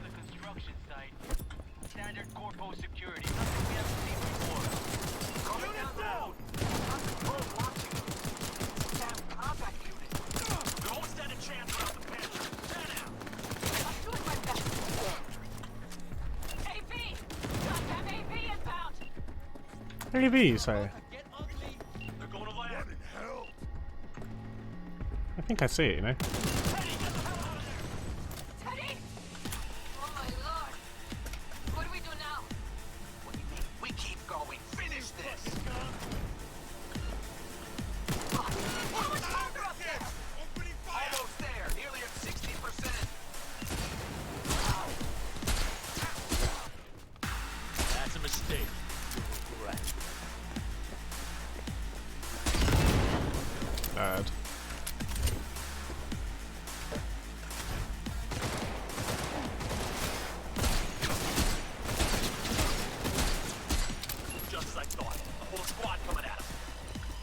Speaker 5: the construction site. Standard corpo security. Nothing we haven't seen before. Unit down! Road watching us. Damn contact unit. We won't stand a chance without the Panther. Stand out.
Speaker 2: I'm doing my best. AV! Goddamn AV inbound!
Speaker 1: AV, sorry.
Speaker 5: They're going to land.
Speaker 1: I think I see it, you know.
Speaker 2: Teddy! Oh my lord! What do we do now?
Speaker 5: What do you mean? We keep going. Finish this.
Speaker 2: How much longer up there?
Speaker 5: Almost there. Nearly at 60%. That's a mistake.
Speaker 1: Bad.
Speaker 5: Just as I thought. A whole squad coming at us.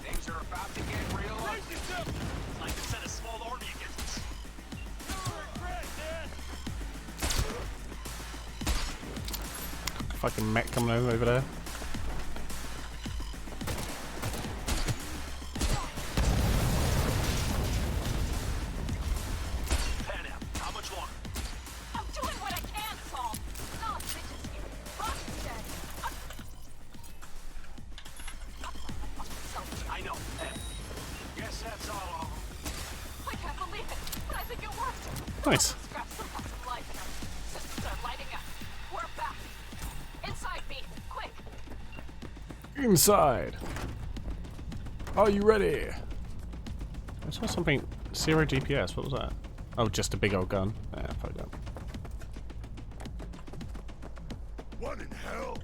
Speaker 5: Things are about to get real. It's like to send a small army against us. No regret, Dad.
Speaker 1: Fucking mech coming over there.
Speaker 5: Pan out. How much longer?
Speaker 2: I'm doing what I can, Saul. No, bitches here. Rock's dead.
Speaker 5: I know. Guess that's all of them.
Speaker 2: I can't believe it, but I think it worked.
Speaker 1: Nice.
Speaker 2: Scrap some life in her. Systems are lighting up. We're back. Inside me, quick.
Speaker 1: Inside. Are you ready? I saw something. 0 DPS. What was that? Oh, just a big old gun. Yeah, fuck that.
Speaker 6: What in hell?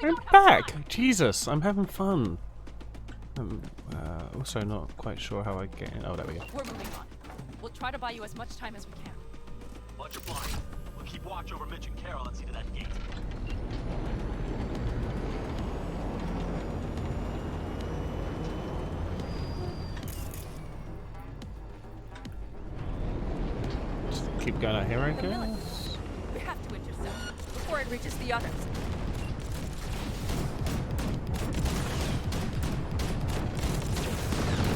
Speaker 1: I'm back! Jesus, I'm having fun. I'm also not quite sure how I get in. Oh, there we go.
Speaker 8: We're moving on. We'll try to buy you as much time as we can.
Speaker 5: Much obliged. We'll keep watch over Mitch and Carol and see to that gate.
Speaker 1: Just keep going out here, I guess.
Speaker 8: We have to intercept before it reaches the others.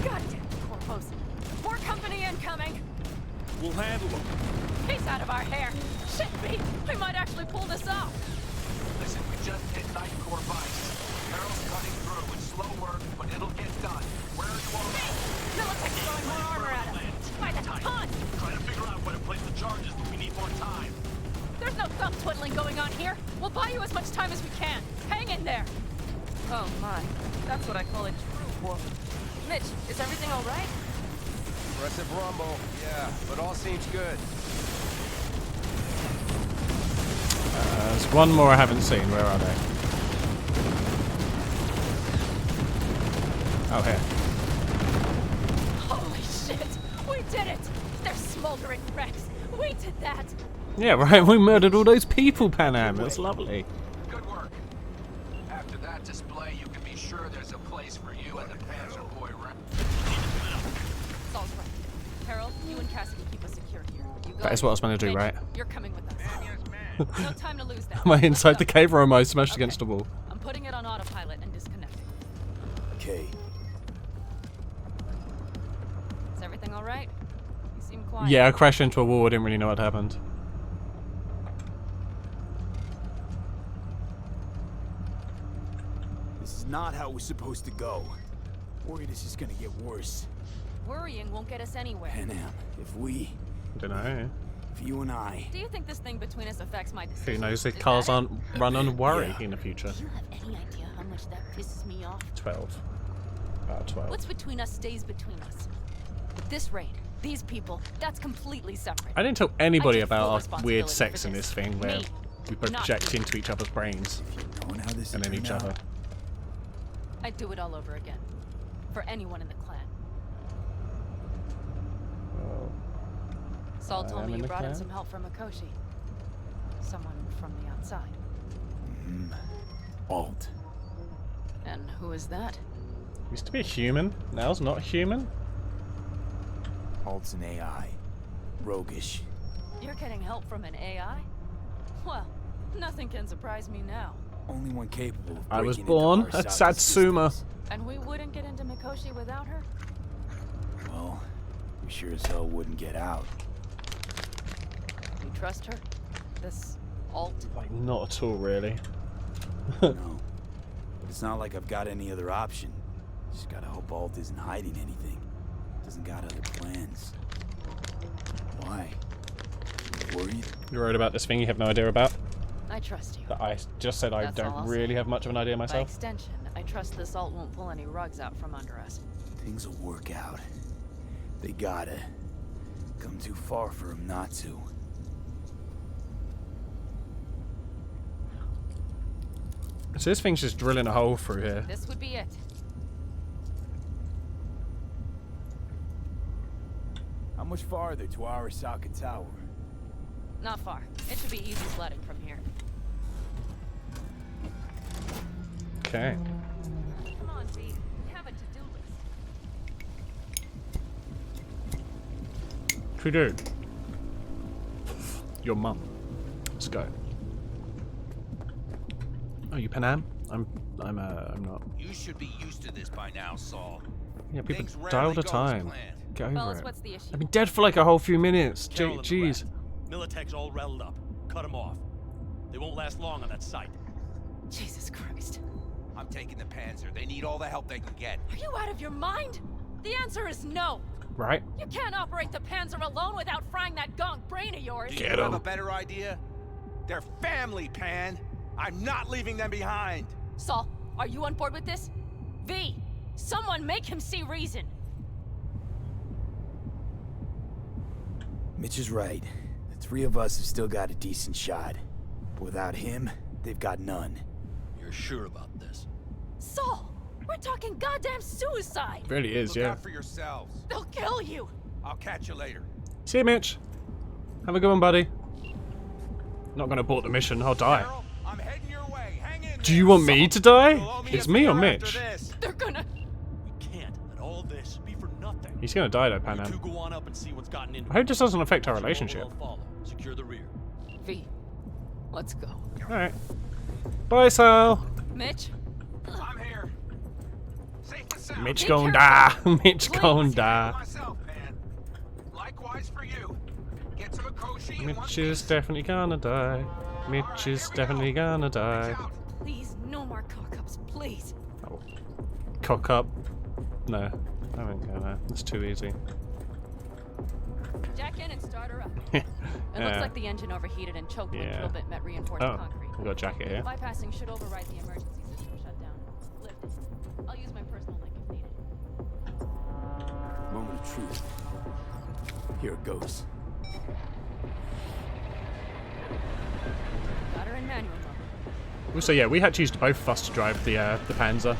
Speaker 8: Goddamn corpos. More company incoming.
Speaker 5: We'll handle them.
Speaker 8: He's out of our hair. Shit, Pete. We might actually pull this off.
Speaker 5: Listen, we just hit Night Core Vice. Carol's cutting through. It's slow work, but it'll get done. Where are you all going?
Speaker 8: Militech's throwing more armor at us. By the ton.
Speaker 5: Try to figure out where to place the charges, but we need more time.
Speaker 8: There's no thumb twiddling going on here. We'll buy you as much time as we can. Hang in there. Oh my, that's what I call a true war. Mitch, is everything all right?
Speaker 9: Aggressive rumble, yeah, but all seems good.
Speaker 1: There's one more I haven't seen. Where are they? Oh, here.
Speaker 8: Holy shit! We did it! They're smoldering wrecks. We did that.
Speaker 1: Yeah, right. We murdered all those people, Panam. That's lovely.
Speaker 9: Good work. After that display, you can be sure there's a place for you and the Panzer Boy right.
Speaker 8: Saul's right. Harold, you and Cassidy keep us secure here. You
Speaker 1: That is what I was meant to do, right?
Speaker 8: You're coming with us. No time to lose that.
Speaker 1: Am I inside the cave or am I smashed against the wall?
Speaker 8: I'm putting it on autopilot and disconnecting.
Speaker 3: Okay.
Speaker 8: Is everything all right? You seem quiet.
Speaker 1: Yeah, I crashed into a wall. I didn't really know what happened.
Speaker 3: This is not how it was supposed to go. Worried this is gonna get worse.
Speaker 8: Worrying won't get us anywhere.
Speaker 3: Panam, if we...
Speaker 1: I don't know.
Speaker 3: If you and I...
Speaker 8: Do you think this thing between us affects my decision?
Speaker 1: Who knows if cars aren't run on worry in the future.
Speaker 17: Do you have any idea how much that pisses me off?
Speaker 1: 12. About 12.
Speaker 8: What's between us stays between us. But this raid, these people, that's completely separate.
Speaker 1: I didn't tell anybody
Speaker 8: I take full
Speaker 1: about our
Speaker 8: responsibility
Speaker 1: weird sex
Speaker 8: for
Speaker 1: in this thing where
Speaker 8: Me,
Speaker 1: we both
Speaker 8: not
Speaker 1: project
Speaker 8: you.
Speaker 1: into each other's brains
Speaker 3: Knowing how this
Speaker 1: and then
Speaker 3: turned
Speaker 1: each
Speaker 3: out,
Speaker 1: other.
Speaker 8: I'd do it all over again. For anyone in the clan.
Speaker 1: Well,
Speaker 8: Saul
Speaker 1: I
Speaker 8: told
Speaker 1: am
Speaker 8: me
Speaker 1: in
Speaker 8: you
Speaker 1: the
Speaker 8: brought in
Speaker 1: clan.
Speaker 8: some help from Mikoshi. Someone from the outside.
Speaker 3: Alt.
Speaker 8: And who is that?
Speaker 1: Used to be a human, now's not a human.
Speaker 3: Alt's an AI. Roguish.
Speaker 8: You're getting help from an AI? Well, nothing can surprise me now.
Speaker 3: Only one capable of
Speaker 1: I was
Speaker 3: breaking
Speaker 1: born
Speaker 3: into
Speaker 1: at
Speaker 3: Arasaka's
Speaker 1: Satsuma.
Speaker 3: systems.
Speaker 8: And we wouldn't get into Mikoshi without her?
Speaker 3: Well, we sure as hell wouldn't get out.
Speaker 8: You trust her? This alt?
Speaker 1: Like, not at all, really.
Speaker 3: No. But it's not like I've got any other option. Just gotta hope Alt isn't hiding anything. Doesn't got other plans. Why? You worried?
Speaker 1: You're worried about this thing you have no idea about?
Speaker 8: I trust you.
Speaker 1: That I just said I
Speaker 8: That's all
Speaker 1: don't
Speaker 8: I'll
Speaker 1: really
Speaker 8: say.
Speaker 1: have much of an idea
Speaker 8: By
Speaker 1: myself.
Speaker 8: extension, I trust this alt won't pull any rugs out from under us.
Speaker 3: Things will work out. They gotta. Come too far for him not to.
Speaker 1: So this thing's just drilling a hole through here.
Speaker 8: This would be it.
Speaker 3: How much farther to Arasaka Tower?
Speaker 8: Not far. It should be easy sledding from here.
Speaker 1: Okay.
Speaker 8: Come on, V. We have a to-do list.
Speaker 1: To do. Your mum. Let's go. Oh, you Panam? I'm not.
Speaker 9: You should be used to this by now, Saul.
Speaker 1: Yeah, people
Speaker 9: Things
Speaker 1: die all
Speaker 9: rarely
Speaker 1: the
Speaker 9: go as
Speaker 1: time.
Speaker 9: planned.
Speaker 1: Get over
Speaker 8: Fellas,
Speaker 1: it.
Speaker 8: what's the issue?
Speaker 1: I've been dead for like a whole few minutes.
Speaker 10: Carol and the
Speaker 1: Jeez.
Speaker 10: rest. Militech's all riled up. Cut them off. They won't last long on that site.
Speaker 8: Jesus Christ.
Speaker 9: I'm taking the Panzer. They need all the help they can get.
Speaker 8: Are you out of your mind? The answer is no.
Speaker 1: Right?
Speaker 8: You can't operate the Panzer alone without frying that gonk brain of yours.
Speaker 9: Do you have a better idea? They're family, Pan. I'm not leaving them behind.
Speaker 8: Saul, are you on board with this? V, someone make him see reason.
Speaker 3: Mitch is right. The three of us have still got a decent shot. But without him, they've got none.
Speaker 10: You're sure about this?
Speaker 8: Saul, we're talking goddamn suicide.
Speaker 1: Really is,
Speaker 9: Look
Speaker 1: yeah.
Speaker 9: out for yourselves.
Speaker 8: They'll kill you.
Speaker 9: I'll catch you later.
Speaker 1: See you, Mitch. Have a good one, buddy. Not gonna abort the mission. I'll die.
Speaker 9: I'm heading your way. Hang in.
Speaker 1: Do you want me to die? It's me or Mitch.
Speaker 8: They're gonna.
Speaker 10: We can't let all this be for nothing.
Speaker 1: He's gonna die though,
Speaker 10: You
Speaker 1: Panam.
Speaker 10: two go on up and see what's gotten into
Speaker 1: I hope this doesn't affect our relationship.
Speaker 10: I'll follow. Secure the rear.
Speaker 8: V, let's go.
Speaker 1: Alright. Bye, Sal.
Speaker 8: Mitch?
Speaker 9: I'm here. Safe and sound.
Speaker 1: Mitch
Speaker 8: Be
Speaker 1: gon'
Speaker 8: careful.
Speaker 1: die. Mitch gon' die.
Speaker 9: Myself, man. Likewise for you. Get to Mikoshi in one
Speaker 1: Mitch is definitely gonna die. Mitch is definitely gonna die.
Speaker 8: Please, no more cock-ups, please.
Speaker 1: Oh. Cock up. No. I won't go there. It's too easy.
Speaker 8: Jack in and start her up. It looks
Speaker 1: Yeah.
Speaker 8: like the engine overheated and choked when
Speaker 1: Yeah.
Speaker 8: Kilbit met reinforced
Speaker 1: Oh,
Speaker 8: concrete.
Speaker 1: we got a jacket here.
Speaker 8: Bypassing should override the emergency system shutdown. Lift it. I'll use my personal link if needed.
Speaker 3: Moment of truth. Here it goes.
Speaker 8: Got her in manual mode.
Speaker 1: Also, yeah, we had to use both of us to drive the Panzer.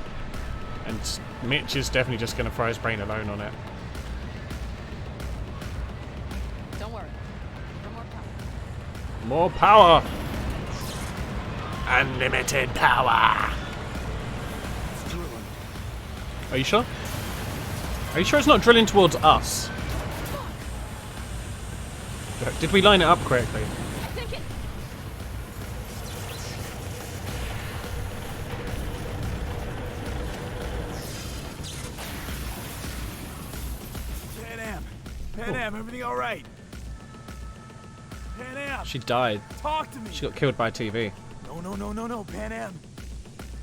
Speaker 1: And Mitch is definitely just gonna fry his brain alone on it.
Speaker 8: Don't worry. For more power.
Speaker 1: More power! Unlimited power! Are you sure? Are you sure it's not drilling towards us? Did we line it up correctly?
Speaker 8: I think it.
Speaker 3: Panam, everything all right? Panam,
Speaker 1: She died.
Speaker 3: talk to me.
Speaker 1: She got killed by TV.
Speaker 3: No, Panam.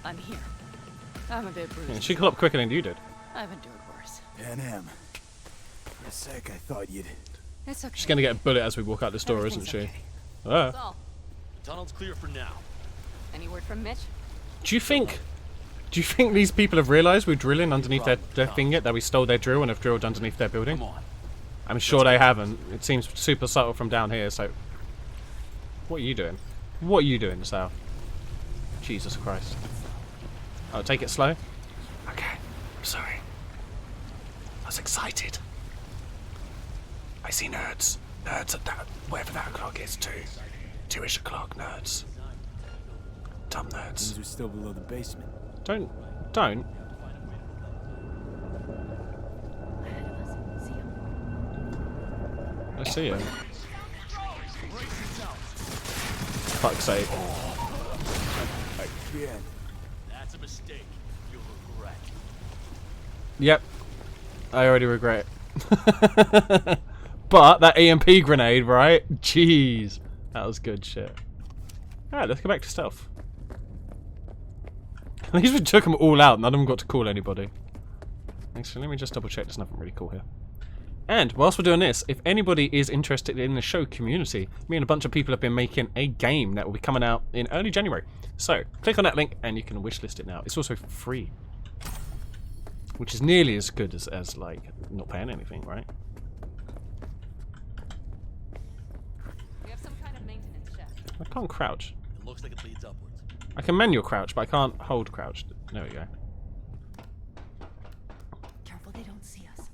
Speaker 8: I'm here. I'm a bit bruised.
Speaker 1: Yeah, she got up quicker than you did.
Speaker 8: I've endured worse.
Speaker 3: Panam. For a sec, I thought you'd.
Speaker 8: It's okay.
Speaker 1: She's gonna get a bullet as we walk out this door, isn't she? Ah.
Speaker 8: Saul,
Speaker 10: The tunnel's clear for now.
Speaker 8: any word from Mitch?
Speaker 1: Do you think Do you think these people have realised we're drilling underneath their thing yet? That we stole their drill and have drilled underneath their building? I'm sure they haven't. It seems super subtle from down here, so... What are you doing? What are you doing, Sal? Jesus Christ. Oh, take it slow? Okay, sorry. I was excited. I see nerds. Nerds at that, wherever that clock is, 2-ish o'clock, nerds. Dumb nerds.
Speaker 3: These are still below the basement.
Speaker 1: Don't. I see him. Fuck's sake.
Speaker 3: Again.
Speaker 10: That's a mistake. You'll regret.
Speaker 1: Yep. I already regret it. But that EMP grenade, right? Jeez. That was good shit. Alright, let's go back to stealth. At least we took them all out. None of them got to call anybody. Actually, let me just double check. There's nothing really cool here. And whilst we're doing this, if anybody is interested in the show community, me and a bunch of people have been making a game that will be coming out in early January. So, click on that link and you can wishlist it now. It's also free. Which is nearly as good as like, not paying anything, right?
Speaker 8: We have some kind of maintenance shaft.
Speaker 1: I can't crouch.
Speaker 10: It looks like it leads upwards.
Speaker 1: I can manual crouch, but I can't hold crouch. There we go.
Speaker 8: Careful they don't see us.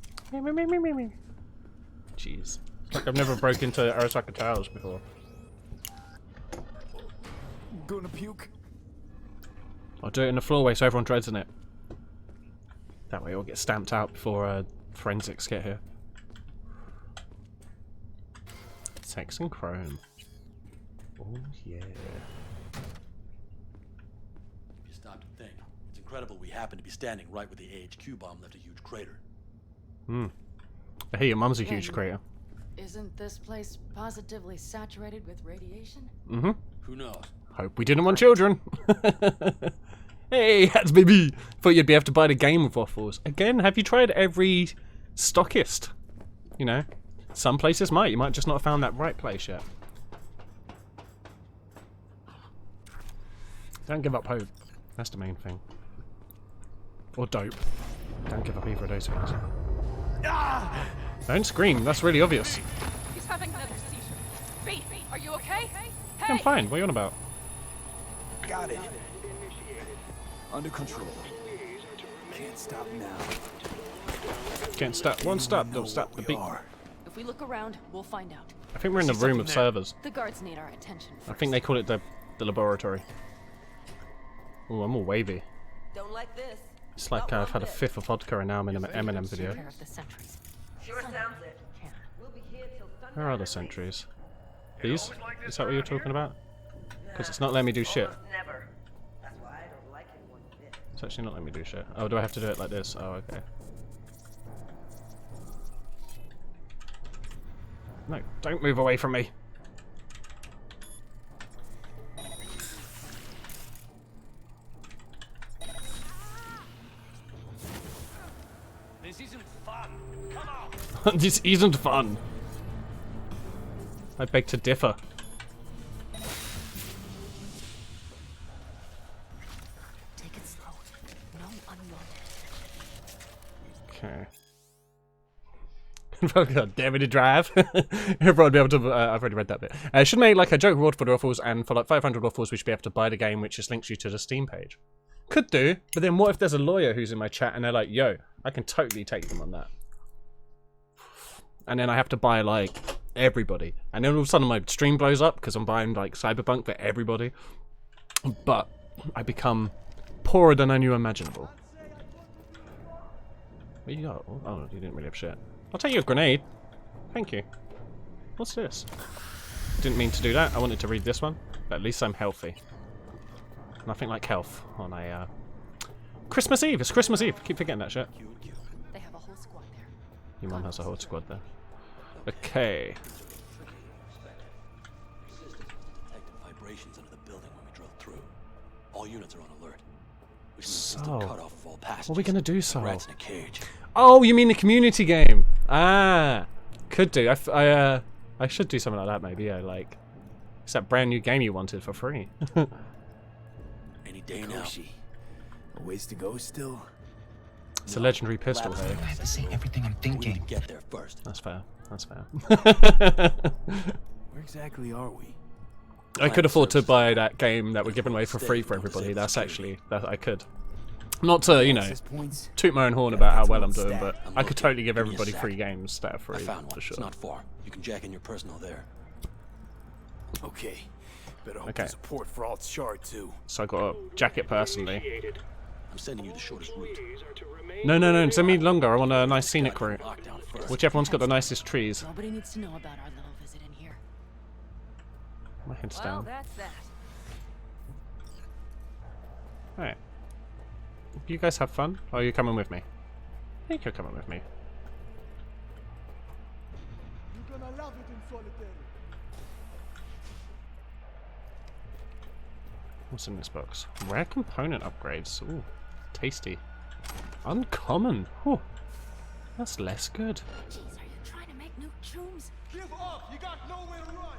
Speaker 1: Jeez. It's like I've never broke into Arasaka Towers before.
Speaker 3: Gonna puke?
Speaker 1: I'll do it in the floorway so everyone dreads in it. That way it'll get stamped out before forensics get here. Sex and chrome. Oh yeah.
Speaker 10: If you stop to think, it's incredible we happen to be standing right where the AHQ bomb left a huge crater.
Speaker 1: I hear your mum's a huge crater.
Speaker 8: Isn't this place positively saturated with radiation?
Speaker 1: Mm-hmm.
Speaker 10: Who knows?
Speaker 1: Hope we didn't want children. Hey, hats baby! Thought you'd be able to buy the game with waffles. Again, have you tried every stockist? You know, some places might. You might just not have found that right place yet. Don't give up hope. That's the main thing. Or dope. Don't give up either of those things. Don't scream. That's really obvious.
Speaker 2: He's having another seizure. B, are you okay?
Speaker 1: I'm fine. What are you on about?
Speaker 3: Got it. Under control. Can't stop now.
Speaker 1: Can't stop. One stop. Don't stop the beat.
Speaker 8: If we look around, we'll find out.
Speaker 1: I think we're in the room of servers.
Speaker 8: The guards need our attention first.
Speaker 1: I think they call it the laboratory. Oh, I'm all wavy.
Speaker 14: Don't like this.
Speaker 1: It's like I've had a fifth of vodka and now I'm in an Eminem video.
Speaker 14: Sure sounds it. We'll be here till sundown.
Speaker 1: Where are the sentries? These? Is that what you're talking about? Because it's not letting me do shit.
Speaker 14: Never. That's why I don't like it one bit.
Speaker 1: It's actually not letting me do shit. Oh, do I have to do it like this? Oh, okay. No, don't move away from me.
Speaker 5: This isn't fun. Come on.
Speaker 1: This isn't fun. I beg to differ.
Speaker 8: Take it slow. No unloaded.
Speaker 1: Okay. God damn it, to drive. Everyone be able to. I've already read that bit. Should make like a joke reward for the waffles, and for like 500 waffles, we should be able to buy the game, which just links you to the Steam page. Could do, but then what if there's a lawyer who's in my chat and they're like, "Yo, I can totally take them on that," and then I have to buy like everybody, and then all of a sudden my stream blows up because I'm buying like Cyberpunk for everybody, but I become poorer than I knew imaginable. What you got? Oh, you didn't really have shit. I'll take your grenade. Thank you. What's this? Didn't mean to do that. I wanted to read this one, but at least I'm healthy. Nothing like health on a Christmas Eve. It's Christmas Eve. Keep forgetting that shit.
Speaker 8: They have a whole squad there.
Speaker 1: Your mum has a whole squad there. Okay.
Speaker 10: Detected vibrations under the building when we drove through. All units are on alert. We
Speaker 1: So,
Speaker 10: cut off of all passengers.
Speaker 1: what are we gonna do, Sol?
Speaker 10: Rats in a cage.
Speaker 1: Oh, you mean the community game? Ah, could do. I should do something like that maybe. Yeah, like it's that brand new game you wanted for free.
Speaker 10: Any day now.
Speaker 3: A ways to go still?
Speaker 1: It's a legendary pistol, hey.
Speaker 7: I haven't seen everything I'm thinking.
Speaker 10: We need to get there first.
Speaker 1: That's fair. That's fair.
Speaker 3: Where exactly are we?
Speaker 1: I could afford to buy that game that we're giving away for free for everybody. That's actually that I could. Not to, you know, toot my own horn about how well I'm doing, but I could totally give everybody free games that are free.
Speaker 10: I found one.
Speaker 1: For sure.
Speaker 10: It's not far. You can jack in your personal there.
Speaker 3: Okay. Better hope
Speaker 1: Okay.
Speaker 3: there's support for Alt Shard too.
Speaker 1: So I got a jacket personally.
Speaker 10: I'm sending you the shortest route.
Speaker 1: No. Send me longer. I want a nice scenic route. Whichever one's got the nicest trees.
Speaker 14: Nobody needs to know about our little visit in here.
Speaker 1: My head's
Speaker 8: Well,
Speaker 1: down.
Speaker 8: that's that.
Speaker 1: Alright. You guys have fun? Or are you coming with me? I think you're coming with me.
Speaker 15: You're gonna love it in solitary.
Speaker 1: What's in this box? Rare component upgrades. Ooh, tasty. Uncommon. Whew. That's less good.
Speaker 8: Jeez, are you trying to make new chooms?
Speaker 15: Give up! You got nowhere to run!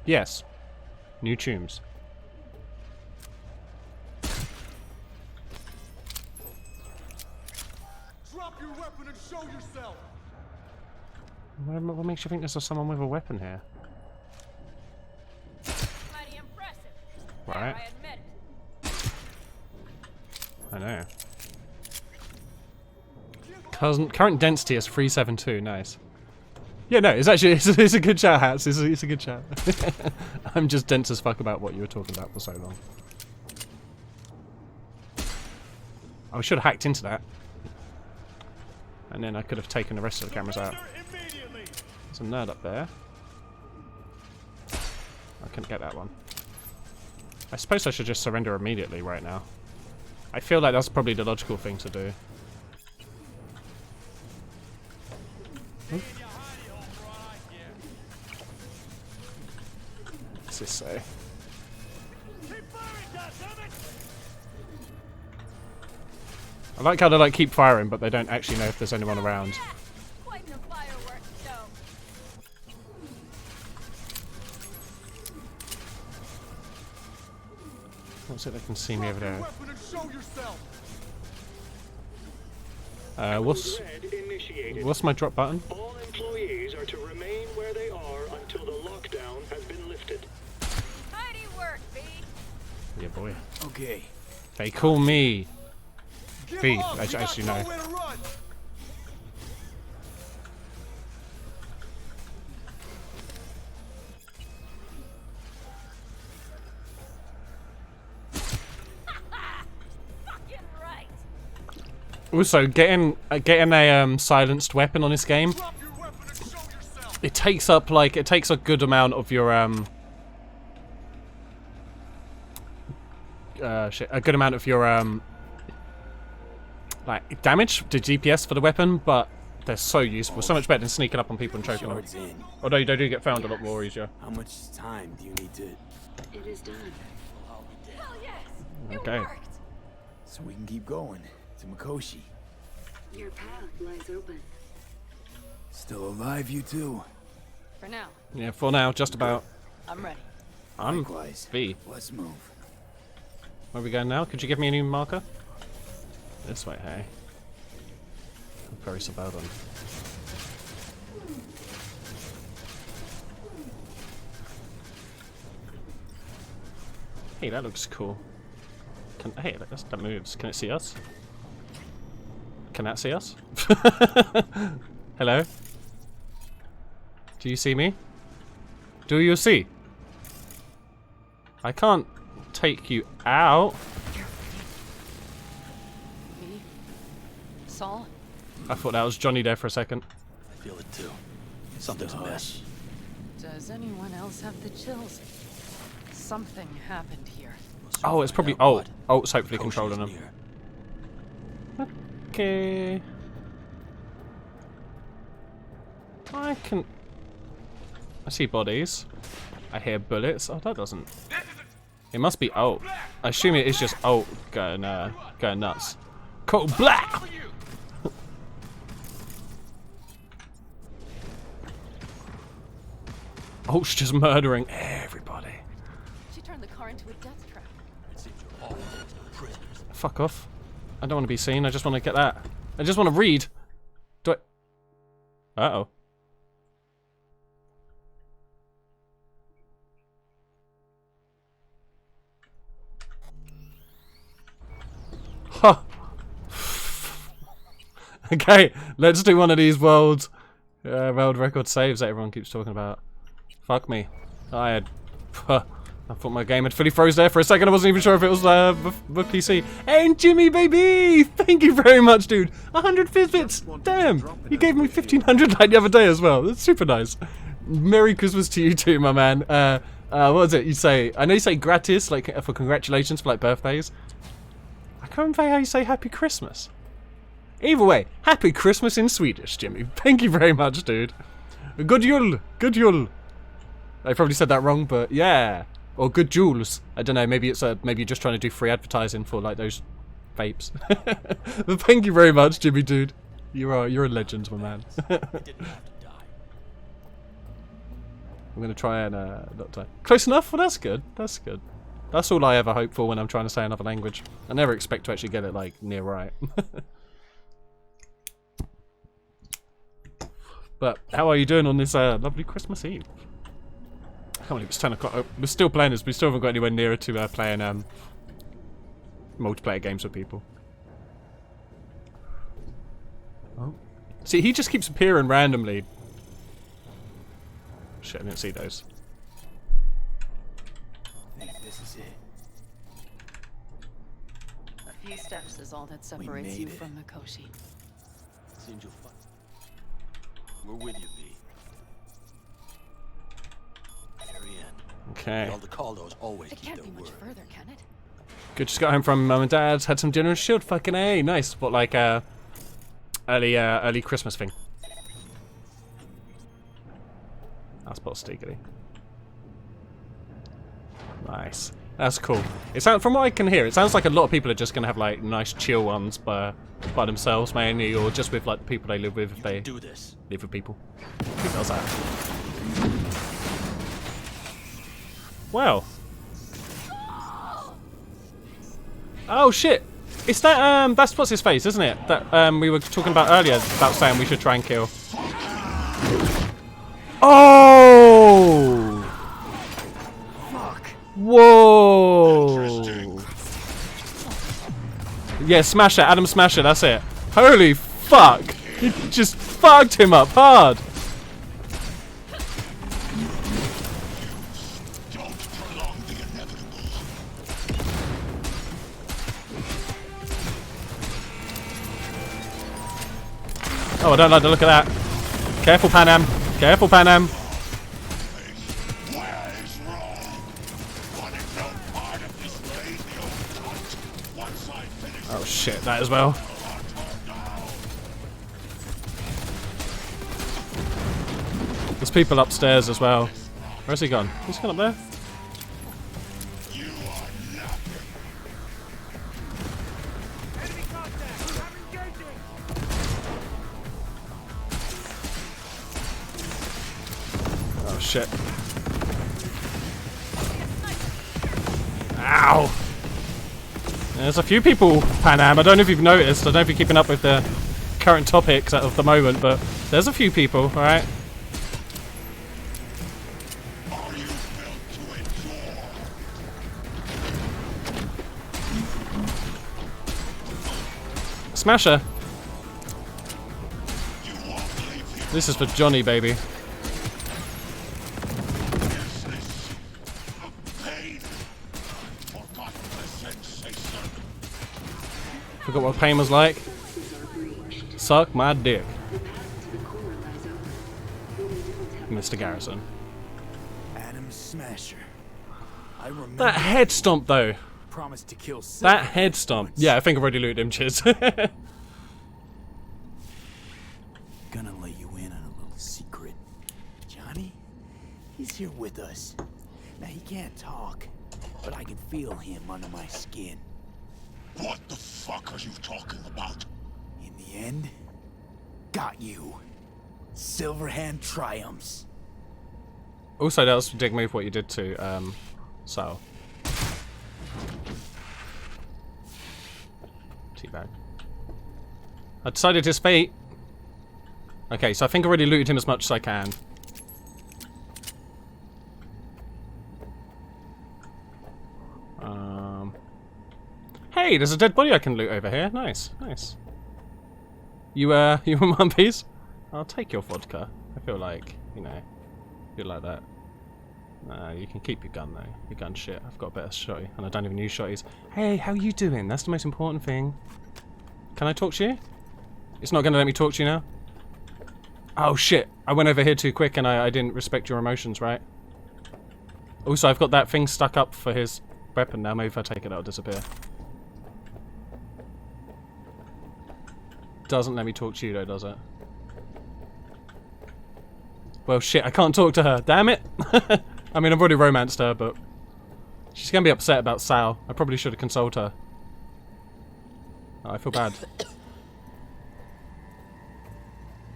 Speaker 1: Yes. New tombs.
Speaker 15: Drop your weapon and show yourself!
Speaker 1: What makes you think there's someone with a weapon here?
Speaker 8: Mighty impressive.
Speaker 1: Right.
Speaker 8: I admit it.
Speaker 1: I know. Current density is 372. Nice. Yeah, no, it's actually it's a good chat, Hats. It's a good chat. I'm just dense as fuck about what you were talking about for so long. I should have hacked into that, and then I could have taken the rest of the cameras out. There's a nerd up there. I couldn't get that one. I suppose I should just surrender immediately right now. I feel like that's probably the logical thing to do. What's this say? I like how they like keep firing, but they don't actually know if there's anyone around.
Speaker 8: Quite the fireworks show.
Speaker 1: What's it? They can see me over there. What's my drop button?
Speaker 5: All employees are to remain where they are until the lockdown has been lifted.
Speaker 8: Mighty work, B.
Speaker 1: Yeah, boy.
Speaker 3: Okay.
Speaker 1: They call me V, as you know. Also, getting a silenced weapon on this game, it takes up a good amount of your like damage to DPS for the weapon, but they're so useful, so much better than sneaking up on people and choking them. Although they do get found a lot more easier.
Speaker 3: How much time do you need to?
Speaker 14: It is done.
Speaker 8: Hell yes.
Speaker 1: Okay.
Speaker 3: So we can keep going to Mikoshi.
Speaker 14: Your path lies open.
Speaker 3: Still alive, you two?
Speaker 8: For now.
Speaker 1: Yeah, for now, just about.
Speaker 14: I'm ready.
Speaker 1: I'm
Speaker 3: Likewise.
Speaker 1: V.
Speaker 3: Let's move.
Speaker 1: Where are we going now? Could you give me a new marker? This way, hey. I'm very suburban. Hey, that looks cool. Hey, that moves. Can it see us? Can that see us? Hello? Do you see me? Do you see? I can't take you out.
Speaker 8: Me? Saul?
Speaker 1: I thought that was Johnny there for a second.
Speaker 10: I feel it too. Something's amiss.
Speaker 8: Does anyone else have the chills? Something happened here.
Speaker 1: Oh, it's probably Alt. Alt's hopefully controlling them. Okay. I see bodies. I hear bullets. Oh, that doesn't. It must be Alt. I assume it is just Alt going nuts. Cold Black! Alt's just murdering everybody.
Speaker 8: more into a death trap.
Speaker 10: It seems you're all prisoners.
Speaker 1: Fuck off. I don't want to be seen. I just want to get that. I just want to read. Do I... Uh-oh. Huh. Okay, let's do one of these world record saves that everyone keeps talking about. Fuck me. I thought my game had fully froze there for a second. I wasn't even sure if it was the PC. And Jimmy, baby! Thank you very much, dude. 100 Fizbits! Damn! You gave me 1,500 like the other day as well. That's super nice. Merry Christmas to you too, my man. What was it you say? I know you say gratis, like for congratulations for like birthdays. I can't remember how you say Happy Christmas. Either way, Happy Christmas in Swedish, Jimmy. Thank you very much, dude. Good Yule! Good Yule! I probably said that wrong, but yeah. Or good Jules. I don't know, maybe it's maybe you're just trying to do free advertising for like those vapes. But thank you very much, Jimmy, dude. You're a legend, my man. I'm gonna try and not die. Close enough? Well, that's good. That's good. That's all I ever hope for when I'm trying to say another language. I never expect to actually get it like near right. But how are you doing on this lovely Christmas Eve? I can't believe it's 10 o'clock. We're still playing this. We still haven't got anywhere nearer to playing multiplayer games with people. Oh. See, he just keeps appearing randomly. Shit, I didn't see those.
Speaker 14: I think this is it.
Speaker 8: A few steps is all that separates you from Mikoshi.
Speaker 10: Seems you'll fight. We're with you, V. Very end.
Speaker 1: Okay.
Speaker 10: All the Caldos always
Speaker 8: It
Speaker 10: keep
Speaker 8: can't
Speaker 10: their
Speaker 8: be much
Speaker 10: word.
Speaker 8: further, can it?
Speaker 1: Good, just got home from Mum and Dad's, had some dinner and chilled. Fucking A, nice. What, like early Christmas thing. That's stickily. Nice. That's cool. It sounds, from what I can hear, it sounds like a lot of people are just gonna have like nice chill ones by themselves mainly, or just with like the people they live with if they
Speaker 10: do this.
Speaker 1: Live with people. Who does that? Wow. Oh shit! It's that that's what's his face, isn't it? That we were talking about earlier about saying we should try and kill. Oh!
Speaker 14: Fuck.
Speaker 1: Whoa! Yeah, Smasher, Adam Smasher, that's it. Holy fuck! He just fucked him up hard. Oh, I don't like the look of that. Careful, Panam. Careful, Panam. Oh shit, that as well. There's people upstairs as well. Where's he gone? He's gone up there? Oh shit. Ow! There's a few people, Panam. I don't know if you've noticed. I don't know if you're keeping up with the current topics of the moment, but there's a few people, alright? Smasher! This is for Johnny, baby. Forgot what pain was like. Suck my dick. Mr. Garrison.
Speaker 3: Adam Smasher. I remember
Speaker 1: That head stomp though.
Speaker 3: Promised to kill
Speaker 1: That head stomp. Yeah, I think I've already looted him, cheers.
Speaker 3: Gonna let you in on a little secret. Johnny, he's here with us. Now he can't talk, but I can feel him under my skin.
Speaker 6: What the fuck are you talking about?
Speaker 3: In the end, got you. Silverhand triumphs.
Speaker 1: Also, that was a dick move what you did to Sal. Teabag. I decided his fate. Okay, so I think I already looted him as much as I can. Hey, there's a dead body I can loot over here. Nice, nice. You in one piece? I'll take your vodka. I feel like, you know, you like that. You can keep your gun though. Your gun's shit. I've got a better shotty, and I don't even use shotties. Hey, how you doing? That's the most important thing. Can I talk to you? It's not gonna let me talk to you now? Oh shit, I went over here too quick and I didn't respect your emotions, right? Also, I've got that thing stuck up for his weapon now. Maybe if I take it, it'll disappear. Doesn't let me talk to you though, does it? Well shit, I can't talk to her. Damn it! I mean, I've already romanced her, but she's gonna be upset about Sal. I probably should have consoled her. Oh, I feel bad.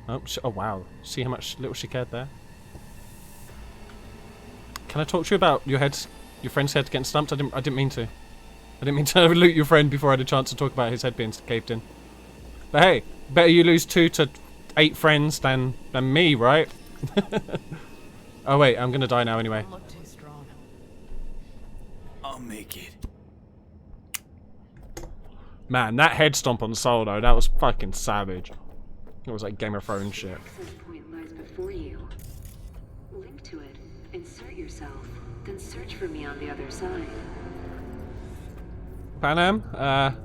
Speaker 1: Oh, oh wow. See how much little she cared there? Can I talk to you about your friend's head getting stumped? I didn't mean to. I didn't mean to loot your friend before I had a chance to talk about his head being caved in. But hey, better you lose 2 to 8 friends than me, right? Oh wait, I'm gonna die now anyway.
Speaker 14: Look too strong.
Speaker 3: I'll make it.
Speaker 1: Man, that head stomp on Sol though, that was fucking savage. It was like Game of Thrones shit.
Speaker 7: Access point lies before you. Link to it, insert yourself, then search for me on the other side.
Speaker 1: Panam,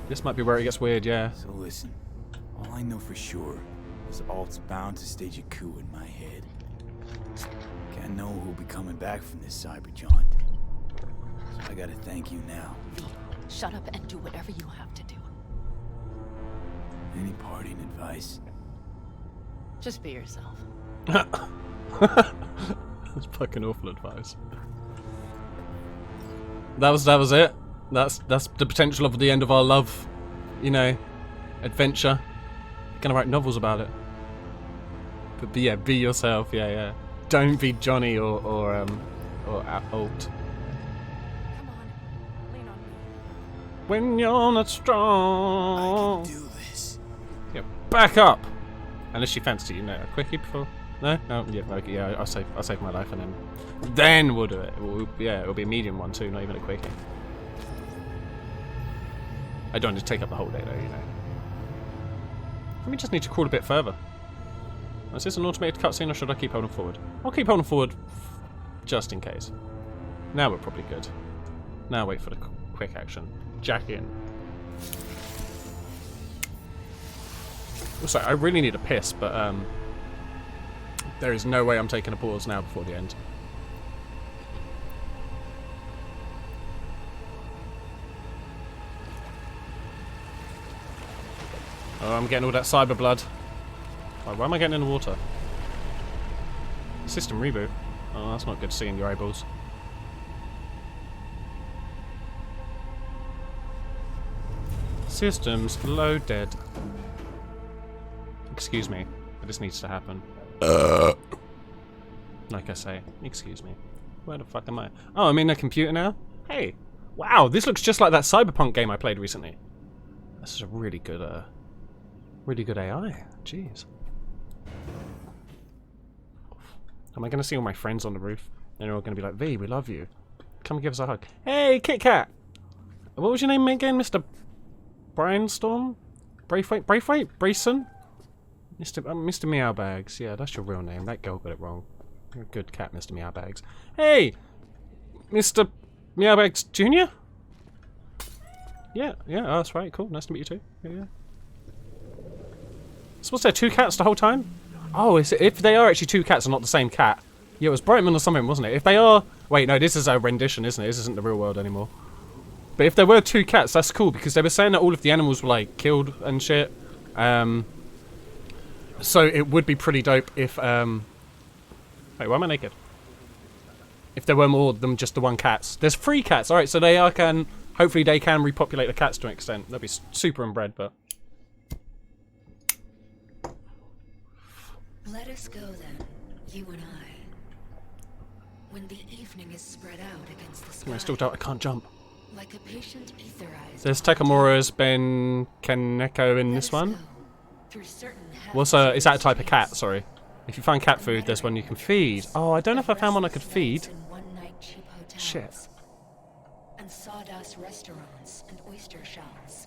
Speaker 1: this might be where it gets weird, yeah.
Speaker 3: So listen, all I know for sure is Alt's bound to stage a coup in my head. Can't know who'll be coming back from this cyber jaunt. So I gotta thank you now.
Speaker 13: V, shut up and do whatever you have to do.
Speaker 3: Any parting advice?
Speaker 13: Just be yourself.
Speaker 1: That's fucking awful advice. That was it. That's the potential of the end of our love, you know, adventure. Gonna write novels about it. But yeah, be yourself. Yeah. Don't be Johnny or Alt.
Speaker 8: Come on, lean on me.
Speaker 1: When you're not strong.
Speaker 3: I can do this.
Speaker 1: Yeah, back up. Unless you fancy, you know, a quickie before. No, yeah, okay, yeah. I'll save my life and then we'll do it. It'll be a medium one too, not even a quickie. I don't want to take up the whole day though, you know. We just need to crawl a bit further. Is this an automated cutscene or should I keep holding forward? I'll keep holding forward just in case. Now we're probably good. Now wait for the quick action. Jack in. Also, I really need a piss, but there is no way I'm taking a pause now before the end. Oh, I'm getting all that cyber blood. Oh, why am I getting in the water? System reboot. Oh, that's not good seeing your eyeballs. Systems loaded. Excuse me, but this needs to happen. Like I say, excuse me. Where the fuck am I? Oh, I'm in a computer now? Hey! Wow, this looks just like that Cyberpunk game I played recently. This is a really good AI. Jeez. Am I going to see all my friends on the roof? And they're all going to be like, V, we love you. Come give us a hug. Hey, Kit Kat! What was your name again, Mr. Brainstorm? Braithwaite? Brayson? Mr. Meowbags. Yeah, that's your real name. That girl got it wrong. You're a good cat, Mr. Meowbags. Hey! Mr. Meowbags Jr.? Yeah, oh, that's right. Cool. Nice to meet you too. Yeah. So was there 2 cats the whole time? Oh, if they are actually 2 cats and not the same cat. Yeah, it was Brightman or something, wasn't it? If they are... Wait, no, this is a rendition, isn't it? This isn't the real world anymore. But if there were 2 cats, that's cool, because they were saying that all of the animals were, like, killed and shit. So it would be pretty dope if... Wait, why am I naked? If there were more than just the 1 cats. There's 3 cats, alright, so they can... Hopefully they can repopulate the cats to an extent. That'd be super inbred, but...
Speaker 7: Let us go then, you and I. When the evening is spread out against the sky.
Speaker 1: I still doubt I can't jump.
Speaker 7: Like a patient etherized.
Speaker 1: There's Takamura's Ben Kaneko in this one.
Speaker 7: Through certain
Speaker 1: What's is that a type of cat? Sorry. If you find cat food, there's one you can feed. Oh, I don't know if I found one I could feed. Shit.
Speaker 7: And sawdust restaurants and oyster shells.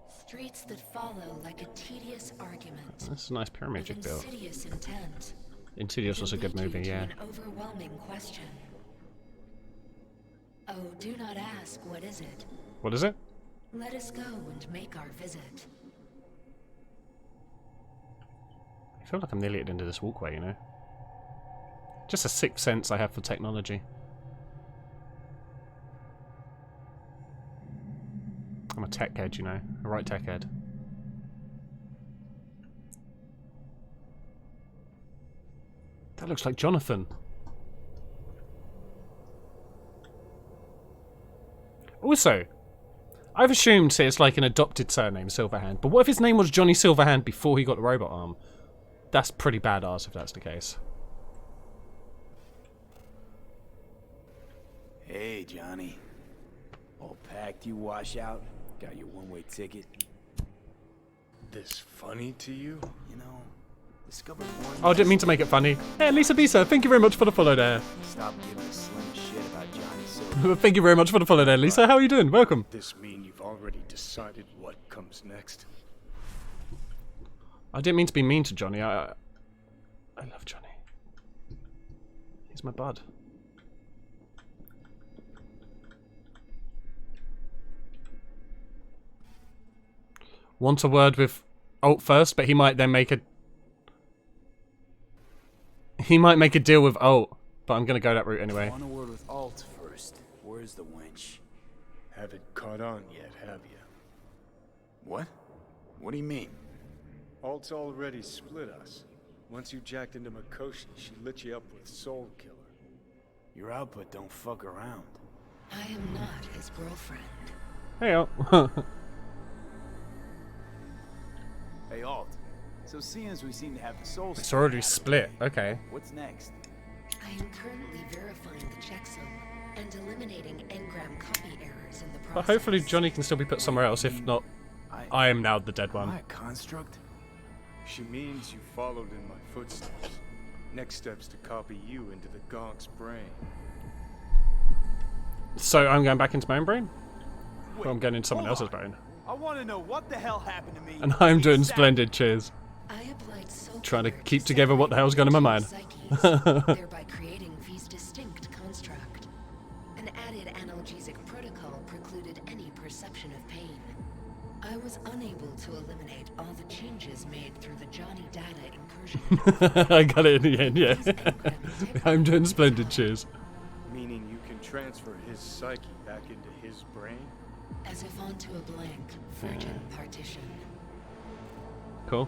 Speaker 7: Streets that follow like a tedious argument.
Speaker 1: That's a nice pyramid you've built.
Speaker 7: Insidious intent.
Speaker 1: Insidious was a good movie, yeah.
Speaker 7: An overwhelming question. Oh, do not ask, what is it?
Speaker 1: What is it?
Speaker 7: Let us go and make our visit.
Speaker 1: I feel like I'm nearly at the end of this walkway, you know? Just a sixth sense I have for technology. I'm a tech head, you know? A right tech head. That looks like Jonathan. Also, I've assumed it's like an adopted surname, Silverhand, but what if his name was Johnny Silverhand before he got the robot arm? That's pretty badass if that's the case.
Speaker 3: Hey, Johnny. All packed, you wash out? Got your one-way ticket?
Speaker 20: This funny to you?
Speaker 3: You know, discovered one...
Speaker 1: Oh, I didn't mean to make it funny. Hey, Lisa Bisa, thank you very much for the follow there.
Speaker 3: Stop giving a slim shit about Johnny Silver.
Speaker 1: Thank you very much for the follow there, Lisa. How are you doing? Welcome.
Speaker 20: This mean you've already decided what comes next?
Speaker 1: I didn't mean to be mean to Johnny. I love Johnny. He's my bud. Want a word with Alt first, but he might then make a... He might make a deal with Alt, but I'm gonna go that route anyway.
Speaker 3: Want a word with Alt first. Where's the wench?
Speaker 20: Haven't caught on yet, have you?
Speaker 3: What? What do you mean?
Speaker 20: Alt's already split us. Once you jacked into Mikoshi, she lit you up with Soul Killer.
Speaker 3: Your output don't fuck around.
Speaker 7: I am not his girlfriend.
Speaker 1: Hey, Alt.
Speaker 3: Hey, Alt. So seeing as we seem to have the soul...
Speaker 1: It's already split. Okay.
Speaker 3: What's next?
Speaker 7: I am currently verifying the checksum and eliminating engram copy errors in the process.
Speaker 1: But hopefully Johnny can still be put somewhere else. If not, I am now the dead
Speaker 3: Am I
Speaker 1: one.
Speaker 3: a construct?
Speaker 20: She means you followed in my footsteps. Next step's to copy you into the Gonk's brain.
Speaker 1: So I'm going back into my own brain? Or I'm going into someone else's brain?
Speaker 15: I want to know what the hell happened to me.
Speaker 1: And I'm doing splendid, cheers. Trying to keep together what the hell's going on in my mind.
Speaker 7: Thereby creating V's distinct construct. An added analgesic protocol precluded any perception of pain. I was unable to eliminate all the changes made through the Johnny data incursion.
Speaker 1: I got it in the end, yeah. I'm doing splendid, cheers.
Speaker 20: Meaning you can transfer his psyche back into his brain?
Speaker 7: As if onto a blank, virgin partition.
Speaker 1: Cool.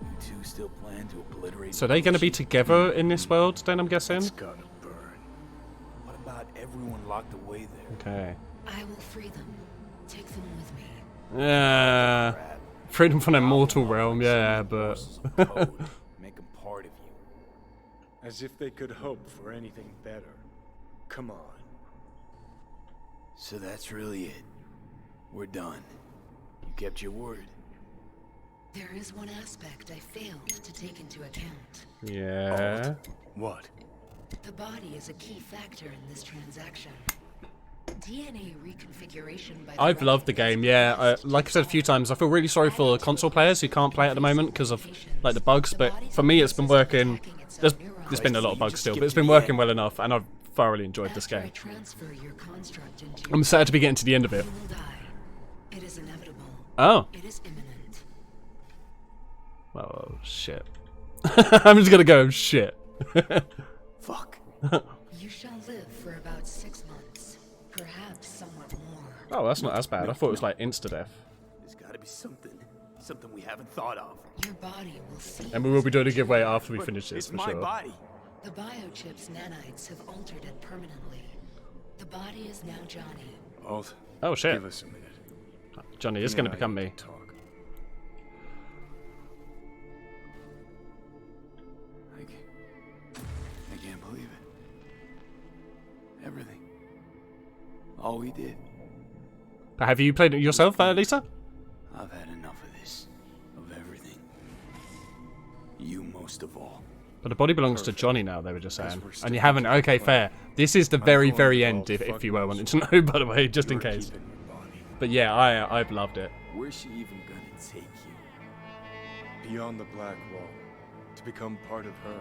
Speaker 3: You two still plan to obliterate...
Speaker 1: So they're going to be together in this world, then I'm guessing?
Speaker 3: It's gotta burn. What about everyone locked away there?
Speaker 1: Okay.
Speaker 7: I will free them. Take them with me.
Speaker 1: Yeah. Freedom from the mortal realm, yeah, but...
Speaker 3: Make them part of you.
Speaker 20: As if they could hope for anything better. Come on.
Speaker 3: So that's really it. We're done. You kept your word.
Speaker 7: There is one aspect I failed to take into account.
Speaker 1: Yeah.
Speaker 20: What?
Speaker 7: The body is a key factor in this transaction. DNA reconfiguration by
Speaker 1: I've loved the game, yeah. Like I said a few times, I feel really sorry for console players who can't play it at the moment because of like the bugs, but for me it's been working. There's been a lot of bugs still, but it's been working well enough, and I've thoroughly enjoyed this game. I'm sad to be getting to the end of it.
Speaker 7: It is inevitable.
Speaker 1: Oh.
Speaker 7: It is imminent.
Speaker 1: Oh, shit. I'm just gonna go, shit.
Speaker 3: Fuck.
Speaker 7: You shall live for about 6 months. Perhaps somewhat more.
Speaker 1: Oh, that's not as bad. I thought it was like insta-death.
Speaker 3: There's gotta be something we haven't thought of.
Speaker 7: Your body will see.
Speaker 1: And we will be doing a giveaway after we finish this,
Speaker 3: It's
Speaker 1: for
Speaker 3: my
Speaker 1: sure.
Speaker 3: body.
Speaker 7: The biochip's nanites have altered it permanently. The body is now Johnny.
Speaker 20: Alt,
Speaker 1: Oh, shit.
Speaker 20: give us a minute.
Speaker 1: Johnny is going to become me.
Speaker 3: I can't believe it. All we did.
Speaker 1: But have you played it yourself, Lisa?
Speaker 3: I've had enough of this. Of everything. You most of all.
Speaker 1: But the body belongs to Johnny now, they were just saying. And you haven't... Okay, fair. This is the very, very end, if you were wanting to know, by the way, just in case. But yeah, I've loved it.
Speaker 3: Where's she even gonna take you?
Speaker 20: Beyond the Black Wall. To become part of her.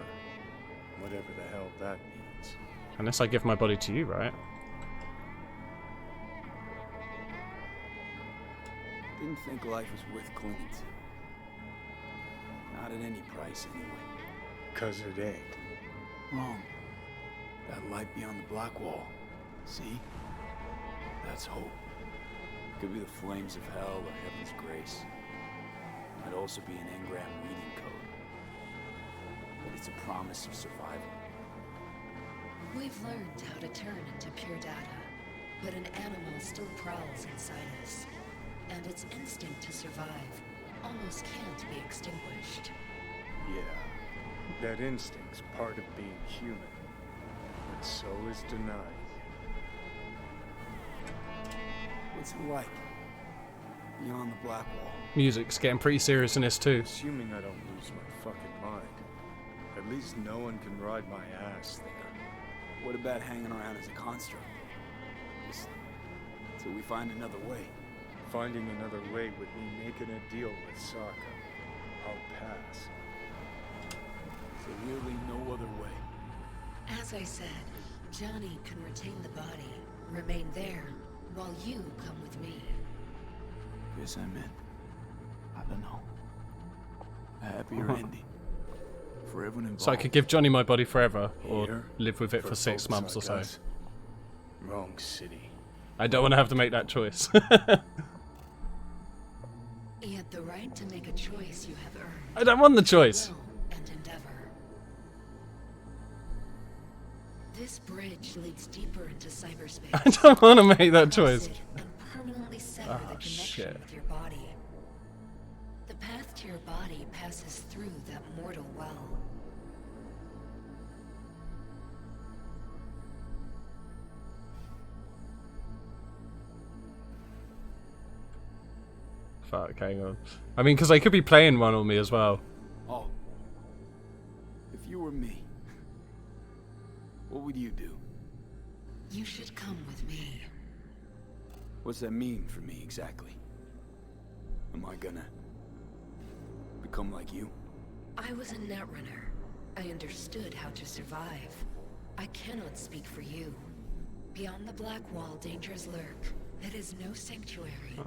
Speaker 20: Whatever the hell that means.
Speaker 1: Unless I give my body to you, right?
Speaker 3: Didn't think life was worth clinging to. Not at any price, anyway.
Speaker 20: 'Cause it ain't.
Speaker 3: Wrong. That light beyond the Black Wall. See? That's hope. Could be the flames of hell or heaven's grace. Might also be an engram reading code. But it's a promise of survival.
Speaker 7: We've learned how to turn into pure data, but an animal still prowls inside us. And its instinct to survive almost can't be extinguished.
Speaker 20: Yeah. That instinct's part of being human. But so is denied.
Speaker 3: What's it like? Beyond the Black Wall.
Speaker 1: Music's getting pretty serious in this too.
Speaker 20: Assuming I don't lose my fucking mind. At least no one can ride my ass there.
Speaker 3: What about hanging around as a construct? Just till we find another way.
Speaker 20: Finding another way would mean making a deal with Sokka. I'll pass.
Speaker 3: So really no other way.
Speaker 7: As I said, Johnny can retain the body, remain there, while you come with me.
Speaker 3: Guess I meant, I don't know, a happier ending. For everyone involved.
Speaker 1: So I could give Johnny my body forever, or
Speaker 20: Here,
Speaker 1: live with it for 6 months or so.
Speaker 20: us. Wrong city.
Speaker 1: I don't want to have to make that choice.
Speaker 7: Yet the right to make a choice you have earned.
Speaker 1: I don't want the choice.
Speaker 7: Will and endeavor. This bridge leads deeper into cyberspace.
Speaker 1: I don't want to make that choice.
Speaker 7: And permanently sever the connection
Speaker 1: shit.
Speaker 7: with your body. The path to your body passes through that mortal well.
Speaker 1: Fuck, hang on. I mean, because they could be playing one on me as well.
Speaker 3: Oh. If you were me, what would you do?
Speaker 7: You should come with me.
Speaker 3: What's that mean for me exactly? Am I gonna become like you?
Speaker 7: I was a netrunner. I understood how to survive. I cannot speak for you. Beyond the Black Wall, dangers lurk. It is no sanctuary.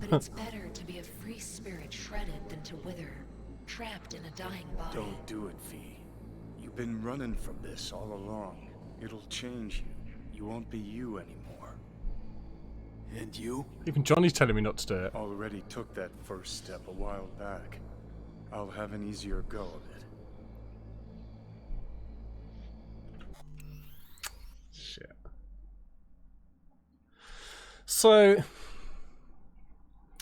Speaker 7: But it's better to be a free spirit shredded than to wither, trapped in a dying body.
Speaker 20: Don't do it, V. You've been running from this all along. It'll change you. You won't be you anymore.
Speaker 3: And you?
Speaker 1: Even Johnny's telling me not to do it.
Speaker 20: Already took that first step a while back. I'll have an easier go of it.
Speaker 1: Shit. So,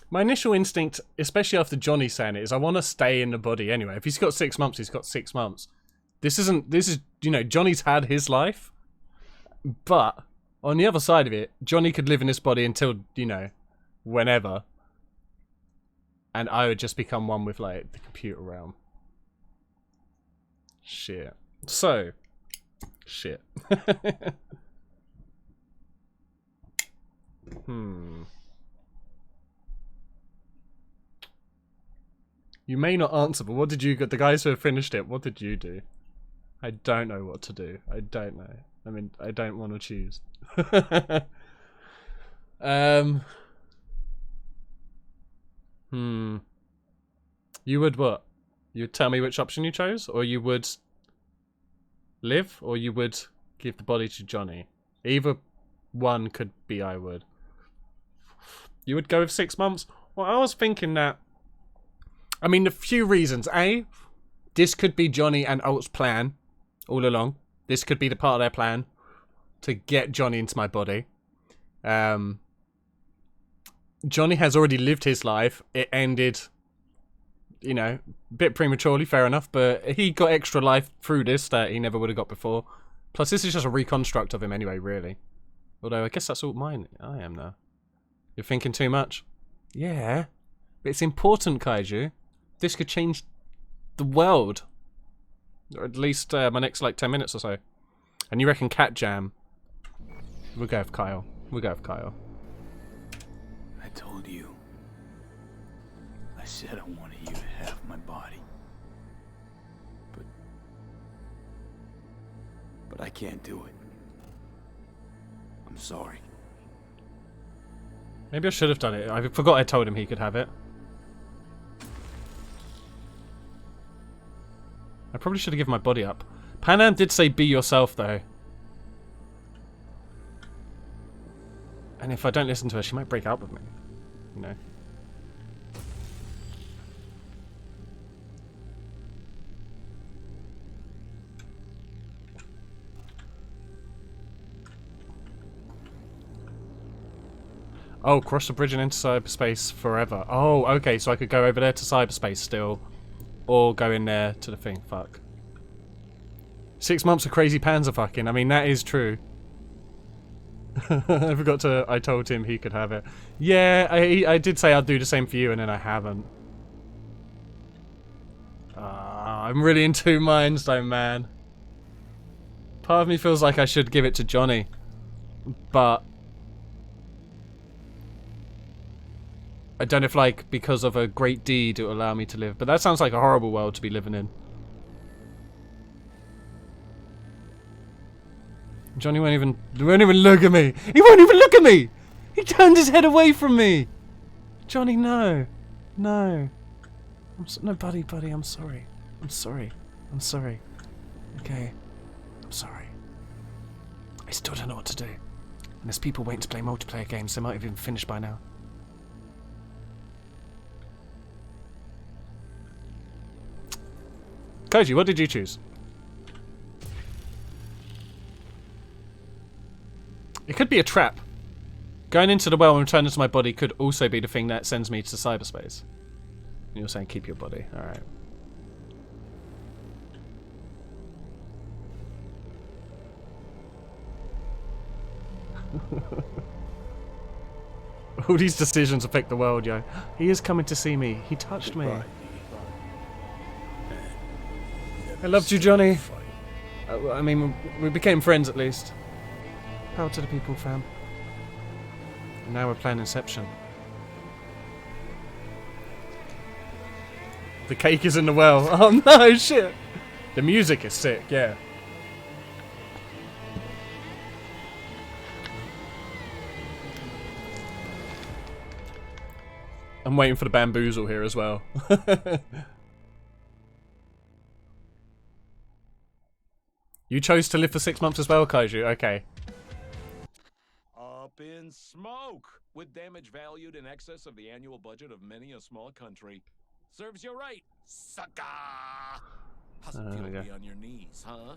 Speaker 1: my initial instinct, especially after Johnny saying it, is I want to stay in the body anyway. If he's got 6 months, he's got 6 months. This is, you know, Johnny's had his life. But, on the other side of it, Johnny could live in this body until, you know, whenever. And I would just become one with, like, the computer realm. Shit. So, shit. You may not answer, but what did you get? The guys who have finished it, what did you do? I don't know what to do. I don't know. I mean, I don't want to choose. You would what? You would tell me which option you chose? Or you would live? Or you would give the body to Johnny? Either one could be I would. You would go with 6 months? Well, I was thinking that... I mean, a few reasons. A, this could be Johnny and Alt's plan all along. This could be the part of their plan to get Johnny into my body. Johnny has already lived his life. It ended, you know, a bit prematurely, fair enough, but he got extra life through this that he never would have got before. Plus, this is just a reconstruct of him anyway, really. Although I guess that's all mine. I am now. You're thinking too much. Yeah, but it's important, Kaiju. This could change the world, or at least my next like 10 minutes or so. And you reckon Cat Jam? We'll go with Kyle. We'll go with Kyle.
Speaker 3: I told you. I said I wanted you to have my body. But I can't do it. I'm sorry.
Speaker 1: Maybe I should have done it. I forgot I told him he could have it. I probably should have given my body up. Panam did say be yourself though. And if I don't listen to her, she might break up with me. You know. Oh, cross the bridge and into cyberspace forever. Oh, okay, so I could go over there to cyberspace still. Or go in there to the thing. Fuck. 6 months of crazy panzer fucking. I mean, that is true. I forgot to... I told him he could have it. Yeah, I did say I'd do the same for you, and then I haven't. I'm really in two minds though, man. Part of me feels like I should give it to Johnny. But... I don't know if, like, because of a great deed it will allow me to live. But that sounds like a horrible world to be living in. Johnny won't even look at me. He won't even look at me! He turned his head away from me! Johnny, no. No. No, buddy, I'm sorry. I'm sorry. I'm sorry. Okay. I'm sorry. I still don't know what to do. And there's people waiting to play multiplayer games. They might have even finished by now. Koji, what did you choose? It could be a trap. Going into the well and returning to my body could also be the thing that sends me to cyberspace. You're saying keep your body. Alright. All these decisions affect the world, yo. He is coming to see me. He touched me. I loved you, Johnny. I mean, we became friends at least. Power to the people, fam. And now we're playing Inception. The cake is in the well. Oh no, shit. The music is sick, yeah. I'm waiting for the bamboozle here as well. You chose to live for 6 months as well, Kaiju. Okay.
Speaker 11: Up in smoke! With damage valued in excess of the annual budget of many a small country. Serves you right, sucker! How's it feel to be on your knees, huh?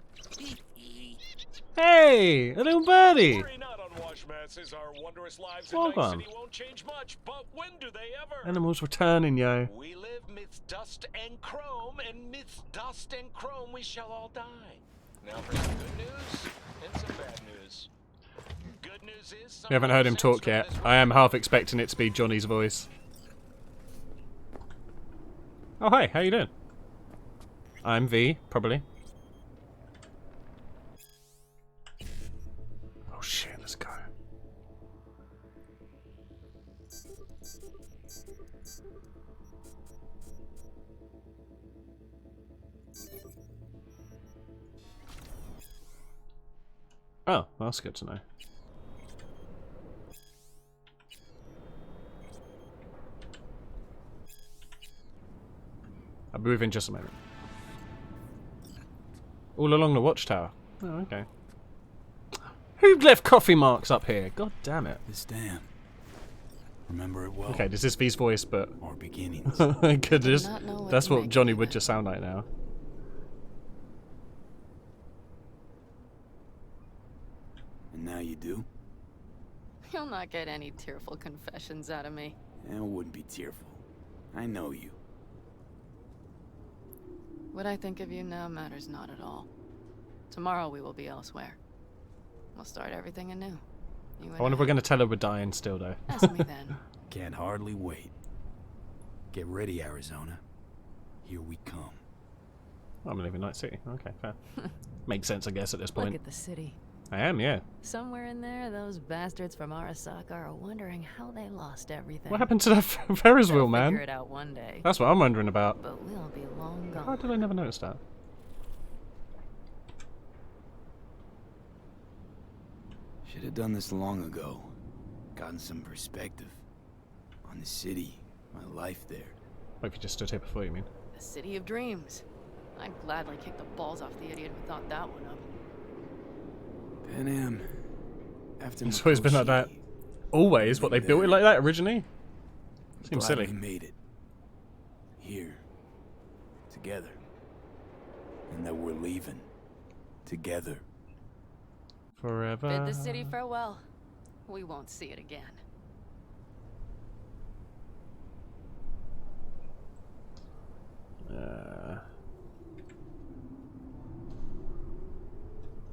Speaker 1: Hey! A little birdie!
Speaker 11: Worry not on Washmasses. Our wondrous lives in
Speaker 1: Well
Speaker 11: Night
Speaker 1: done.
Speaker 11: City won't change much, but when do they ever?
Speaker 1: Animals returning, yo.
Speaker 11: We live midst dust and chrome, and midst dust and chrome we shall all die. Now for some good news and some bad news. Good news is
Speaker 1: We haven't heard him talk yet. I am half expecting it to be Johnny's voice. Oh, hi. How you doing? I'm V, probably. Oh shit, let's go. Oh, well, that's good to know. I'll be with you in just a moment. All along the watchtower. Oh, okay. Who left coffee marks up here? God damn it.
Speaker 3: This dam. Remember it well.
Speaker 1: Okay, this is V's voice, but...
Speaker 3: Or beginnings.
Speaker 1: Goodness.
Speaker 14: not know what
Speaker 1: That's
Speaker 14: to
Speaker 1: what
Speaker 14: make
Speaker 1: Johnny
Speaker 14: of
Speaker 1: would
Speaker 14: it.
Speaker 1: just sound like now.
Speaker 3: And now you do?
Speaker 13: You'll not get any tearful confessions out of me.
Speaker 3: It wouldn't be tearful. I know you.
Speaker 13: What I think of you now matters not at all. Tomorrow we will be elsewhere. We'll start everything anew.
Speaker 1: I wonder if we're going to tell her we're dying still, though.
Speaker 13: Ask me then.
Speaker 3: Can't hardly wait. Get ready, Arizona. Here we come.
Speaker 1: I'm living Night City. Okay, fair. Makes sense, I guess, at this point.
Speaker 13: Look at the city.
Speaker 1: I am, yeah.
Speaker 13: Somewhere in there, those bastards from Arasaka are wondering how they lost everything.
Speaker 1: What happened to that Ferris wheel, man?
Speaker 13: Figure it out one day.
Speaker 1: That's what I'm wondering about.
Speaker 13: But we'll be long gone.
Speaker 1: How did I never notice that?
Speaker 3: Should have done this long ago. Gotten some perspective on the city, my life there.
Speaker 1: What if you just stood here before, you mean?
Speaker 13: The city of dreams. I'd gladly kick the balls off the idiot who thought that one up.
Speaker 3: Panam. After
Speaker 1: It's always been like that. Always? What, they built it like that originally? Seems
Speaker 3: Glad
Speaker 1: silly.
Speaker 3: we made it. Here. Together. And that we're leaving. Together.
Speaker 1: Forever.
Speaker 13: Bid the city farewell. We won't see it again.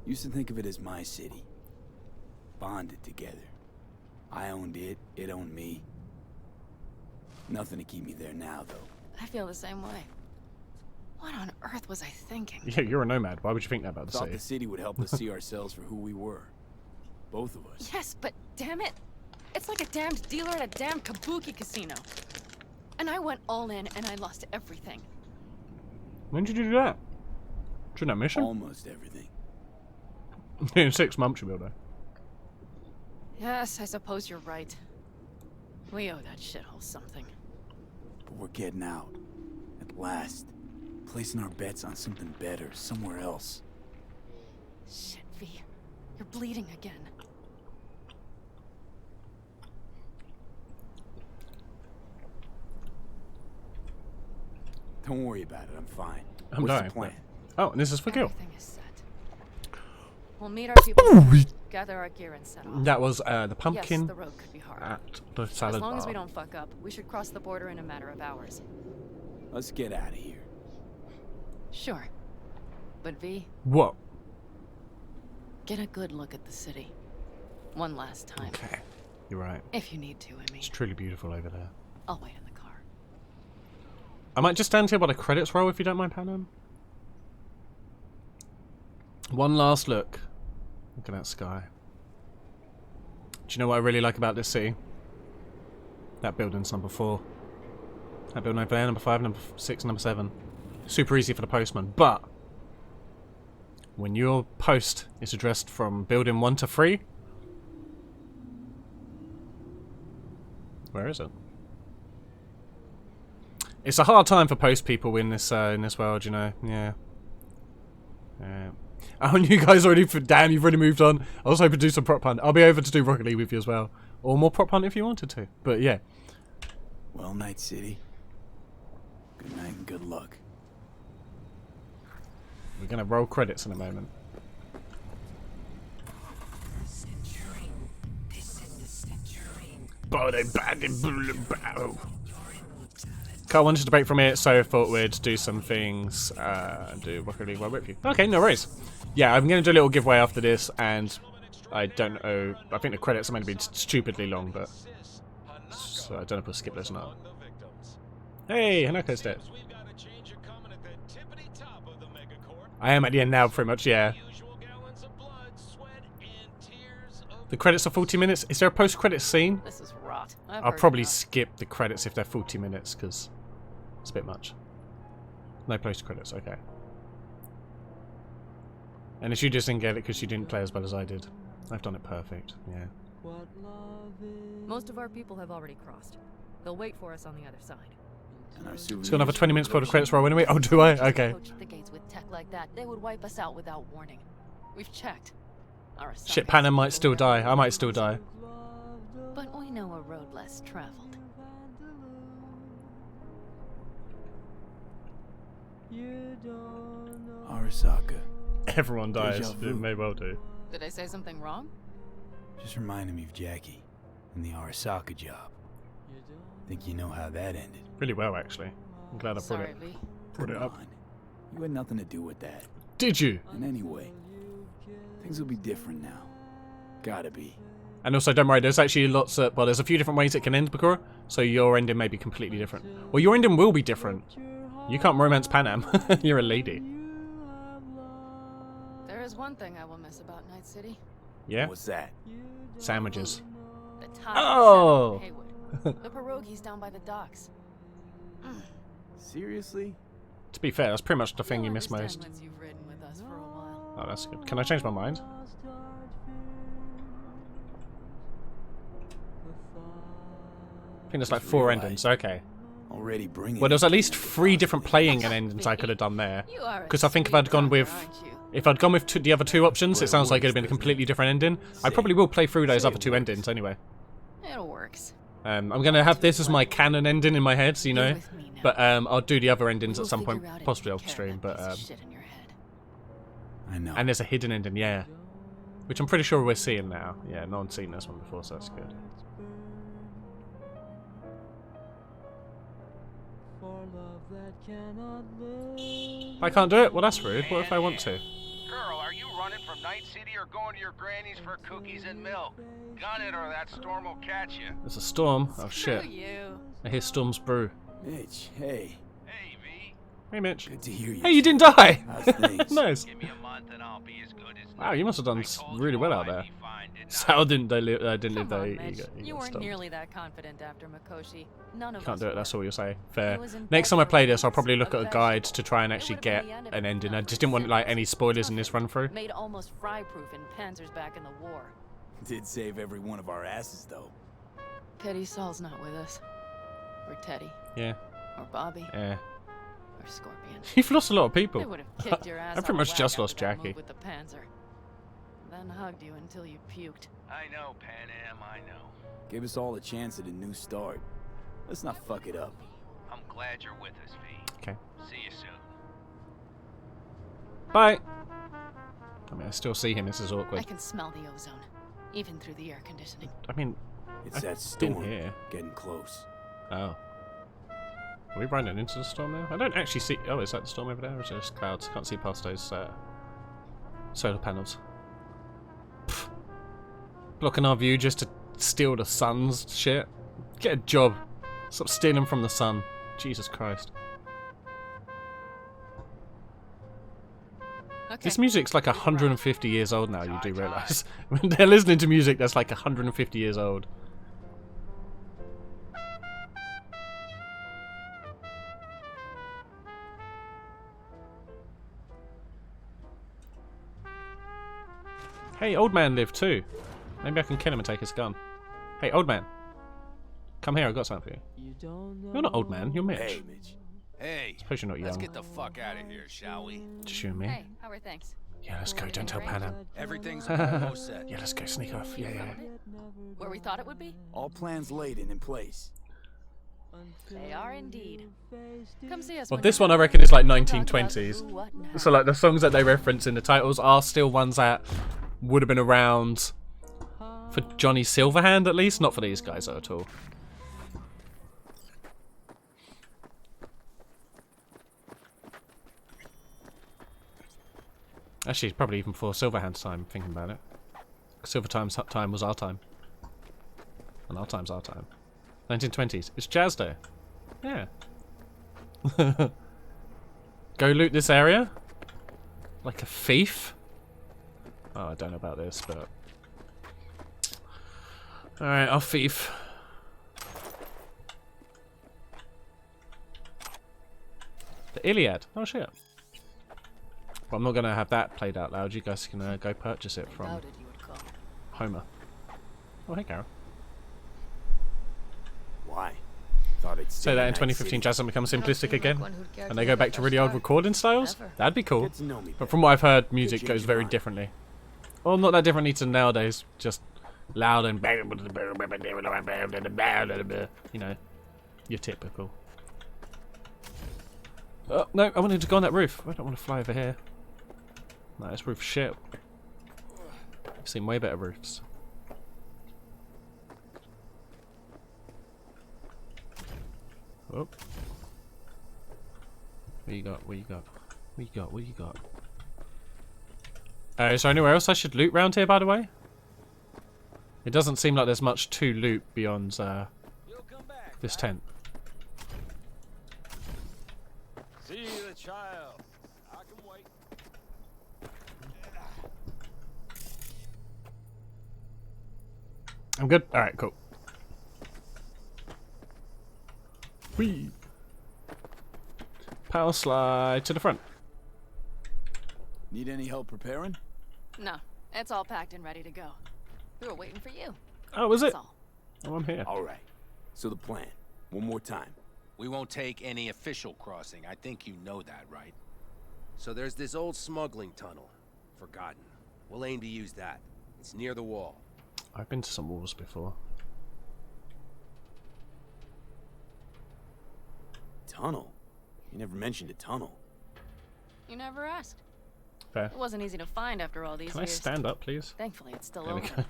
Speaker 3: Used to think of it as my city. Bonded together. I owned it, it owned me. Nothing to keep me there now, though.
Speaker 13: I feel the same way. What on earth was I thinking?
Speaker 1: Yeah, you're a nomad. Why would you think that about the
Speaker 3: Thought
Speaker 1: city?
Speaker 3: the city would help us see ourselves for who we were. Both of us.
Speaker 13: Yes, but damn it. It's like a damned dealer at a damn kabuki casino. And I went all in and I lost everything.
Speaker 1: When did you do that? During that mission?
Speaker 3: Almost everything.
Speaker 1: In 6 months, you will, though.
Speaker 13: Yes, I suppose you're right. We owe that shithole something.
Speaker 3: But we're getting out. At last. Placing our bets on something better, somewhere else.
Speaker 13: Shit, V. You're bleeding again.
Speaker 3: Don't worry about it, I'm fine.
Speaker 1: I'm
Speaker 3: What's
Speaker 1: dying.
Speaker 3: the plan?
Speaker 1: Oh, and this is for kill.
Speaker 13: Everything is set. We'll meet our people, gather our gear and set off.
Speaker 1: That was the pumpkin
Speaker 13: Yes, the road could be hard.
Speaker 1: at the salad
Speaker 13: As long
Speaker 1: bar.
Speaker 13: as we don't fuck up, we should cross the border in a matter of hours.
Speaker 3: Let's get out of here.
Speaker 13: Sure. But V,
Speaker 1: What?
Speaker 13: get a good look at the city. One last time.
Speaker 1: Okay, you're right.
Speaker 13: If you need to, I mean.
Speaker 1: It's truly beautiful over there.
Speaker 13: I'll wait in the car.
Speaker 1: I might just stand here while the credits roll if you don't mind, Panam. One last look. Look at that sky. Do you know what I really like about this city? That building's number 4. That building over there, number 5, number 6, number 7. Super easy for the postman, but when your post is addressed from building 1 to 3, where is it? It's a hard time for post people in this world, you know. Yeah. Oh, and you guys already, damn, you've already moved on. I was hoping to do some prop hunt. I'll be over to do Rocket League with you as well, or more prop hunt if you wanted to. But yeah.
Speaker 3: Well, Night City. Good night and good luck.
Speaker 1: We're gonna roll credits in a moment. Carl wanted to break from it, so I thought we'd do some things and do Rocket League while with you. Okay, no worries. Yeah, I'm going to do a little giveaway after this, and I don't know. I think the credits are meant to be stupidly long, but so I don't know if we'll skip those or not. Hey, Hanako's dead. I am at the end now, pretty much, yeah. The credits are 40 minutes. Is there a post-credits scene?
Speaker 13: This is rot.
Speaker 1: I'll probably skip the credits if they're 40 minutes, because it's a bit much. No post-credits, okay. And if you just didn't get it because you didn't play as well as I did. I've done it perfect, yeah.
Speaker 13: Most of our people have already crossed. They'll wait for us on the other side.
Speaker 1: It's got another 20 minutes before the credits roll anyway. Oh, do I? Okay.
Speaker 13: The gates with tech like that, they would wipe us out without warning. We've checked.
Speaker 1: Shit, Panam might still die. I might still die.
Speaker 13: But we know a road less traveled.
Speaker 3: Arasaka.
Speaker 1: Everyone dies.
Speaker 3: Deja vu.
Speaker 1: It may well do.
Speaker 13: Did I say something wrong?
Speaker 3: Just reminded me of Jackie and the Arasaka job. Think you know how that ended?
Speaker 1: Really well, actually. I'm glad I
Speaker 13: Sorry, V.
Speaker 1: brought it up.
Speaker 3: Come on. You had nothing to do with that.
Speaker 1: Did you?
Speaker 3: And anyway, things will be different now. Gotta be.
Speaker 1: And also, don't worry, there's actually lots of... Well, there's a few different ways it can end, Bakura. So your ending may be completely different. Well, your ending will be different. You can't romance Panam. You're a lady.
Speaker 13: There is one thing I will miss about Night City.
Speaker 1: Yeah?
Speaker 3: What's that?
Speaker 1: Sandwiches.
Speaker 13: The Thai
Speaker 1: Oh!
Speaker 13: salmon in Haywood. The pierogies down by the docks.
Speaker 3: Seriously?
Speaker 1: To be fair, that's pretty much the thing you miss most.
Speaker 13: Once you've ridden with us for a while.
Speaker 1: Oh, that's good. Can I change my mind? I think there's like 4 endings. Okay.
Speaker 3: Already bringing.
Speaker 1: Well, there's at least 3 different playing and endings I could have done there. Because I think if I'd gone with... If I'd gone with the other 2 options, it sounds like it'd have been a completely different ending. I probably will play through those other 2 endings anyway.
Speaker 13: It works.
Speaker 1: I'm gonna have this as my canon ending in my head, so you know. But I'll do the other endings at some point, possibly off stream. But
Speaker 3: I know.
Speaker 1: and there's a hidden ending, yeah, which I'm pretty sure we're seeing now. Yeah, no one's seen this one before, so that's good. I can't do it. Well, that's rude. What if I want to?
Speaker 9: Girl, are you running from Night City or going to your granny's for cookies and milk? Gun it or that storm will catch you.
Speaker 1: There's a storm. Oh shit! I hear Storm's brew.
Speaker 3: Mitch, hey.
Speaker 1: Hey, Mitch.
Speaker 3: Good to hear you.
Speaker 1: Hey, you didn't die.
Speaker 3: How's things?
Speaker 1: Nice.
Speaker 9: Give me a month and I'll be as good as
Speaker 1: Wow, you must have done really well out there. Sal didn't live
Speaker 13: Come
Speaker 1: there.
Speaker 13: on,
Speaker 1: He
Speaker 13: Mitch.
Speaker 1: got
Speaker 13: You weren't
Speaker 1: stopped.
Speaker 13: nearly that confident after Mikoshi. None of
Speaker 1: Can't
Speaker 13: us
Speaker 1: do it,
Speaker 13: were.
Speaker 1: that's all you'll say. Fair.
Speaker 13: It was in
Speaker 1: Next time I
Speaker 13: bed
Speaker 1: play
Speaker 13: for
Speaker 1: this, I'll probably
Speaker 13: months,
Speaker 1: look at a
Speaker 13: eventually.
Speaker 1: guide to try and actually get an ending. I just didn't want like any spoilers in this run through.
Speaker 13: Made almost fry-proof in Panzers back in the war.
Speaker 3: Did save every one of our asses, though.
Speaker 13: Pity Saul's not with us. Or Teddy.
Speaker 1: Yeah.
Speaker 13: Or Bobby.
Speaker 1: Yeah.
Speaker 13: Or Scorpion.
Speaker 1: You've lost a lot of people.
Speaker 13: They would have kicked your ass
Speaker 1: I pretty much
Speaker 13: out
Speaker 1: just
Speaker 13: after
Speaker 1: lost
Speaker 13: that
Speaker 1: Jackie.
Speaker 13: move with the Panzer. Then hugged you until you puked.
Speaker 9: I know, Pan Am, I know.
Speaker 3: Gave us all a chance at a new start. Let's not fuck it up.
Speaker 9: I'm glad you're with us, V.
Speaker 1: Okay.
Speaker 9: See you soon.
Speaker 1: Bye. I mean, I still see him. This is awkward.
Speaker 13: I can smell the ozone, even through the air conditioning.
Speaker 1: I mean,
Speaker 3: It's
Speaker 1: I've
Speaker 3: that
Speaker 1: been
Speaker 3: storm
Speaker 1: here.
Speaker 3: getting close.
Speaker 1: Oh. Are we running into the storm now? I don't actually see... Oh, is that the storm over there? Or is it just clouds? Can't see past those solar panels. Pfft. Blocking our view just to steal the sun's shit. Get a job. Stop stealing from the sun. Jesus Christ.
Speaker 13: Okay.
Speaker 1: This music's like 150 years old now, you do realise. When they're listening to music that's like 150 years old. Hey, old man lived too. Maybe I can kill him and take his gun. Hey, old man. Come here, I've got something for you. You're not old man, you're Mitch.
Speaker 3: Hey, Mitch.
Speaker 9: Hey,
Speaker 1: Suppose you're not
Speaker 9: let's
Speaker 1: young.
Speaker 9: get the fuck out of here, shall we?
Speaker 1: Just you and me.
Speaker 13: Hey, how are things?
Speaker 1: Yeah, let's go. Don't tell Panam.
Speaker 9: Everything's almost set.
Speaker 1: Yeah, let's go sneak off. Yeah, yeah.
Speaker 13: Where we thought it would be?
Speaker 3: All plans laid and in place.
Speaker 13: They are indeed. Come see us.
Speaker 1: Well,
Speaker 13: when
Speaker 1: this
Speaker 13: you're
Speaker 1: one I
Speaker 13: done.
Speaker 1: reckon is like
Speaker 13: We'll talk about
Speaker 1: 1920s.
Speaker 13: who, what, and how.
Speaker 1: So like the songs that they reference in the titles are still ones that would have been around for Johnny Silverhand at least, not for these guys at all. Actually, probably even before Silverhand's time, thinking about it. Silvertime's time was our time. And our time's our time. 1920s. It's Jazz Day. Yeah. Go loot this area? Like a thief? Oh, I don't know about this, but... Alright, I'll thief. The Iliad. Oh, shit. Well, I'm not going to have that played out loud. You guys can go purchase it from
Speaker 13: Doubted you would come.
Speaker 1: Homer. Oh, hey, Carol.
Speaker 3: Why? Thought it'd
Speaker 1: Say
Speaker 3: stay
Speaker 1: that in
Speaker 3: Night
Speaker 1: 2015
Speaker 3: City.
Speaker 1: jazz will become simplistic again,
Speaker 13: one who'd care
Speaker 1: and
Speaker 13: to
Speaker 1: they go
Speaker 13: live
Speaker 1: back
Speaker 13: at
Speaker 1: to
Speaker 13: our
Speaker 1: really old
Speaker 13: start.
Speaker 1: recording styles.
Speaker 13: Ever.
Speaker 1: That'd be cool.
Speaker 3: Get to know me
Speaker 1: But
Speaker 3: better.
Speaker 1: from what I've heard, music
Speaker 3: change
Speaker 1: goes
Speaker 3: your
Speaker 1: very
Speaker 3: mind.
Speaker 1: differently. Well, not that differently to nowadays. Just loud and you know, your typical. Oh no! I wanted to go on that roof. I don't want to fly over here. No, this roof's shit. I've seen way better roofs. Oh. What you got? What you got? What you got? What you got? Is there anywhere else I should loot round here, by the way? It doesn't seem like there's much to loot beyond this tent.
Speaker 4: See the child. I can wait.
Speaker 1: I'm good. All right, cool. Whee! Power slide to the front.
Speaker 3: Need any help preparing?
Speaker 8: No, it's all packed and ready to go. We were waiting for you.
Speaker 1: Oh, was it?
Speaker 8: That's all.
Speaker 1: Oh, I'm here.
Speaker 3: All right. So the plan. One more time.
Speaker 9: We won't take any official crossing. I think you know that, right? So there's this old smuggling tunnel. Forgotten. We'll aim to use that. It's near the wall.
Speaker 1: I've been to some walls before.
Speaker 3: Tunnel? You never mentioned a tunnel.
Speaker 8: You never asked.
Speaker 1: Fair.
Speaker 8: It wasn't easy to find after all these
Speaker 1: Can
Speaker 8: years.
Speaker 1: I stand up, please?
Speaker 8: Thankfully, it's still
Speaker 1: There we
Speaker 8: open.
Speaker 1: go.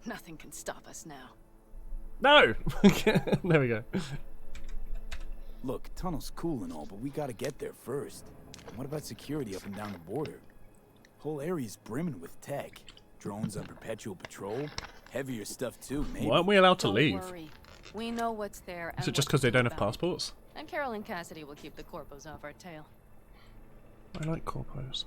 Speaker 8: Nothing can stop us now.
Speaker 1: No! There we go.
Speaker 3: Look, tunnel's cool and all, but we gotta get there first. What about security up and down the border? Whole area's brimming with tech. Drones on perpetual patrol. Heavier stuff too, maybe.
Speaker 1: Why aren't we allowed to
Speaker 8: Don't
Speaker 1: leave?
Speaker 8: worry. We know what's there.
Speaker 1: Is
Speaker 8: and
Speaker 1: it just
Speaker 8: what
Speaker 1: because
Speaker 8: to
Speaker 1: they
Speaker 8: do
Speaker 1: don't have
Speaker 8: about it.
Speaker 1: passports?
Speaker 8: And Carol and Cassidy will keep the corpos off our tail.
Speaker 1: I like corpos.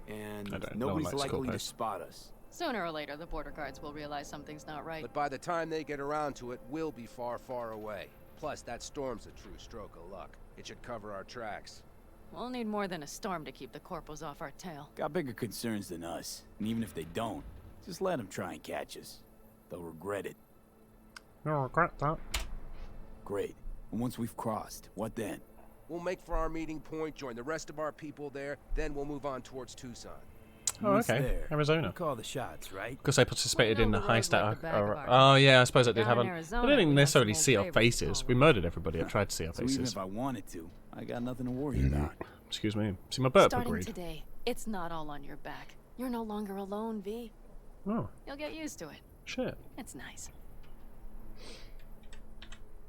Speaker 3: And
Speaker 1: I don't. No one
Speaker 3: nobody's
Speaker 1: likes
Speaker 3: likely to
Speaker 1: corpos.
Speaker 3: spot us.
Speaker 8: Sooner or later, the border guards will realize something's not right.
Speaker 9: But by the time they get around to it, we'll be far, far away. Plus, that storm's a true stroke of luck. It should cover our tracks.
Speaker 8: We'll need more than a storm to keep the corpos off our tail.
Speaker 3: Got bigger concerns than us. And even if they don't, just let them try and catch us. They'll regret it.
Speaker 1: No regret that.
Speaker 3: Great. And once we've crossed, what then?
Speaker 9: We'll make for our meeting point, join the rest of our people there, then we'll move on towards Tucson.
Speaker 1: Oh,
Speaker 3: Once
Speaker 1: okay.
Speaker 3: there,
Speaker 1: Arizona.
Speaker 3: we call the shots, right?
Speaker 1: Because they participated in the
Speaker 8: the road
Speaker 1: heist
Speaker 8: like
Speaker 1: at
Speaker 8: the back of our
Speaker 1: oh yeah, I suppose I did
Speaker 8: Down
Speaker 1: have
Speaker 8: in
Speaker 1: on. I
Speaker 8: Arizona,
Speaker 1: didn't
Speaker 8: we got
Speaker 1: necessarily
Speaker 8: some
Speaker 1: see
Speaker 8: old
Speaker 1: our
Speaker 8: favorites to
Speaker 1: faces.
Speaker 8: follow.
Speaker 1: We murdered everybody. I tried to see our
Speaker 3: So even
Speaker 1: faces.
Speaker 3: if I wanted to, I got nothing to worry about.
Speaker 1: Excuse me. See, my burp
Speaker 8: Starting
Speaker 1: agreed.
Speaker 8: today, it's not all on your back. You're no longer alone, V.
Speaker 1: Oh,
Speaker 8: You'll get used to it.
Speaker 1: shit.
Speaker 8: It's nice.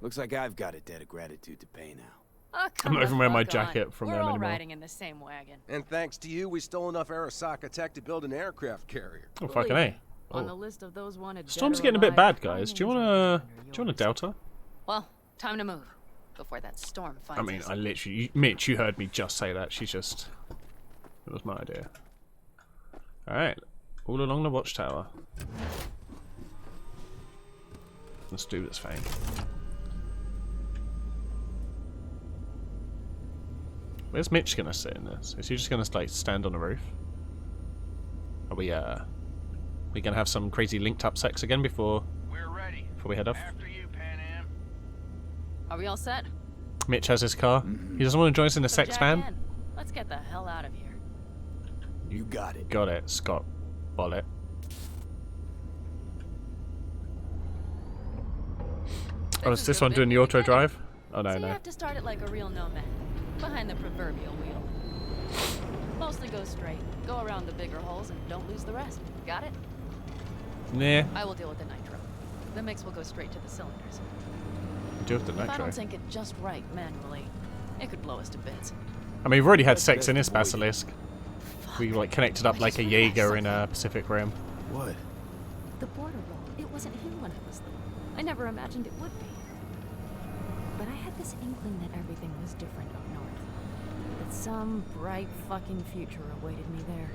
Speaker 3: Looks like I've got a debt of gratitude to pay now.
Speaker 8: Oh,
Speaker 1: I'm
Speaker 8: come
Speaker 1: not
Speaker 8: the
Speaker 1: even wearing my
Speaker 8: fuck on.
Speaker 1: jacket from
Speaker 8: We're
Speaker 1: them
Speaker 8: all
Speaker 1: anymore.
Speaker 8: riding in the same wagon.
Speaker 9: And thanks to you, we stole enough Arasaka tech to build an aircraft carrier.
Speaker 1: Oh, fucking A.
Speaker 8: On the
Speaker 1: Oh.
Speaker 8: list of those wanted.
Speaker 1: Storm's
Speaker 8: dead or
Speaker 1: getting a bit
Speaker 8: alive,
Speaker 1: bad, guys.
Speaker 8: my
Speaker 1: Do you
Speaker 8: name's
Speaker 1: want
Speaker 8: on
Speaker 1: a
Speaker 8: under
Speaker 1: Do you want a
Speaker 8: yours.
Speaker 1: Delta?
Speaker 8: Well, time to move before that storm finds
Speaker 1: I mean,
Speaker 8: us.
Speaker 1: I literally, Mitch, you heard me just say that. She just, it was my idea. All right, all along the watchtower. Let's do this thing. Where's Mitch gonna sit in this? Is he just gonna like stand on the roof? Are we gonna have some crazy linked up sex again before we head off?
Speaker 8: Are we all set?
Speaker 1: Mitch has his car. He doesn't want to join us in the
Speaker 8: So
Speaker 1: sex
Speaker 8: jack
Speaker 1: band.
Speaker 8: in. Let's get the hell out of here.
Speaker 3: You got it.
Speaker 1: Got it, Scott. Bollet. Oh, is this one doing the auto drive? Oh no,
Speaker 8: So you
Speaker 1: no.
Speaker 8: have to start it like a real nomad, behind the proverbial wheel. Mostly go straight, go around the bigger holes, and don't lose the rest. Got it?
Speaker 1: Nah.
Speaker 8: I will deal with the nitro. The mix will go straight to the cylinders.
Speaker 1: Do with the
Speaker 8: If I
Speaker 1: nitro.
Speaker 8: don't sync it just right manually, it could blow us to bits.
Speaker 1: I mean, we've already had sex in this basilisk. We like connected up like a Jaeger in a Pacific Rim.
Speaker 3: What?
Speaker 8: The border wall, it wasn't here when I was little. I never imagined it would be. But I had this inkling that everything was different up north. That some bright fucking future awaited me there.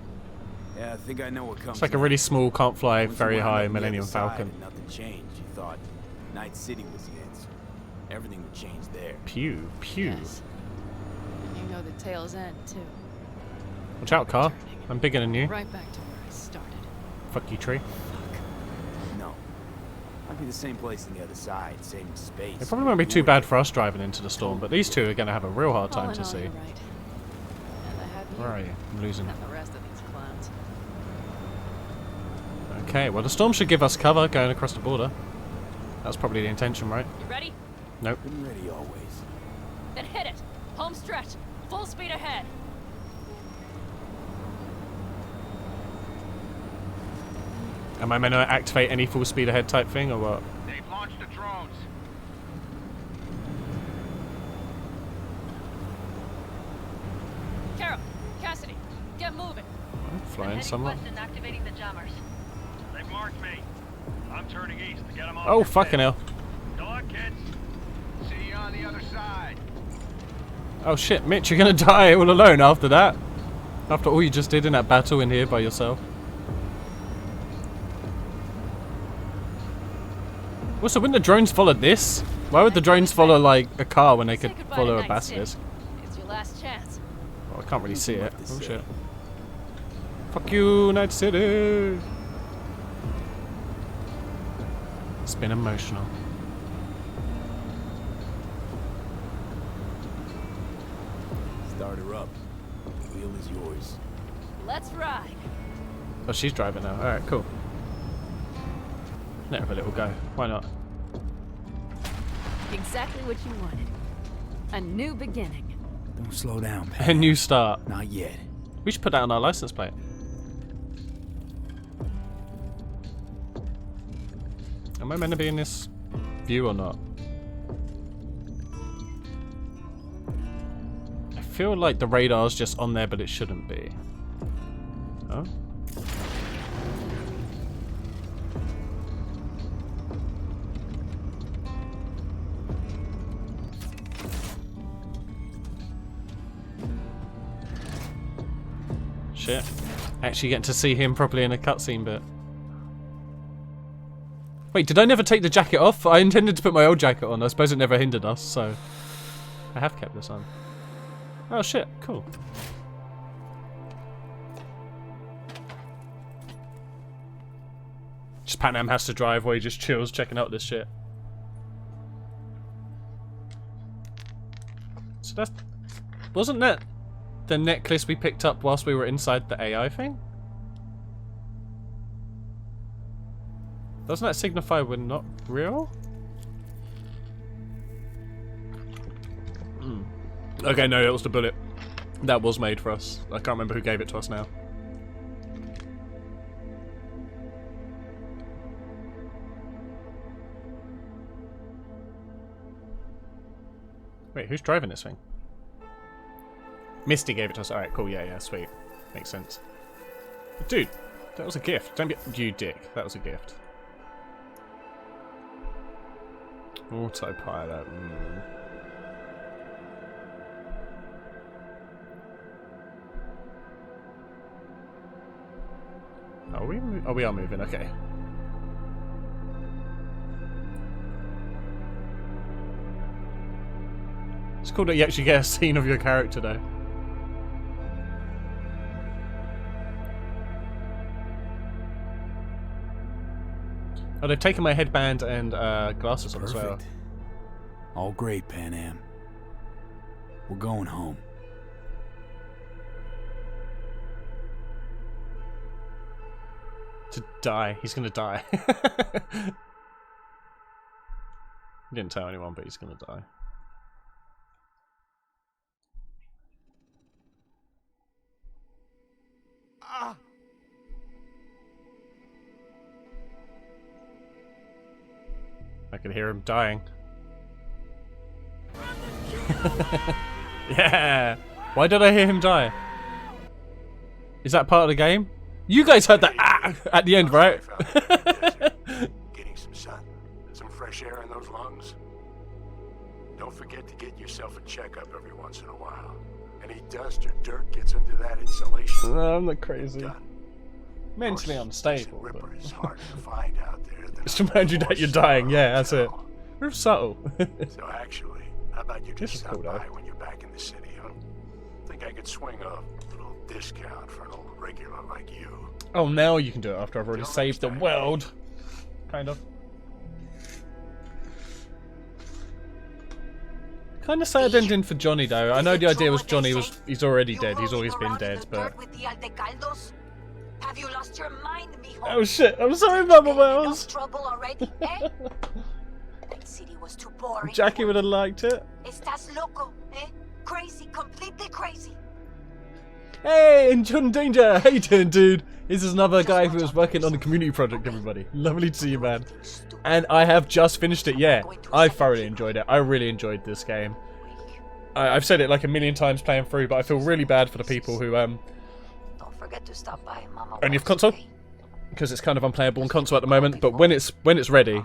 Speaker 3: Yeah, I think I know what comes.
Speaker 1: It's like a really small, can't fly
Speaker 3: Once you
Speaker 1: very
Speaker 3: wound up
Speaker 1: high
Speaker 3: on the
Speaker 1: Millennium
Speaker 3: other side
Speaker 1: Falcon.
Speaker 3: and nothing changed. You thought Night City was the answer. Everything would change there.
Speaker 1: Pew, pew.
Speaker 8: Yes. And you know the tail's end, too.
Speaker 1: Watch out, car. I'm bigger than you.
Speaker 8: Right back to where I started.
Speaker 1: Fuck you, tree.
Speaker 3: No. Might be the same place on the other side, same space.
Speaker 1: It probably won't be too bad for us driving into the storm, but these two are going to have a real hard
Speaker 8: All
Speaker 1: time
Speaker 8: in
Speaker 1: to
Speaker 8: all,
Speaker 1: see.
Speaker 8: you're right. And I have you.
Speaker 1: Where are you? I'm losing.
Speaker 8: And the rest of these clowns.
Speaker 1: Okay, well the storm should give us cover going across the border. That's probably the intention, right?
Speaker 8: You ready?
Speaker 1: Nope.
Speaker 3: Been ready always.
Speaker 8: Then hit it. Home stretch. Full speed ahead.
Speaker 1: Am I meant to activate any full speed ahead type thing or what?
Speaker 5: They've launched the drones.
Speaker 8: Carol, Cassidy, get moving.
Speaker 1: I'm flying somewhere.
Speaker 5: and activating the jammers. They've marked me. I'm turning east to get him off.
Speaker 1: Oh, fucking hell.
Speaker 5: Good luck, kids. See you on the other side.
Speaker 1: Oh shit, Mitch, you're gonna die all alone after that. After all you just did in that battle in here by yourself. Also, wouldn't the drones follow this? Why would the drones follow, like, a car when they could follow a basilisk?
Speaker 8: It's your last chance.
Speaker 1: Oh, I can't really see it. Oh shit. Fuck you, Night City! It's been emotional.
Speaker 3: Start her up. The wheel is yours.
Speaker 8: Let's ride.
Speaker 1: Oh, she's driving now. Alright, cool. Let her have a little go. Why not?
Speaker 8: Exactly what you wanted. A new beginning.
Speaker 3: Don't slow down,
Speaker 1: A new start.
Speaker 3: Not yet.
Speaker 1: We should put that on our license plate. Am I meant to be in this view or not? I feel like the radar's just on there, but it shouldn't be. Oh? Shit. Actually getting to see him properly in a cutscene bit. Wait, did I never take the jacket off? I intended to put my old jacket on. I suppose it never hindered us, so I have kept this on. Oh shit, cool. Just Panam has to drive while he just chills checking out this shit. So that's... Wasn't that the necklace we picked up whilst we were inside the AI thing? Doesn't that signify we're not real? Okay, no, it was the bullet. That was made for us. I can't remember who gave it to us now. Wait, who's driving this thing? Misty gave it to us. Alright, cool, yeah, sweet. Makes sense. Dude, that was a gift. Don't be... You dick. That was a gift. Autopilot. Are we? Oh, we are moving. Okay. It's cool that you actually get a scene of your character, though. Oh, they've taken my headband and glasses off as well.
Speaker 3: All great, Panam. We're going home.
Speaker 1: To die. He's gonna die. He didn't tell anyone, but he's gonna die. I can hear him dying. Yeah! Why did I hear him die? Is that part of the game? You guys heard that at the end, right?
Speaker 6: Getting some sun, some fresh air in those lungs. Don't forget to get yourself a checkup every once in a while. Any dust or dirt gets into that insulation.
Speaker 1: No, I'm not crazy. Mentally unstable.
Speaker 6: Ripper is harder to find out there than
Speaker 1: just remind you that you're dying. Yeah, that's it. Real subtle.
Speaker 6: So actually, how about you just stop by when you're back in the city, huh? Think I could swing a little discount for an old regular like you.
Speaker 1: Oh, now you can do it after I've already saved the world. Kind of. Kind of sad ending for Johnny, though. I know the idea was he's already dead. He's always been dead, but...
Speaker 2: Have you lost your mind, mijo?
Speaker 1: Oh shit, I'm sorry, Mama Wells.
Speaker 2: Trouble already, eh? That city was too boring.
Speaker 1: Jackie would have liked it.
Speaker 2: Estás loco, eh? Crazy, completely crazy.
Speaker 1: Hey, and John Danger, how you doing, dude? This is another guy who was working on a community project, everybody. Lovely to see you, man. And I have just finished it, yeah. I thoroughly enjoyed it. I really enjoyed this game. I've said it like a million times playing through, but I feel really bad for the people who,
Speaker 2: Don't forget to stop by Mama
Speaker 1: only have console? because it's kind of unplayable on console at the moment. But when it's ready,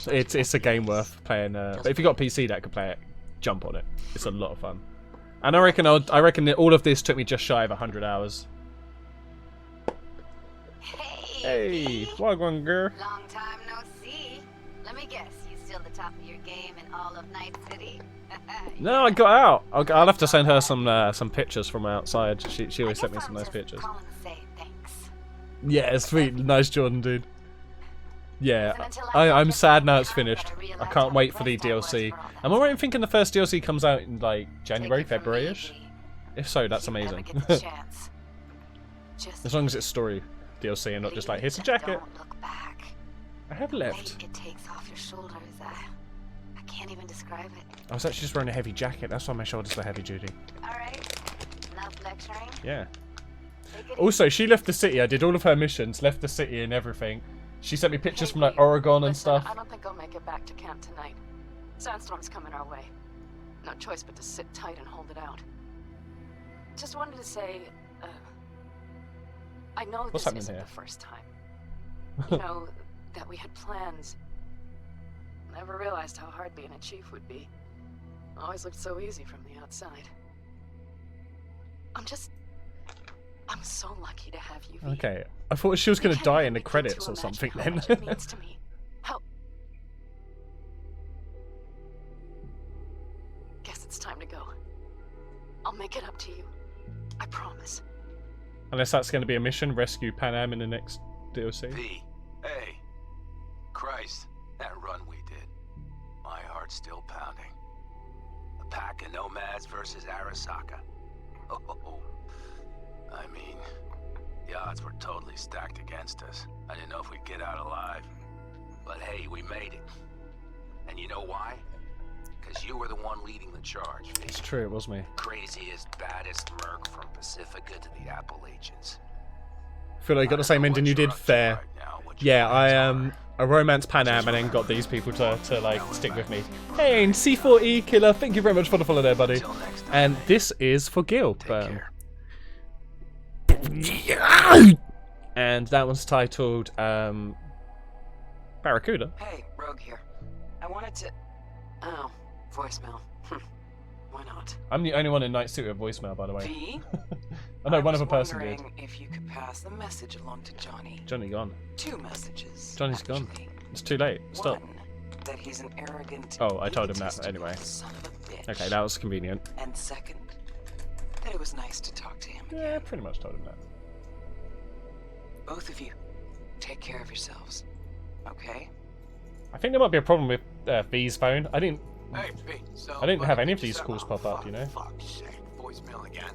Speaker 1: it's a game worth playing. But if you got a PC that could play it, jump on it. It's a lot of fun. And I reckon that all of this took me just shy of 100 hours. Hey, Wagwan girl.
Speaker 16: Long time no see. Let me guess, you still the top of your game in all of Night City?
Speaker 1: No, I got out. I'll have to send her some pictures from outside. She always sent me some nice pictures. Yeah, sweet, nice Jordan, dude. Yeah, I'm sad now it's finished. I can't wait for the DLC. Am I right in thinking the first DLC comes out in like January, February-ish? If so, that's amazing. As long as it's story DLC and not just like, here's a jacket. I have left.
Speaker 16: It takes off your shoulders. I can't even describe it.
Speaker 1: I was actually just wearing a heavy jacket. That's why my shoulders were heavy duty.
Speaker 16: Alright, enough lecturing.
Speaker 1: Yeah. Also, she left the city. I did all of her missions, left the city and everything. She sent me pictures from like Oregon and stuff.
Speaker 13: I don't think I'll make it back to camp tonight. Sandstorm's coming our way. No choice but to sit tight and hold it out. Just wanted to say, I know
Speaker 1: What's
Speaker 13: this
Speaker 1: happening
Speaker 13: isn't
Speaker 1: here?
Speaker 13: the first time. You know, that we had plans. Never realized how hard being a chief would be. Always looked so easy from the outside. I'm so lucky to have you.
Speaker 1: Okay, I thought she was going to die in the credits or something then.
Speaker 13: It means to me. How... Guess it's time to go. I'll make it up to you. I promise.
Speaker 1: Unless that's going to be a mission, rescue Pan Am in the next DLC.
Speaker 9: V, hey, Christ, that run we did. My heart's still pounding. A pack of nomads versus Arasaka. Oh, I mean, the odds were totally stacked against us. I didn't know if we'd get out alive. But hey, we made it. And you know why? Because you were the one leading the charge.
Speaker 1: It's true, it was me.
Speaker 9: Craziest, baddest merc from Pacifica to the Appalachians.
Speaker 1: I feel like you got the same ending you did. Fair. Yeah, I romance Pan Am and then got these people to like stick with me. Hey, and C4E Killer, thank you very much for the follow there, buddy. And this is for Gil. And that one's titled Barracuda.
Speaker 18: Hey, Rogue here. I wanted to... Oh, voicemail. Why not?
Speaker 1: I'm the only one in Night City with voicemail, by the way.
Speaker 18: V?
Speaker 1: I know one other person did.
Speaker 18: If you could pass the message along to Johnny.
Speaker 1: Johnny gone.
Speaker 18: 2 messages.
Speaker 1: Johnny's gone. It's too late. Stop.
Speaker 18: One, that he's an arrogant...
Speaker 1: Oh, I told him that anyway.
Speaker 18: Son of a bitch.
Speaker 1: Okay, that was convenient.
Speaker 18: And second, that it was nice to talk to him.
Speaker 1: Yeah, pretty much told him that.
Speaker 18: Both of you, take care of yourselves. Okay?
Speaker 1: I think there might be a problem with V's phone. I didn't
Speaker 6: So,
Speaker 1: I didn't have any of these calls pop up, you know?
Speaker 6: Fuck's sake, voicemail again.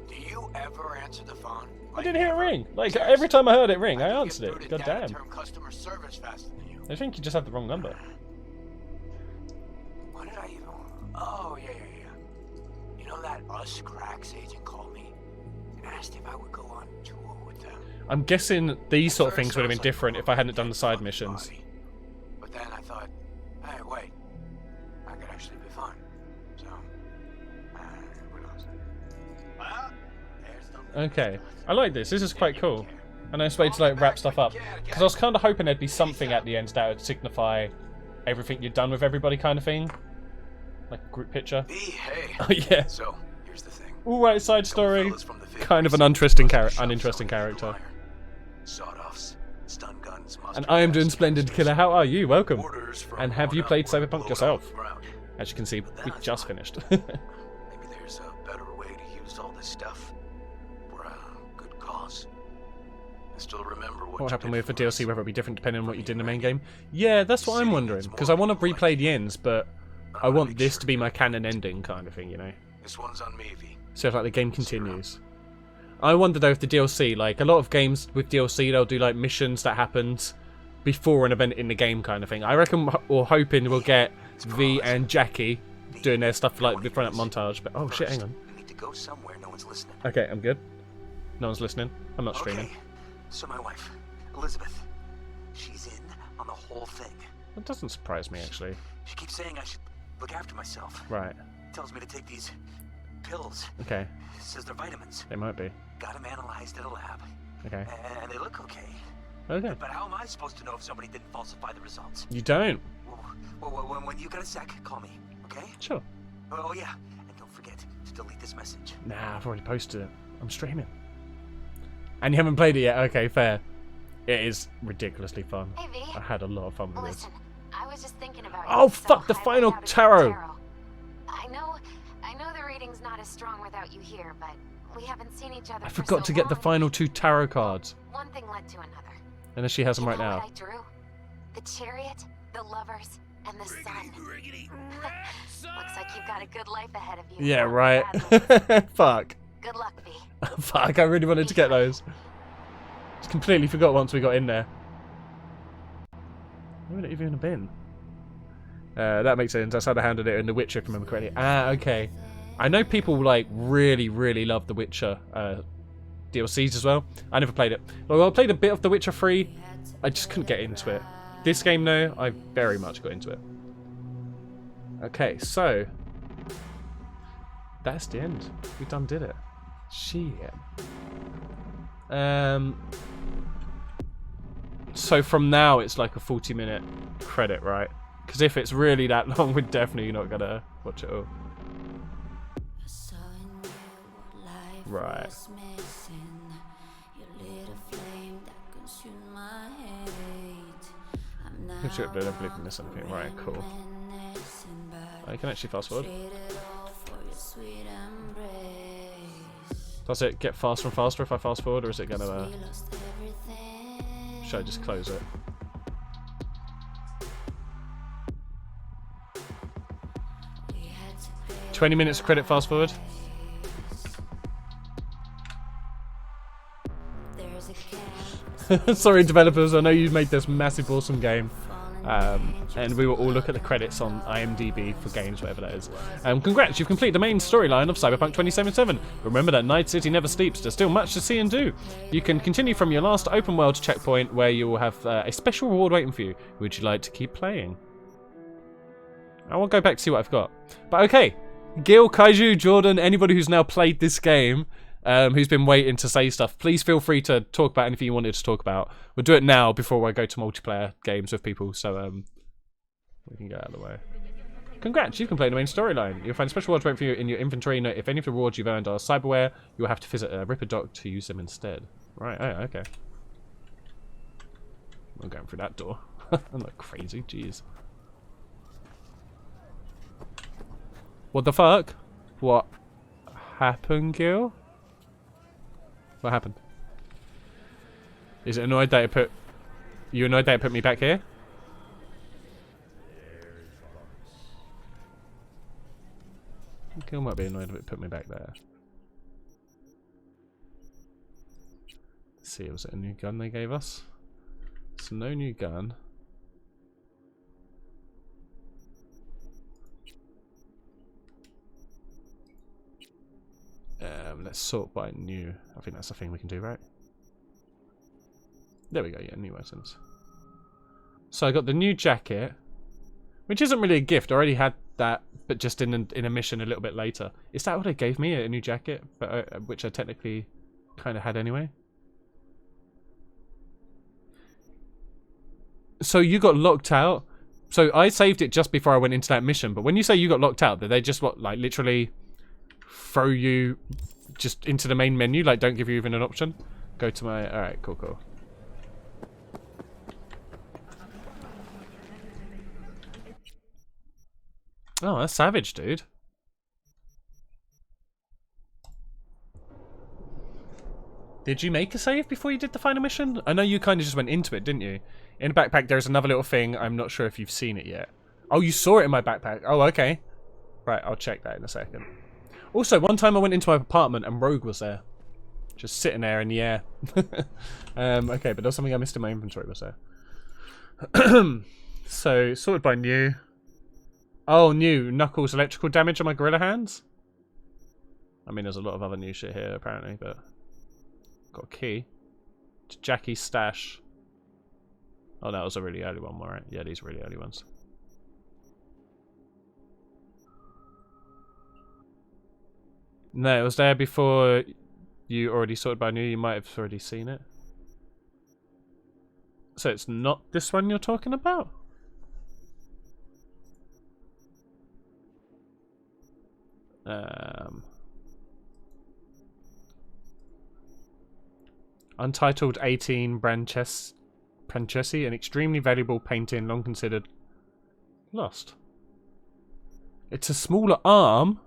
Speaker 6: Do you ever answer the phone?
Speaker 1: I didn't hear it ring. Like, every time I heard it ring, I answered it. God damn.
Speaker 6: Customer service faster than you.
Speaker 1: I think you just have the wrong number.
Speaker 6: What did I even... Oh, yeah. You know that Us Cracks agent called me and asked if I would go on tour with them.
Speaker 1: I'm guessing these sort of things would have been different if I hadn't done the side missions.
Speaker 6: But then I thought, hey, wait. I could actually be fun. So, who knows? Well, there's the...
Speaker 1: Okay, I like this. This is quite cool. A nice way to like wrap stuff up. Because I was kind of hoping there'd be something at the end that would signify everything you'd done with everybody, kind of thing. Like a group picture.
Speaker 6: Hey.
Speaker 1: Oh yeah.
Speaker 6: So, here's the thing.
Speaker 1: Alright, side story. Kind of an uninteresting character.
Speaker 6: Sawed-offs, stun guns,
Speaker 1: And I am doing splendid, Killer. How are you? Welcome. And have you played Cyberpunk yourself? As you can see, we just finished.
Speaker 6: Maybe there's a better way to use all this stuff for a good cause. I still remember
Speaker 1: what happened with the DLC, whether it be different depending on what you did in the main game. Yeah, that's what I'm wondering. Because I want to replay the ends, but I want this to be my canon ending kind of thing, you know?
Speaker 6: This one's on me, V.
Speaker 1: So if like the game continues. I wonder though if the DLC, like a lot of games with DLC, they'll do like missions that happened before an event in the game kind of thing. I reckon or hoping we'll get V and Jackie doing their stuff like the front up montage. But oh shit, hang on.
Speaker 6: We need to go somewhere no one's listening.
Speaker 1: Okay, I'm good. No one's listening. I'm not streaming.
Speaker 6: Okay. So my wife, Elizabeth, she's in on the whole thing.
Speaker 1: That doesn't surprise me actually.
Speaker 6: She keeps saying I should look after myself.
Speaker 1: Right.
Speaker 6: Tells me to take these pills.
Speaker 1: Okay.
Speaker 6: Says they're vitamins.
Speaker 1: They might be.
Speaker 6: Got them analyzed at a lab.
Speaker 1: Okay.
Speaker 19: And they look okay.
Speaker 1: Okay.
Speaker 19: But how am I supposed to know if somebody didn't falsify the results?
Speaker 1: You don't.
Speaker 19: Well, when you got a sec, call me, okay?
Speaker 1: Sure.
Speaker 19: Oh, yeah. And don't forget to delete this message.
Speaker 1: Nah, I've already posted it. I'm streaming. And you haven't played it yet? Okay, fair. It is ridiculously fun.
Speaker 16: Hey, V.
Speaker 1: I had a lot of fun with this.
Speaker 16: Listen, I was just thinking about
Speaker 1: Oh,
Speaker 16: you,
Speaker 1: fuck,
Speaker 16: so
Speaker 1: the
Speaker 16: I
Speaker 1: final
Speaker 16: went out
Speaker 1: tarot.
Speaker 16: against I know the reading's not as strong without you here, but we haven't seen each other
Speaker 1: I
Speaker 16: for
Speaker 1: forgot
Speaker 16: so
Speaker 1: to get the
Speaker 16: long.
Speaker 1: final 2 tarot cards.
Speaker 16: One thing led to another.
Speaker 1: Unless she has them
Speaker 16: You
Speaker 1: right
Speaker 16: know
Speaker 1: now.
Speaker 16: what I drew? The chariot, the lovers, and the sun. Looks like you've got a good life ahead of you.
Speaker 1: Yeah,
Speaker 16: Not
Speaker 1: right.
Speaker 16: bad ones.
Speaker 1: Fuck.
Speaker 16: Good luck, V.
Speaker 1: Fuck, I really wanted to get those. Just completely forgot once we got in there. Where would it even have been? That makes sense. That's how they handled it in The Witcher, if I remember correctly. Ah, okay. I know people like really, really love The Witcher DLCs as well. I never played it. Well, I played a bit of The Witcher 3. I just couldn't get into it. This game, though, I very much got into it. Okay, so that's the end. We done did it. Shit. So from now, it's like a 40-minute credit, right? Because if it's really that long, we're definitely not gonna watch it all. Right. I don't believe in this anything. Right, cool. I can actually fast forward. Does it get faster and faster if I fast forward, or is it gonna? Should I just close it? "20 minutes credit fast forward." Sorry, developers. I know you made this massive, awesome game. And we will all look at the credits on IMDb for games, whatever that is. Congrats, you've completed the main storyline of Cyberpunk 2077. Remember that Night City never sleeps. There's still much to see and do. You can continue from your last open world checkpoint, where you will have a special reward waiting for you. Would you like to keep playing? I will go back to see what I've got. But okay, Gil, Kaiju, Jordan, anybody who's now played this game, who's been waiting to say stuff, please feel free to talk about anything you wanted to talk about. We'll do it now before I go to multiplayer games with people, so we can get out of the way. Congrats, you've completed the main storyline. You'll find special rewards waiting for you in your inventory. Note, if any of the rewards you've earned are cyberware, you'll have to visit a Ripper Dock to use them instead. Right, oh, okay. I'm going through that door. I'm not crazy, jeez. What the fuck? What happened, Gil? What happened? Is it annoyed that it put... You annoyed that it put me back here? Gil might be annoyed if it put me back there. Let's see, was it a new gun they gave us? So no new gun. Let's sort by new. I think that's the thing we can do, right? There we go, yeah, new items. So I got the new jacket, which isn't really a gift. I already had that, but just in a mission a little bit later. Is that what they gave me, a new jacket? But which I technically kind of had anyway. So you got locked out. So I saved it just before I went into that mission. But when you say you got locked out, did they just what, like literally throw you just into the main menu? Like don't give you even an option? Go to my... Alright, cool, cool. Oh, that's savage, dude. Did you make a save before you did the final mission? I know you kind of just went into it, didn't you? In the backpack, there's another little thing. I'm not sure if you've seen it yet. Oh, you saw it in my backpack. Oh, okay. Right, I'll check that in a second. Also, one time I went into my apartment and Rogue was there. Just sitting there in the air. Okay, but there was something I missed in my inventory, was there? So, sorted by new. Oh, new. Knuckles electrical damage on my gorilla hands? I mean, there's a lot of other new shit here, apparently, but... Got a key. To Jackie's stash. Oh, that was a really early one, right? Yeah, these are really early ones. No, it was there before you already sorted by new. You might have already seen it. So it's not this one you're talking about? Untitled 18 Francesi, an extremely valuable painting, long considered lost. It's a smaller arm.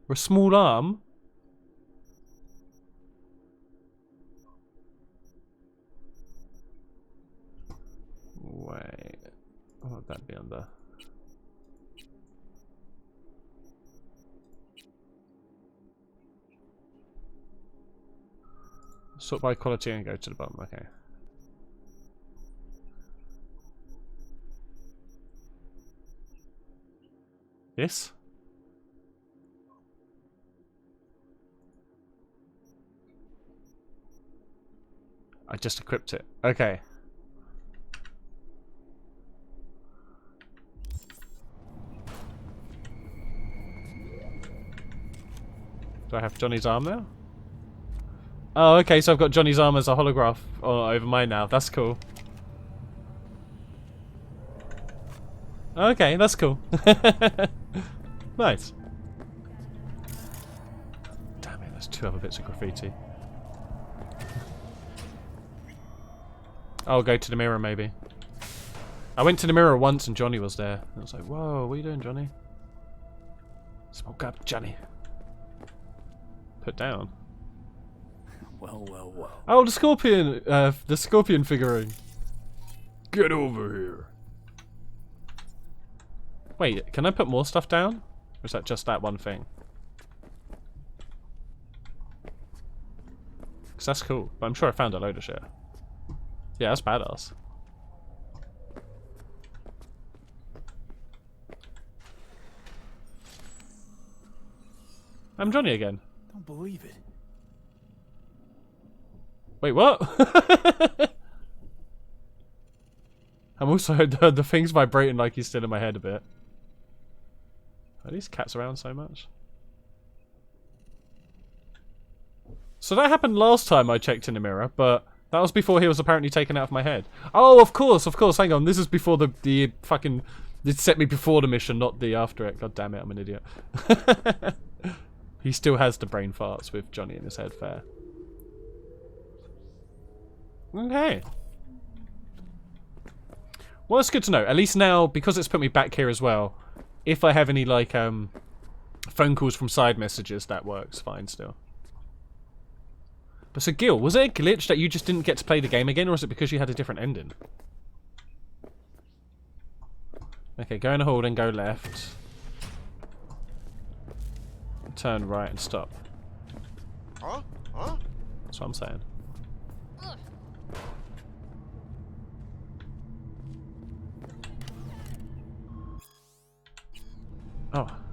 Speaker 1: Or a small arm. Wait. What would that be under? Sort by quality and go to the bottom. Okay. This? I just equipped it. Okay. Do I have Johnny's arm now? Oh, okay, so I've got Johnny's arm as a holograph over mine now. That's cool. Okay, that's cool. Nice. Damn it, there's 2 other bits of graffiti. I'll go to the mirror, maybe. I went to the mirror once and Johnny was there. I was like, whoa, what are you doing, Johnny? Smoke up, Johnny. Put down.
Speaker 3: Well, well, well.
Speaker 1: Oh, the scorpion figurine. Get over here. Wait, can I put more stuff down? Or is that just that one thing? Because that's cool. But I'm sure I found a load of shit. Yeah, that's badass. I'm Johnny again.
Speaker 3: Don't believe it.
Speaker 1: Wait, what? I'm also the thing's vibrating like he's still in my head a bit. Are these cats around so much? So that happened last time I checked in the mirror, but that was before he was apparently taken out of my head. Oh, of course, hang on. This is before the fucking... It set me before the mission, not the after it. God damn it, I'm an idiot. He still has the brain farts with Johnny in his head, fair. Okay. Well, it's good to know. At least now, because it's put me back here as well, if I have any, like, phone calls from side messages, that works fine still. But so, Gil, was it a glitch that you just didn't get to play the game again, or is it because you had a different ending? Okay, go in a hold and go left. Turn right and stop.
Speaker 19: Huh? Huh?
Speaker 1: That's what I'm saying.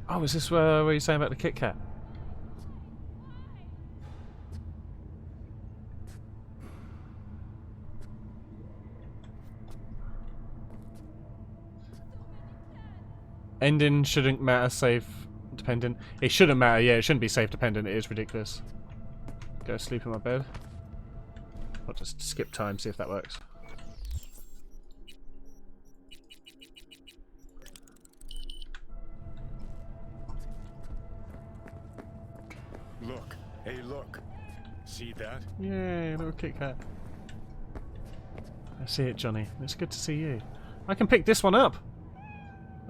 Speaker 1: Oh, is this where you're saying about the Kit Kat? Ending shouldn't matter, safe dependent. It shouldn't matter, yeah, it shouldn't be safe dependent, it is ridiculous. Go sleep in my bed. I'll just skip time, see if that works.
Speaker 6: Look. Hey, look. See that?
Speaker 1: Yay, little Kit Kat. I see it, Johnny. It's good to see you. I can pick this one up.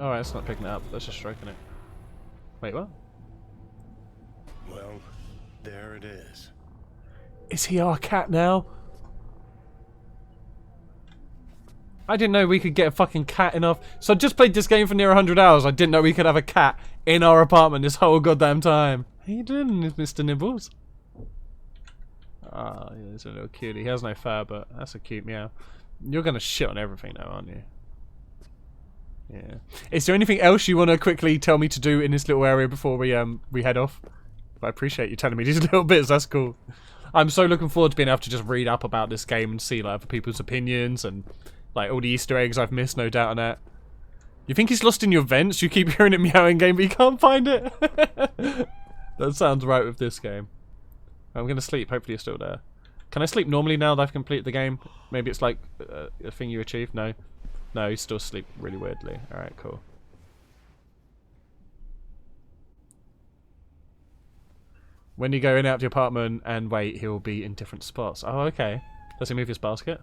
Speaker 1: Alright, it's not picking it up. That's just stroking it. Wait, what?
Speaker 6: Well, there it is.
Speaker 1: Is he our cat now? I didn't know we could get a fucking cat enough. So I just played this game for near 100 hours. I didn't know we could have a cat in our apartment this whole goddamn time. How you doing, Mr. Nibbles? Ah, yeah, he's a little cutie. He has no fur, but that's a cute meow. You're gonna shit on everything now, aren't you? Yeah. Is there anything else you want to quickly tell me to do in this little area before we head off? I appreciate you telling me these little bits. That's cool. I'm so looking forward to being able to just read up about this game and see like other people's opinions and like all the Easter eggs I've missed, no doubt on that. You think he's lost in your vents? You keep hearing it meowing game, but you can't find it. That sounds right with this game. I'm gonna sleep. Hopefully you're still there. Can I sleep normally now that I've completed the game? Maybe it's like a thing you achieve? No. No, you still sleep really weirdly. Alright, cool. When you go in and out of your apartment and wait, he'll be in different spots. Oh, okay. Does he move his basket?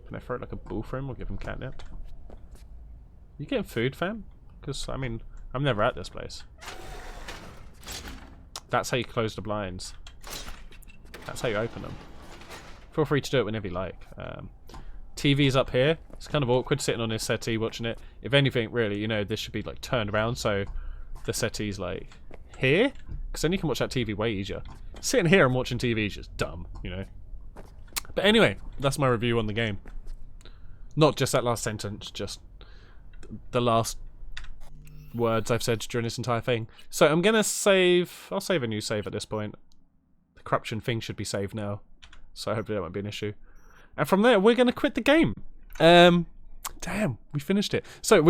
Speaker 1: Can I throw it like a ball for him or give him catnip? You getting food, fam? Because, I mean, I'm never at this place. That's how you close the blinds. That's how you open them. Feel free to do it whenever you like. TV's up here. It's kind of awkward sitting on this settee watching it. If anything, really, you know, this should be like turned around so the settee's like here. Because then you can watch that TV way easier. Sitting here and watching TV is just dumb, you know. But anyway, that's my review on the game. Not just that last sentence, just the last words I've said during this entire thing. So I'm gonna save. I'll save a new save at this point. The corruption thing should be saved now, so hopefully that won't be an issue. And from there, we're gonna quit the game. Damn, we finished it. So.